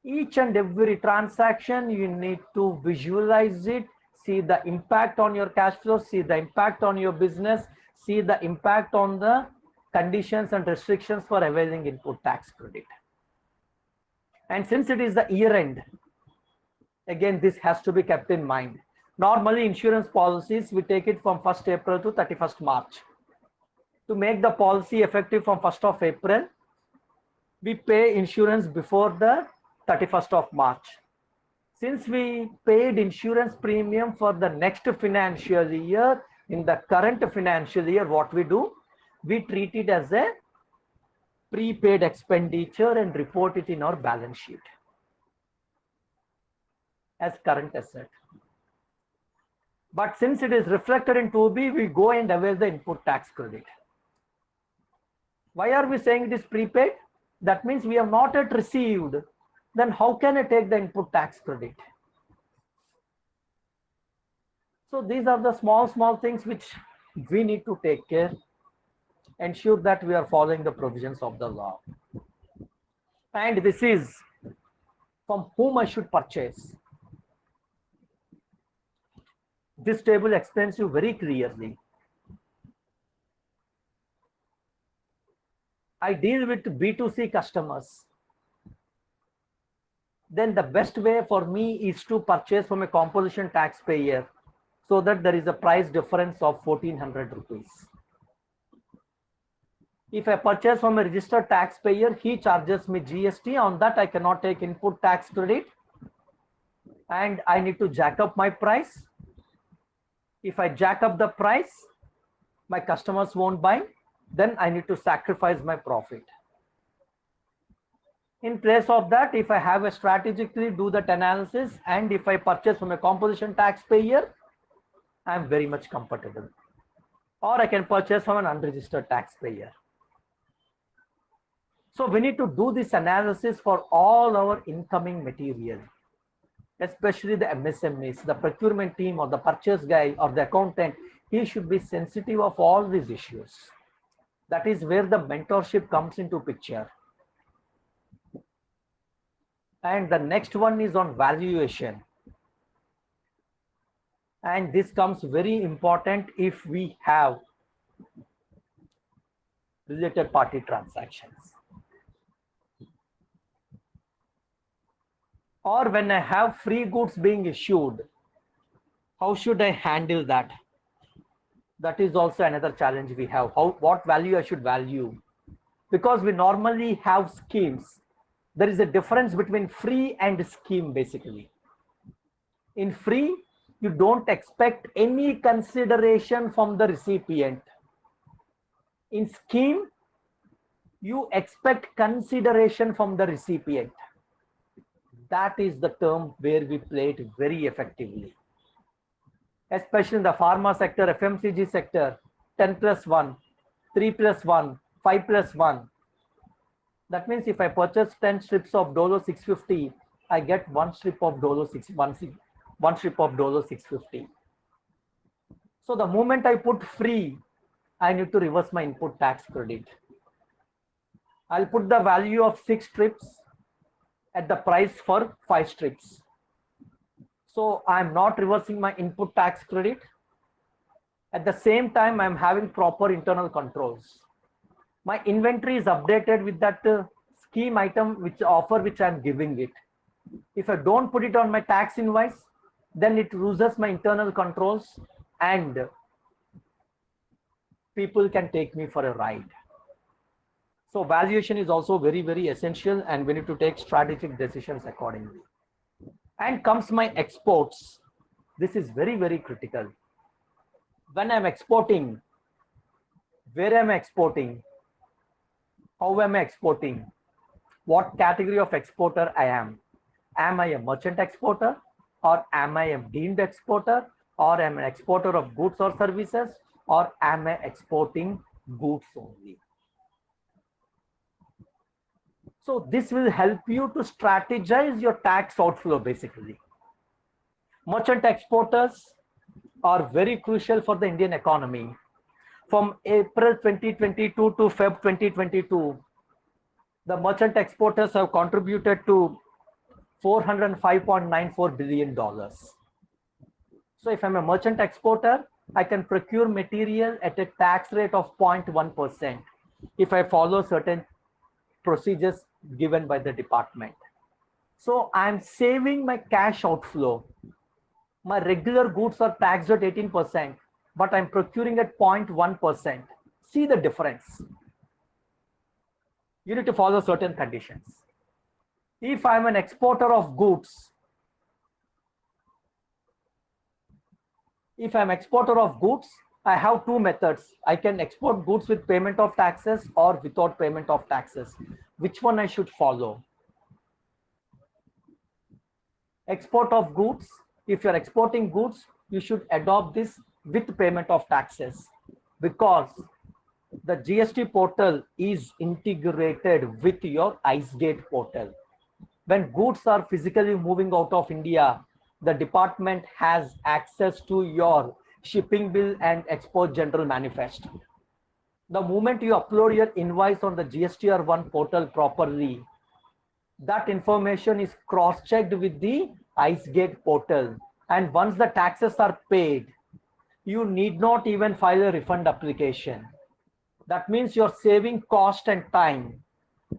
Each and every transaction, you need to visualize it, see the impact on your cash flow, see the impact on your business, see the impact on the conditions and restrictions for availing input tax credit. And since it is the year end, again, this has to be kept in mind. Normally, insurance policies, we take it from 1st April to 31st March. To make the policy effective from 1st of April, we pay insurance before the 31st of March. Since we paid insurance premium for the next financial year, in the current financial year, what we do? We treat it as a prepaid expenditure and report it in our balance sheet as current asset. But since it is reflected in 2B, we go and avail the input tax credit. Why are we saying it is prepaid? That means we have not yet received. Then how can I take the input tax credit? So these are the small things which we need to take care. Ensure that we are following the provisions of the law. And this is from whom I should purchase. This table explains you very clearly. I deal with B2C customers. Then the best way for me is to purchase from a composition taxpayer so that there is a price difference of 1400 rupees. If I purchase from a registered taxpayer, he charges me GST. On that, I cannot take input tax credit and I need to jack up my price. If I jack up the price, my customers won't buy. Then I need to sacrifice my profit. In place of that, if I have a strategically do that analysis and if I purchase from a composition taxpayer, I am very much comfortable. Or I can purchase from an unregistered taxpayer. So we need to do this analysis for all our incoming material, especially the MSMEs, the procurement team or the purchase guy or the accountant. He should be sensitive of all these issues. That is where the mentorship comes into picture. And the next one is on valuation. And this comes very important if we have related party transactions. Or when I have free goods being issued, how should I handle that? That is also another challenge we have. What value I should value? Because we normally have schemes. There is a difference between free and scheme basically. In free, you don't expect any consideration from the recipient. In scheme, you expect consideration from the recipient. That is the term where we play it very effectively. Especially in the pharma sector, FMCG sector, 10 plus 1, 3 plus 1, 5 plus 1. That means if I purchase 10 strips of Dolo 650, I get one strip of Dolo 650. So the moment I put free, I need to reverse my input tax credit. I'll put the value of 6 strips at the price for 5 strips. So I'm not reversing my input tax credit. At the same time, I'm having proper internal controls. My inventory is updated with that scheme item, which offer which I'm giving it. If I don't put it on my tax invoice, then it loses my internal controls and people can take me for a ride. So valuation is also very, very essential and we need to take strategic decisions accordingly. And comes my exports. This is very, very critical. When I'm exporting, where am I exporting? How am I exporting? What category of exporter I am? Am I a merchant exporter or am I a deemed exporter or am I an exporter of goods or services or am I exporting goods only? So this will help you to strategize your tax outflow basically. Merchant exporters are very crucial for the Indian economy. From April 2022 to Feb 2022, the merchant exporters have contributed to $405.94 billion. So if I'm a merchant exporter, I can procure material at a tax rate of 0.1% if I follow certain procedures given by the department. So I'm saving my cash outflow. My regular goods are taxed at 18%, but I'm procuring at 0.1%. See the difference. You need to follow certain conditions. If I'm an exporter of goods, I have two methods. I can export goods with payment of taxes or without payment of taxes. Which one I should follow? Export of goods. If you're exporting goods, you should adopt this with payment of taxes because the GST portal is integrated with your IceGate portal. When goods are physically moving out of India, the department has access to your shipping bill and export general manifest. The moment you upload your invoice on the GSTR1 portal properly, That information is cross-checked with the IceGate portal. And once the taxes are paid, you need not even file a refund application. That means you're saving cost and time.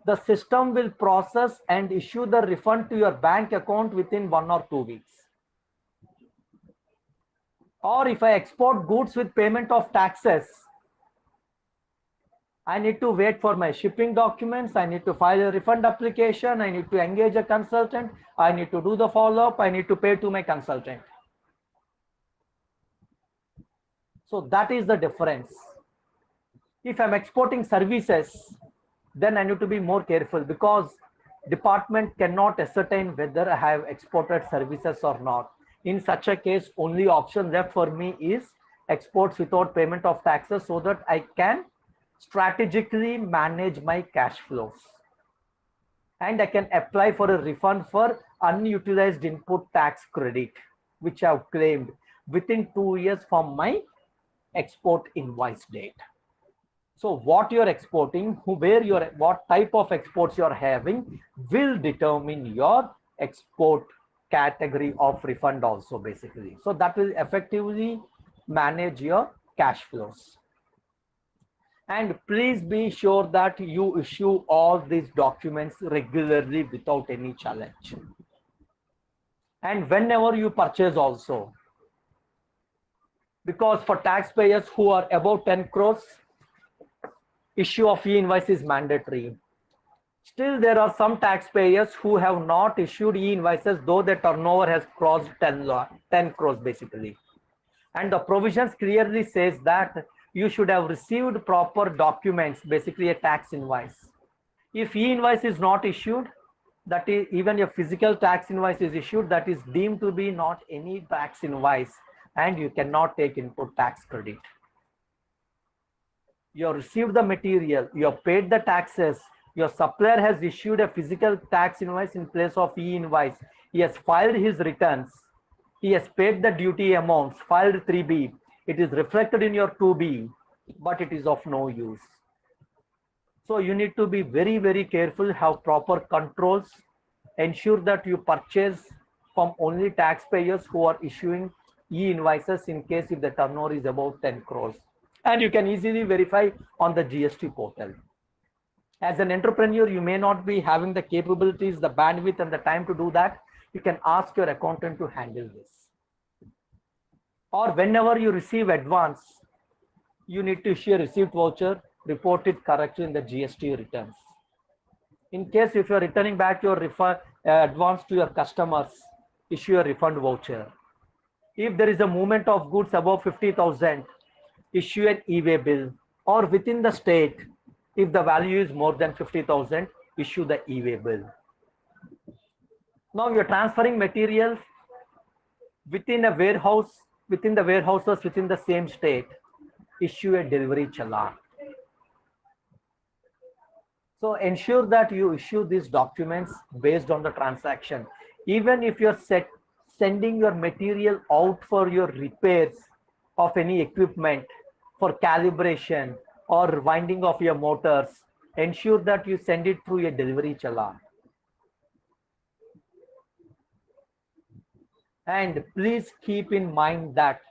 The system will process and issue the refund to your bank account within 1 or 2 weeks. Or if I export goods with payment of taxes, I need to wait for my shipping documents, I need to file a refund application, I need to engage a consultant, I need to do the follow-up, I need to pay to my consultant. So that is the difference. If I'm exporting services, then I need to be more careful because department cannot ascertain whether I have exported services or not. In such a case, only option left for me is exports without payment of taxes so that I can strategically manage my cash flows. And I can apply for a refund for unutilized input tax credit, which I've claimed within 2 years from my export invoice date. So what you're exporting, what type of exports you're having will determine your export category of refund also basically. So that will effectively manage your cash flows. And please be sure that you issue all these documents regularly without any challenge. And whenever you purchase also, because for taxpayers who are above 10 crores, issue of e-invoice is mandatory. Still, there are some taxpayers who have not issued e-invoices, though their turnover has crossed 10 crores basically. And the provisions clearly says that you should have received proper documents, basically a tax invoice. If e-invoice is not issued, that is even a physical tax invoice is issued, that is deemed to be not any tax invoice and you cannot take input tax credit. You have received the material, you have paid the taxes, your supplier has issued a physical tax invoice in place of e-invoice. He has filed his returns. He has paid the duty amounts, filed 3B. It is reflected in your 2B, but it is of no use. So you need to be very, very careful, have proper controls, ensure that you purchase from only taxpayers who are issuing e-invoices in case if the turnover is above 10 crores. And you can easily verify on the GST portal. As an entrepreneur, you may not be having the capabilities, the bandwidth and the time to do that. You can ask your accountant to handle this. Or whenever you receive advance, you need to issue a receipt voucher, report it correctly in the GST returns. In case if you are returning back your advance to your customers, issue a refund voucher. If there is a movement of goods above 50,000, issue an e-way bill, or within the state, if the value is more than 50,000, issue the e-way bill. Now you're transferring materials within a warehouse, within the warehouses within the same state, issue a delivery challan. So ensure that you issue these documents based on the transaction. Even if you're sending your material out for your repairs of any equipment, for calibration or winding of your motors, ensure that you send it through a delivery challan. And please keep in mind that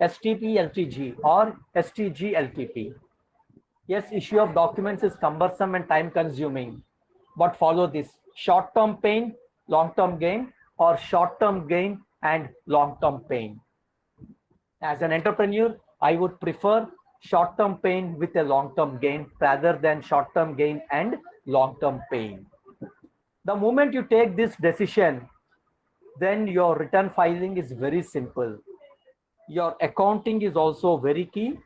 STP LTG or STG LTP. Yes, issue of documents is cumbersome and time consuming, but follow this: short-term pain, long-term gain, or short-term gain and long-term pain. As an entrepreneur, I would prefer short-term pain with a long-term gain rather than short-term gain and long-term pain. The moment you take this decision, then your return filing is very simple. Your accounting is also very key.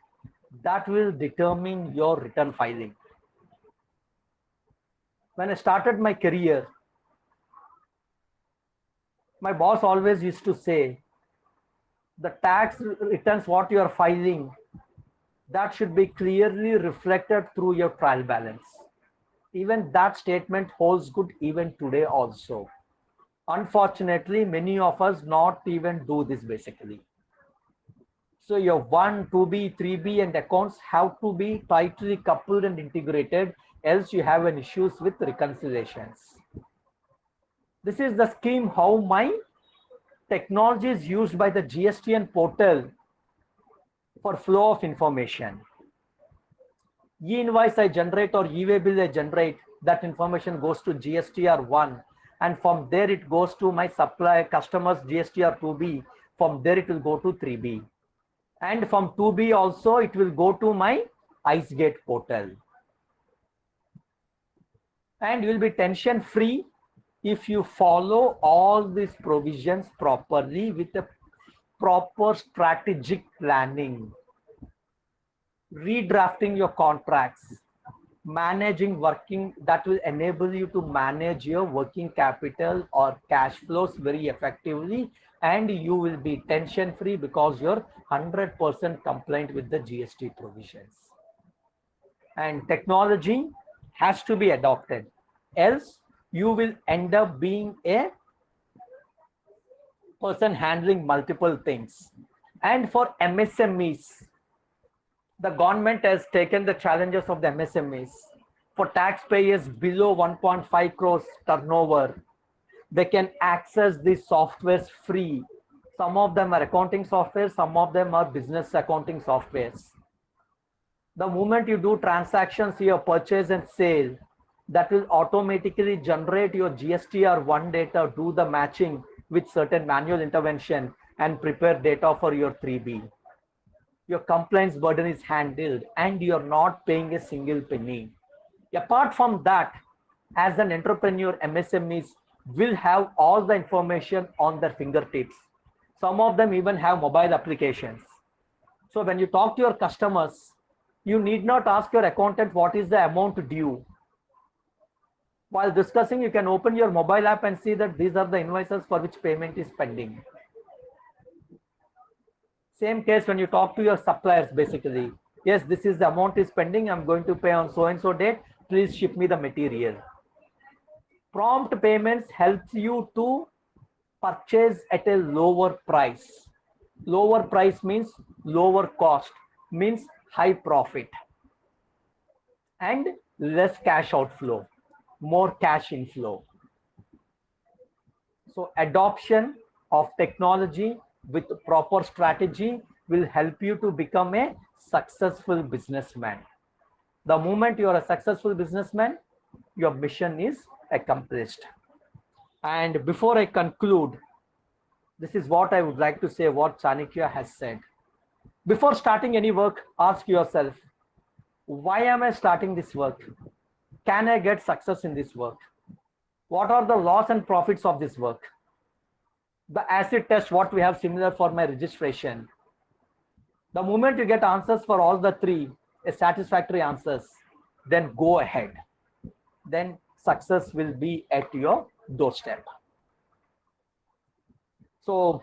That will determine your return filing. When I started my career, my boss always used to say, the tax returns what you are filing, that should be clearly reflected through your trial balance. Even that statement holds good even today also. Unfortunately, many of us not even do this basically. So your 1, 2B, 3B and accounts have to be tightly coupled and integrated, else you have an issues with reconciliations. This is the scheme how my technology is used by the GSTN portal for flow of information. E-invoice I generate or e-way bill I generate, that information goes to GSTR1, and from there it goes to my supply customers GSTR2B. From there it will go to 3B, and from 2B also it will go to my IceGate portal. And you will be tension free if you follow all these provisions properly with a proper strategic planning, redrafting your contracts, managing working, that will enable you to manage your working capital or cash flows very effectively, and you will be tension free because you're 100% compliant with the GST provisions. And technology has to be adopted, else you will end up being a person handling multiple things. And for MSMEs, the government has taken the challenges of the MSMEs. For taxpayers below 1.5 crores turnover, they can access these softwares free. Some of them are accounting software, some of them are business accounting softwares. The moment you do transactions, your purchase and sale, that will automatically generate your GSTR1 data, do the matching with certain manual intervention, and prepare data for your 3B. Your compliance burden is handled and you're not paying a single penny. Apart from that, as an entrepreneur, MSMEs will have all the information on their fingertips. Some of them even have mobile applications. So when you talk to your customers, you need not ask your accountant what is the amount due. While discussing, you can open your mobile app and see that these are the invoices for which payment is pending. Same case when you talk to your suppliers, basically. Yes, this is the amount is pending. I'm going to pay on so and so date. Please ship me the material. Prompt payments helps you to purchase at a lower price. Lower price means lower cost, means high profit, and less cash outflow, more cash inflow. So adoption of technology with proper strategy will help you to become a successful businessman. The moment you are a successful businessman, your mission is accomplished. And before I conclude, this is what I would like to say, what Chanakya has said. Before starting any work, ask yourself, why am I starting this work? Can I get success in this work? What are the loss and profits of this work? The acid test, what we have similar for my registration. The moment you get answers for all the three, satisfactory answers, then go ahead. Then success will be at your doorstep. So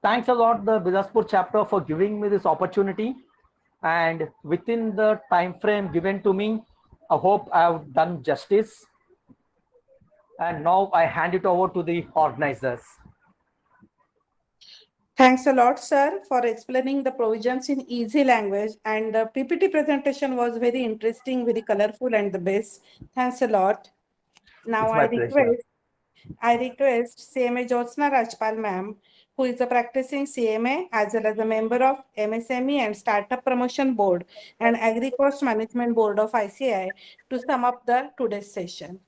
thanks a lot, the Bilaspur chapter, for giving me this opportunity. And within the time frame given to me, I hope I have done justice. And now I hand it over to the organizers. Thanks a lot, sir, for explaining the provisions in easy language, and the PPT presentation was very interesting, very colorful, and the best. Thanks a lot. Now It's my pleasure. I request CMA Jyotsna Rajpal ma'am, who is a practicing CMA as well as a member of MSME and Startup Promotion Board and Agri-Cost Management Board of ICI, to sum up the today's session.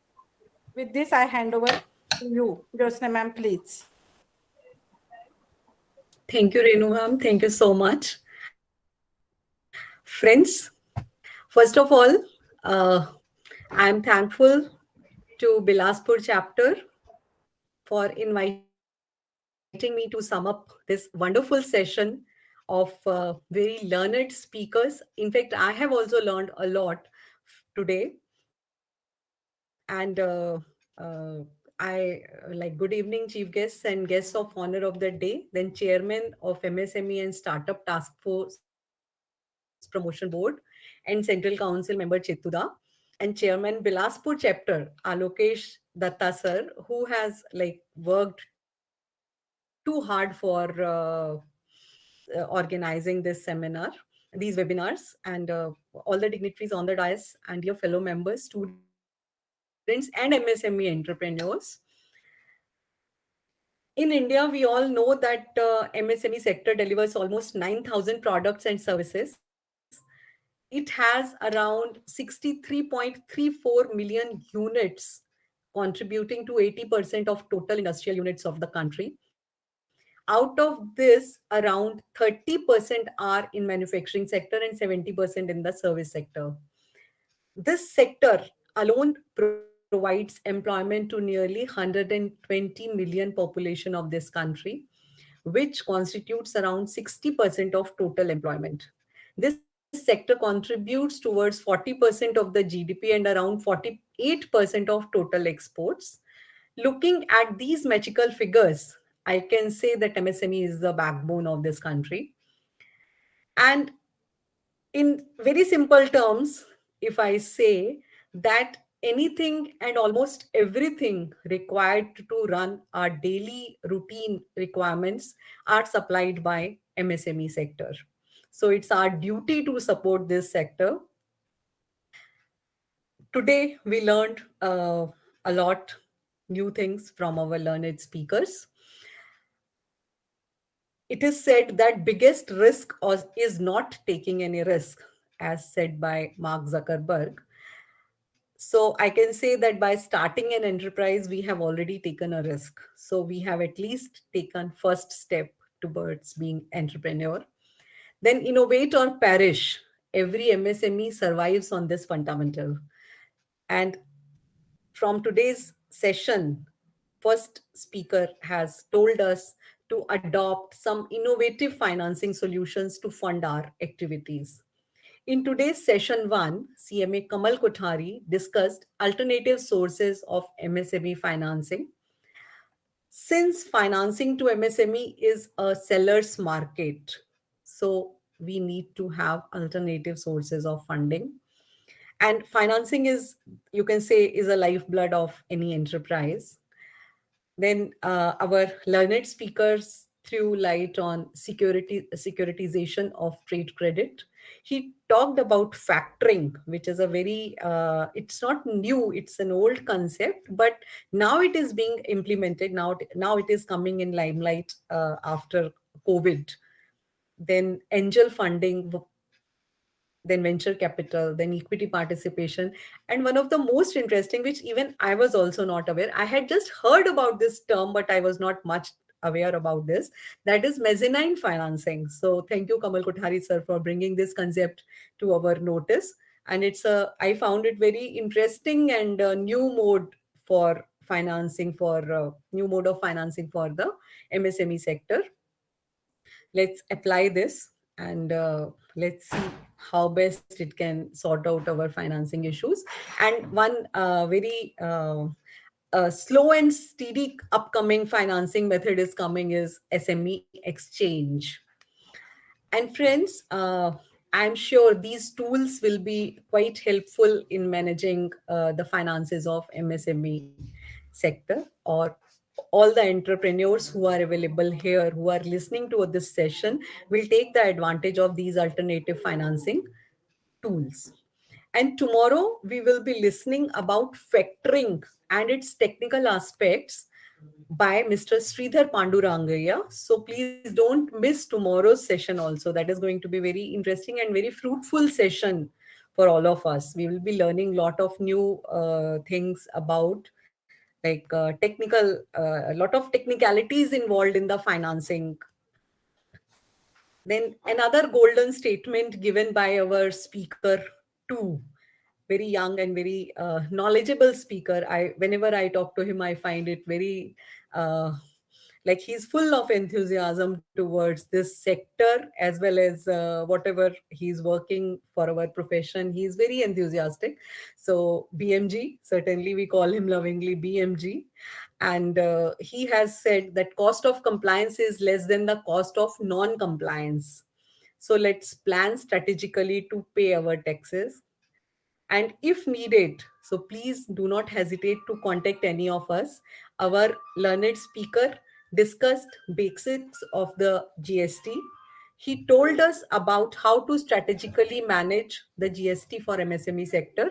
With this, I hand over to you, Jyotsna ma'am, please. Thank you, Renu ma'am. Thank you so much. Friends, first of all, I am thankful to Bilaspur chapter for inviting me to sum up this wonderful session of very learned speakers. In fact, I have also learned a lot today. And good evening, chief guests and guests of honor of the day, then chairman of MSME and Startup Task Force Promotion Board and Central Council member Chetuda, and chairman Bilaspur chapter Alokesh Datta sir, who has worked too hard for organizing this seminar, these webinars, and all the dignitaries on the dais and your fellow members, students and MSME entrepreneurs. In India, we all know that MSME sector delivers almost 9,000 products and services. It has around 63.34 million units, contributing to 80% of total industrial units of the country. Out of this, around 30% are in manufacturing sector and 70% in the service sector. This sector alone provides employment to nearly 120 million population of this country, which constitutes around 60% of total employment. This sector contributes towards 40% of the GDP and around 48% of total exports. Looking at these magical figures, I can say that MSME is the backbone of this country. And in very simple terms, if I say that anything and almost everything required to run our daily routine requirements are supplied by MSME sector. So it's our duty to support this sector. Today, we learned a lot new things from our learned speakers. It is said that biggest risk is not taking any risk, as said by Mark Zuckerberg. So I can say that by starting an enterprise, we have already taken a risk. So we have at least taken first step towards being entrepreneur. Then innovate or perish. Every MSME survives on this fundamental. And from today's session, first speaker has told us to adopt some innovative financing solutions to fund our activities. In today's session 1, CMA Kamal Kothari discussed alternative sources of MSME financing. Since financing to MSME is a seller's market, so we need to have alternative sources of funding. And financing is, you can say, is a lifeblood of any enterprise. Then our learned speakers threw light on securitization of trade credit. He talked about factoring, which is a very, it's not new, it's an old concept, but now it is being implemented. Now it is coming in limelight after COVID. Then angel funding, then venture capital, then equity participation. And one of the most interesting, which even I was also not aware, I had just heard about this term, but I was not much aware about this, that is mezzanine financing. So thank you, Kamal Kothari sir, for bringing this concept to our notice. And I found it very interesting and a new mode for financing, new mode of financing for the MSME sector. Let's apply this and let's see how best it can sort out our financing issues. And one very slow and steady upcoming financing method is coming is SME exchange. And friends, I'm sure these tools will be quite helpful in managing the finances of MSME sector, or all the entrepreneurs who are available here, who are listening to this session, will take the advantage of these alternative financing tools. And tomorrow we will be listening about factoring and its technical aspects by Mr. Sridhar Pandurangaya. So please don't miss tomorrow's session also. That is going to be very interesting and very fruitful session for all of us. We will be learning a lot of new things about like a lot of technicalities involved in the financing. Then another golden statement given by our speaker 2, very young and very knowledgeable speaker. Whenever I talk to him, I find it very like he's full of enthusiasm towards this sector, as well as whatever he's working for our profession. He's very enthusiastic. So BMG, certainly we call him lovingly BMG. And he has said that cost of compliance is less than the cost of non-compliance. So let's plan strategically to pay our taxes. And if needed, so please do not hesitate to contact any of us. Our learned speaker discussed basics of the GST. He told us about how to strategically manage the GST for MSME sector.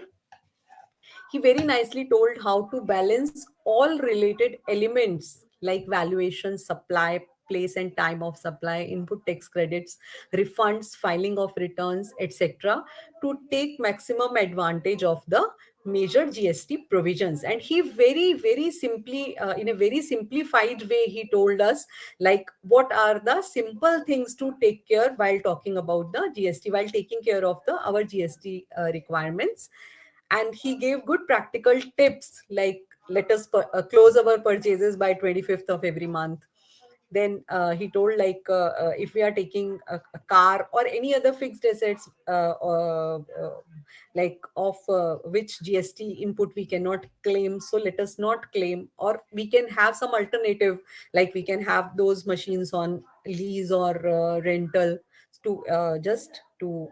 He very nicely told how to balance all related elements like valuation, supply, place and time of supply, input tax credits, refunds, filing of returns, etc., to take maximum advantage of the major GST provisions. And he very simply, in a very simplified way, he told us like what are the simple things to take care while talking about the GST, while taking care of our GST requirements. And he gave good practical tips like let us close our purchases by 25th of every month. Then he told like if we are taking a car or any other fixed assets like of which GST input we cannot claim, so let us not claim, or we can have some alternative, like we can have those machines on lease or rental to just to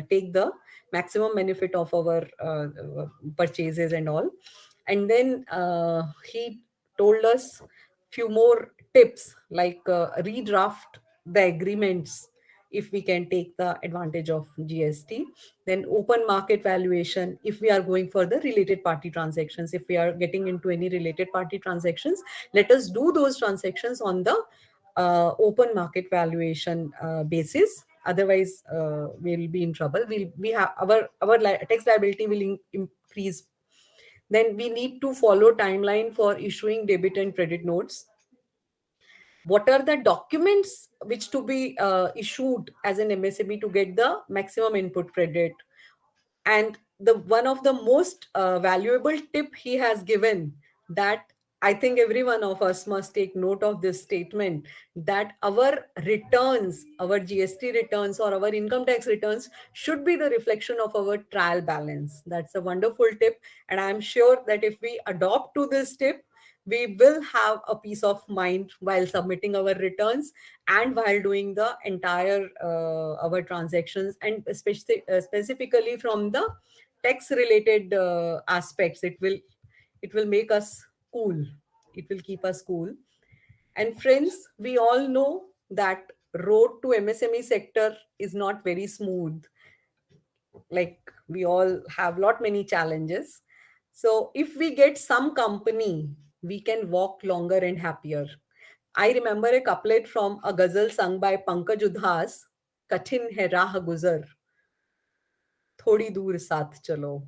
take the maximum benefit of our purchases and all. And then he told us few more tips like redraft the agreements if we can take the advantage of GST. Then open market valuation if we are going for the related party transactions. If we are getting into any related party transactions, let us do those transactions on the open market valuation basis. Otherwise, we'll be in trouble. We have our tax liability will increase. Then we need to follow timeline for issuing debit and credit notes. What are the documents which to be issued as an MSME to get the maximum input credit? And the one of the most valuable tip he has given, that I think every one of us must take note of this statement, that our returns, our GST returns or our income tax returns should be the reflection of our trial balance. That's a wonderful tip. And I'm sure that if we adopt to this tip, we will have a peace of mind while submitting our returns and while doing the entire our transactions, and especially specifically from the tax related aspects. It will make us cool. It will keep us cool. And friends, we all know that road to MSME sector is not very smooth. Like we all have many challenges. So if we get some company, we can walk longer and happier. I remember a couplet from a ghazal sung by Pankaj Udhas, Kathin hai raah guzar, थोड़ी दूर साथ चलो.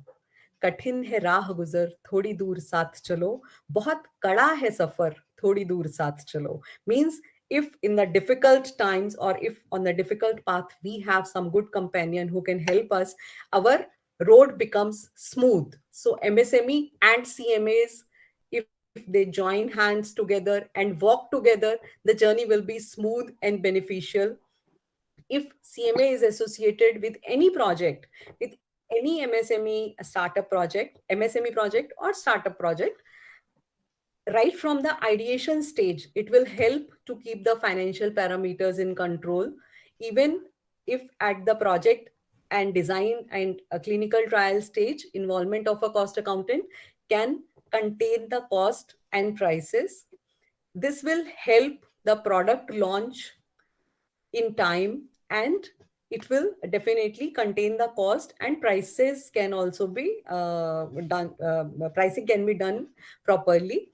कठिन है राह गुजर, थोड़ी दूर साथ चलो. बहुत कड़ा है सफर, थोड़ी दूर साथ चलो. Means if in the difficult times or if on the difficult path we have some good companion who can help us, our road becomes smooth. So MSME and CMAs, if they join hands together and walk together, the journey will be smooth and beneficial. If CMA is associated with any project, with any MSME startup project, MSME project or startup project, right from the ideation stage, it will help to keep the financial parameters in control. Even if at the project and design and a clinical trial stage, involvement of a cost accountant can contain the cost and prices. This will help the product launch in time, and it will definitely contain the cost, and prices can also be done. Pricing can be done properly.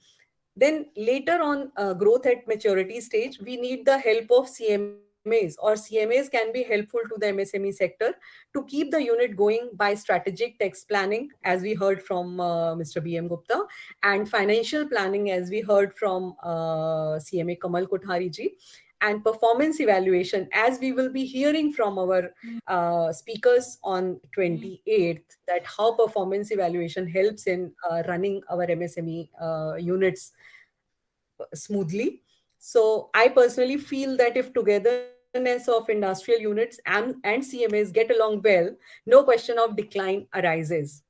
Then later on, growth at maturity stage, we need the help of CMAs, or CMAs can be helpful to the MSME sector to keep the unit going by strategic tax planning, as we heard from Mr. B.M. Gupta, and financial planning, as we heard from CMA Kamal Kothari ji, and performance evaluation, as we will be hearing from our speakers on 28th, that how performance evaluation helps in running our MSME units smoothly. So I personally feel that if togetherness of industrial units and CMAs get along well, no question of decline arises.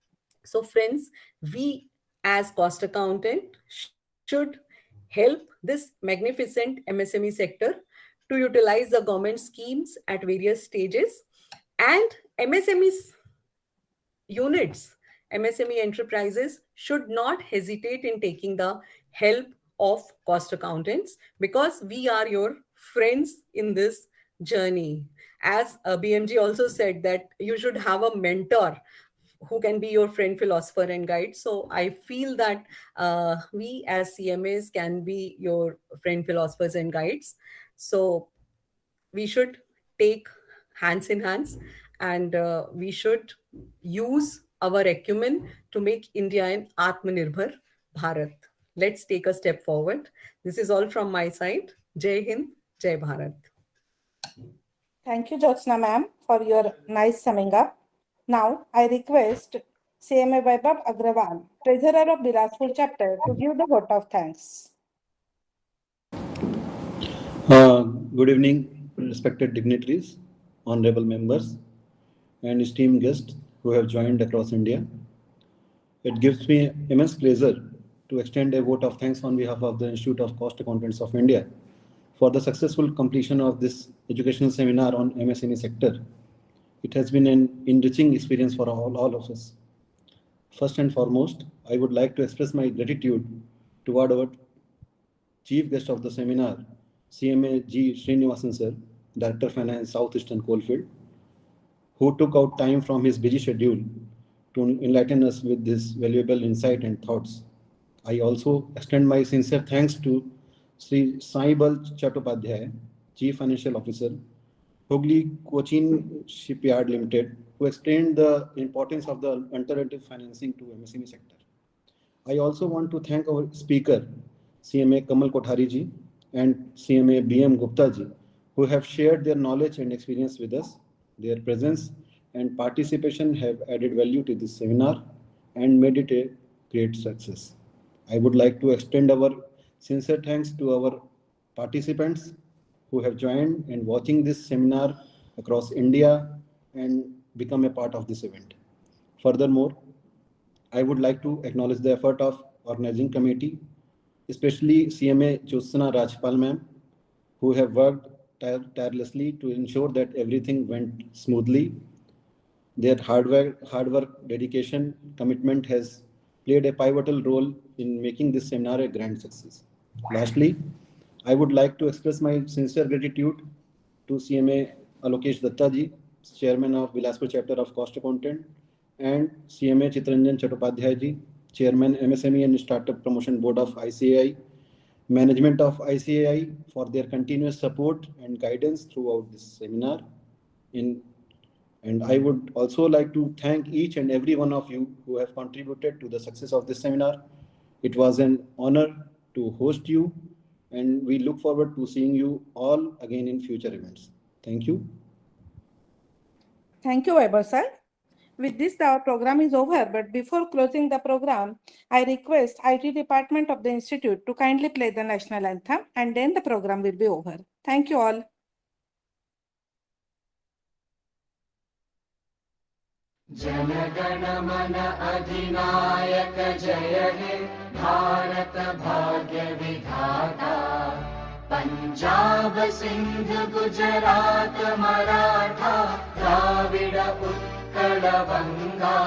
So friends, we as cost accountant should help this magnificent MSME sector to utilize the government schemes at various stages, and MSMEs units, MSME enterprises should not hesitate in taking the help of cost accountants, because we are your friends in this journey. As BMG also said that you should have a mentor who can be your friend, philosopher, and guide. So I feel that we as CMAs can be your friend, philosophers, and guides. So we should take hands in hands, and we should use our acumen to make India an Atmanirbhar Bharat. Let's take a step forward. This is all from my side. Jai Hind, Jai Bharat. Thank you, Jyotsna ma'am, for your nice summing up. Now, I request CMA Vaibhav Agrawal, Treasurer of Bilaspur chapter, to give the vote of thanks. Good evening, respected dignitaries, honorable members, and esteemed guests who have joined across India. It gives me immense pleasure to extend a vote of thanks on behalf of the Institute of Cost Accountants of India for the successful completion of this educational seminar on MSME sector. It has been an enriching experience for all of us. First and foremost, I would like to express my gratitude toward our chief guest of the seminar, CMA G. Srinivasan sir, Director Finance, Southeastern Coalfield, who took out time from his busy schedule to enlighten us with this valuable insight and thoughts. I also extend my sincere thanks to Sri Saibal Chattopadhyay, Chief Financial Officer, Hooghly Cochin Shipyard Limited, who explained the importance of the alternative financing to MSME sector. I also want to thank our speaker, CMA Kamal Kothari ji and CMA BM Gupta ji, who have shared their knowledge and experience with us. Their presence and participation have added value to this seminar and made it a great success. I would like to extend our sincere thanks to our participants who have joined and watching this seminar across India and become a part of this event. Furthermore, I would like to acknowledge the effort of organizing committee, especially CMA Jyotsna Rajpal ma'am, who have worked tirelessly to ensure that everything went smoothly. Their hard work, dedication, commitment has played a pivotal role in making this seminar a grand success. Lastly, I would like to express my sincere gratitude to CMA Alokesh Datta ji, Chairman of Bilaspur Chapter of Cost Accountant, and CMA Chitranjan Chattopadhyay ji, Chairman MSME and Startup Promotion Board of ICAI, management of ICAI for their continuous support and guidance throughout this seminar. And I would also like to thank each and every one of you who have contributed to the success of this seminar. It was an honor to host you, and we look forward to seeing you all again in future events. Thank you. Thank you, Vaibhav sir. With this, our program is over, but before closing the program, I request IT department of the institute to kindly play the national anthem, and then the program will be over. Thank you all. जनगण मन अधिनायक जय हे भारत भाग्य विधाता पंजाब सिंध गुजरात मराठा द्राविड उत्कल बंगा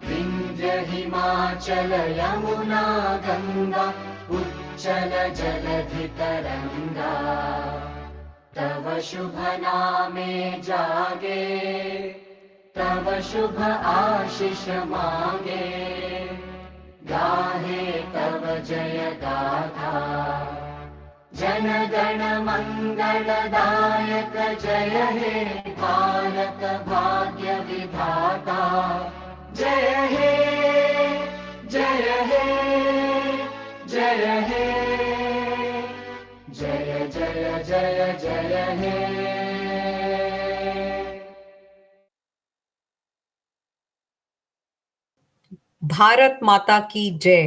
विंध्य हिमाचल यमुना गंगा उच्चल जलधि तरंगा तव शुभ नामे जागे तव शुभ आशीष मांगे गाहे तव जय गाथा जन गण मंगलदायक जय हे भारत भाग्य विधाता जय हे जय हे जय हे जय जय जय जय हे भारत माता की जय।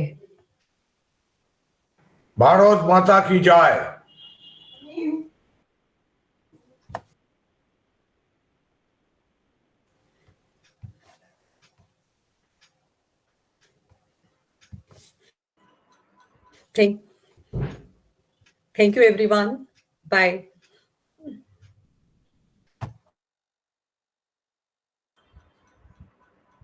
भारत माता की जय। Thank you everyone. Bye.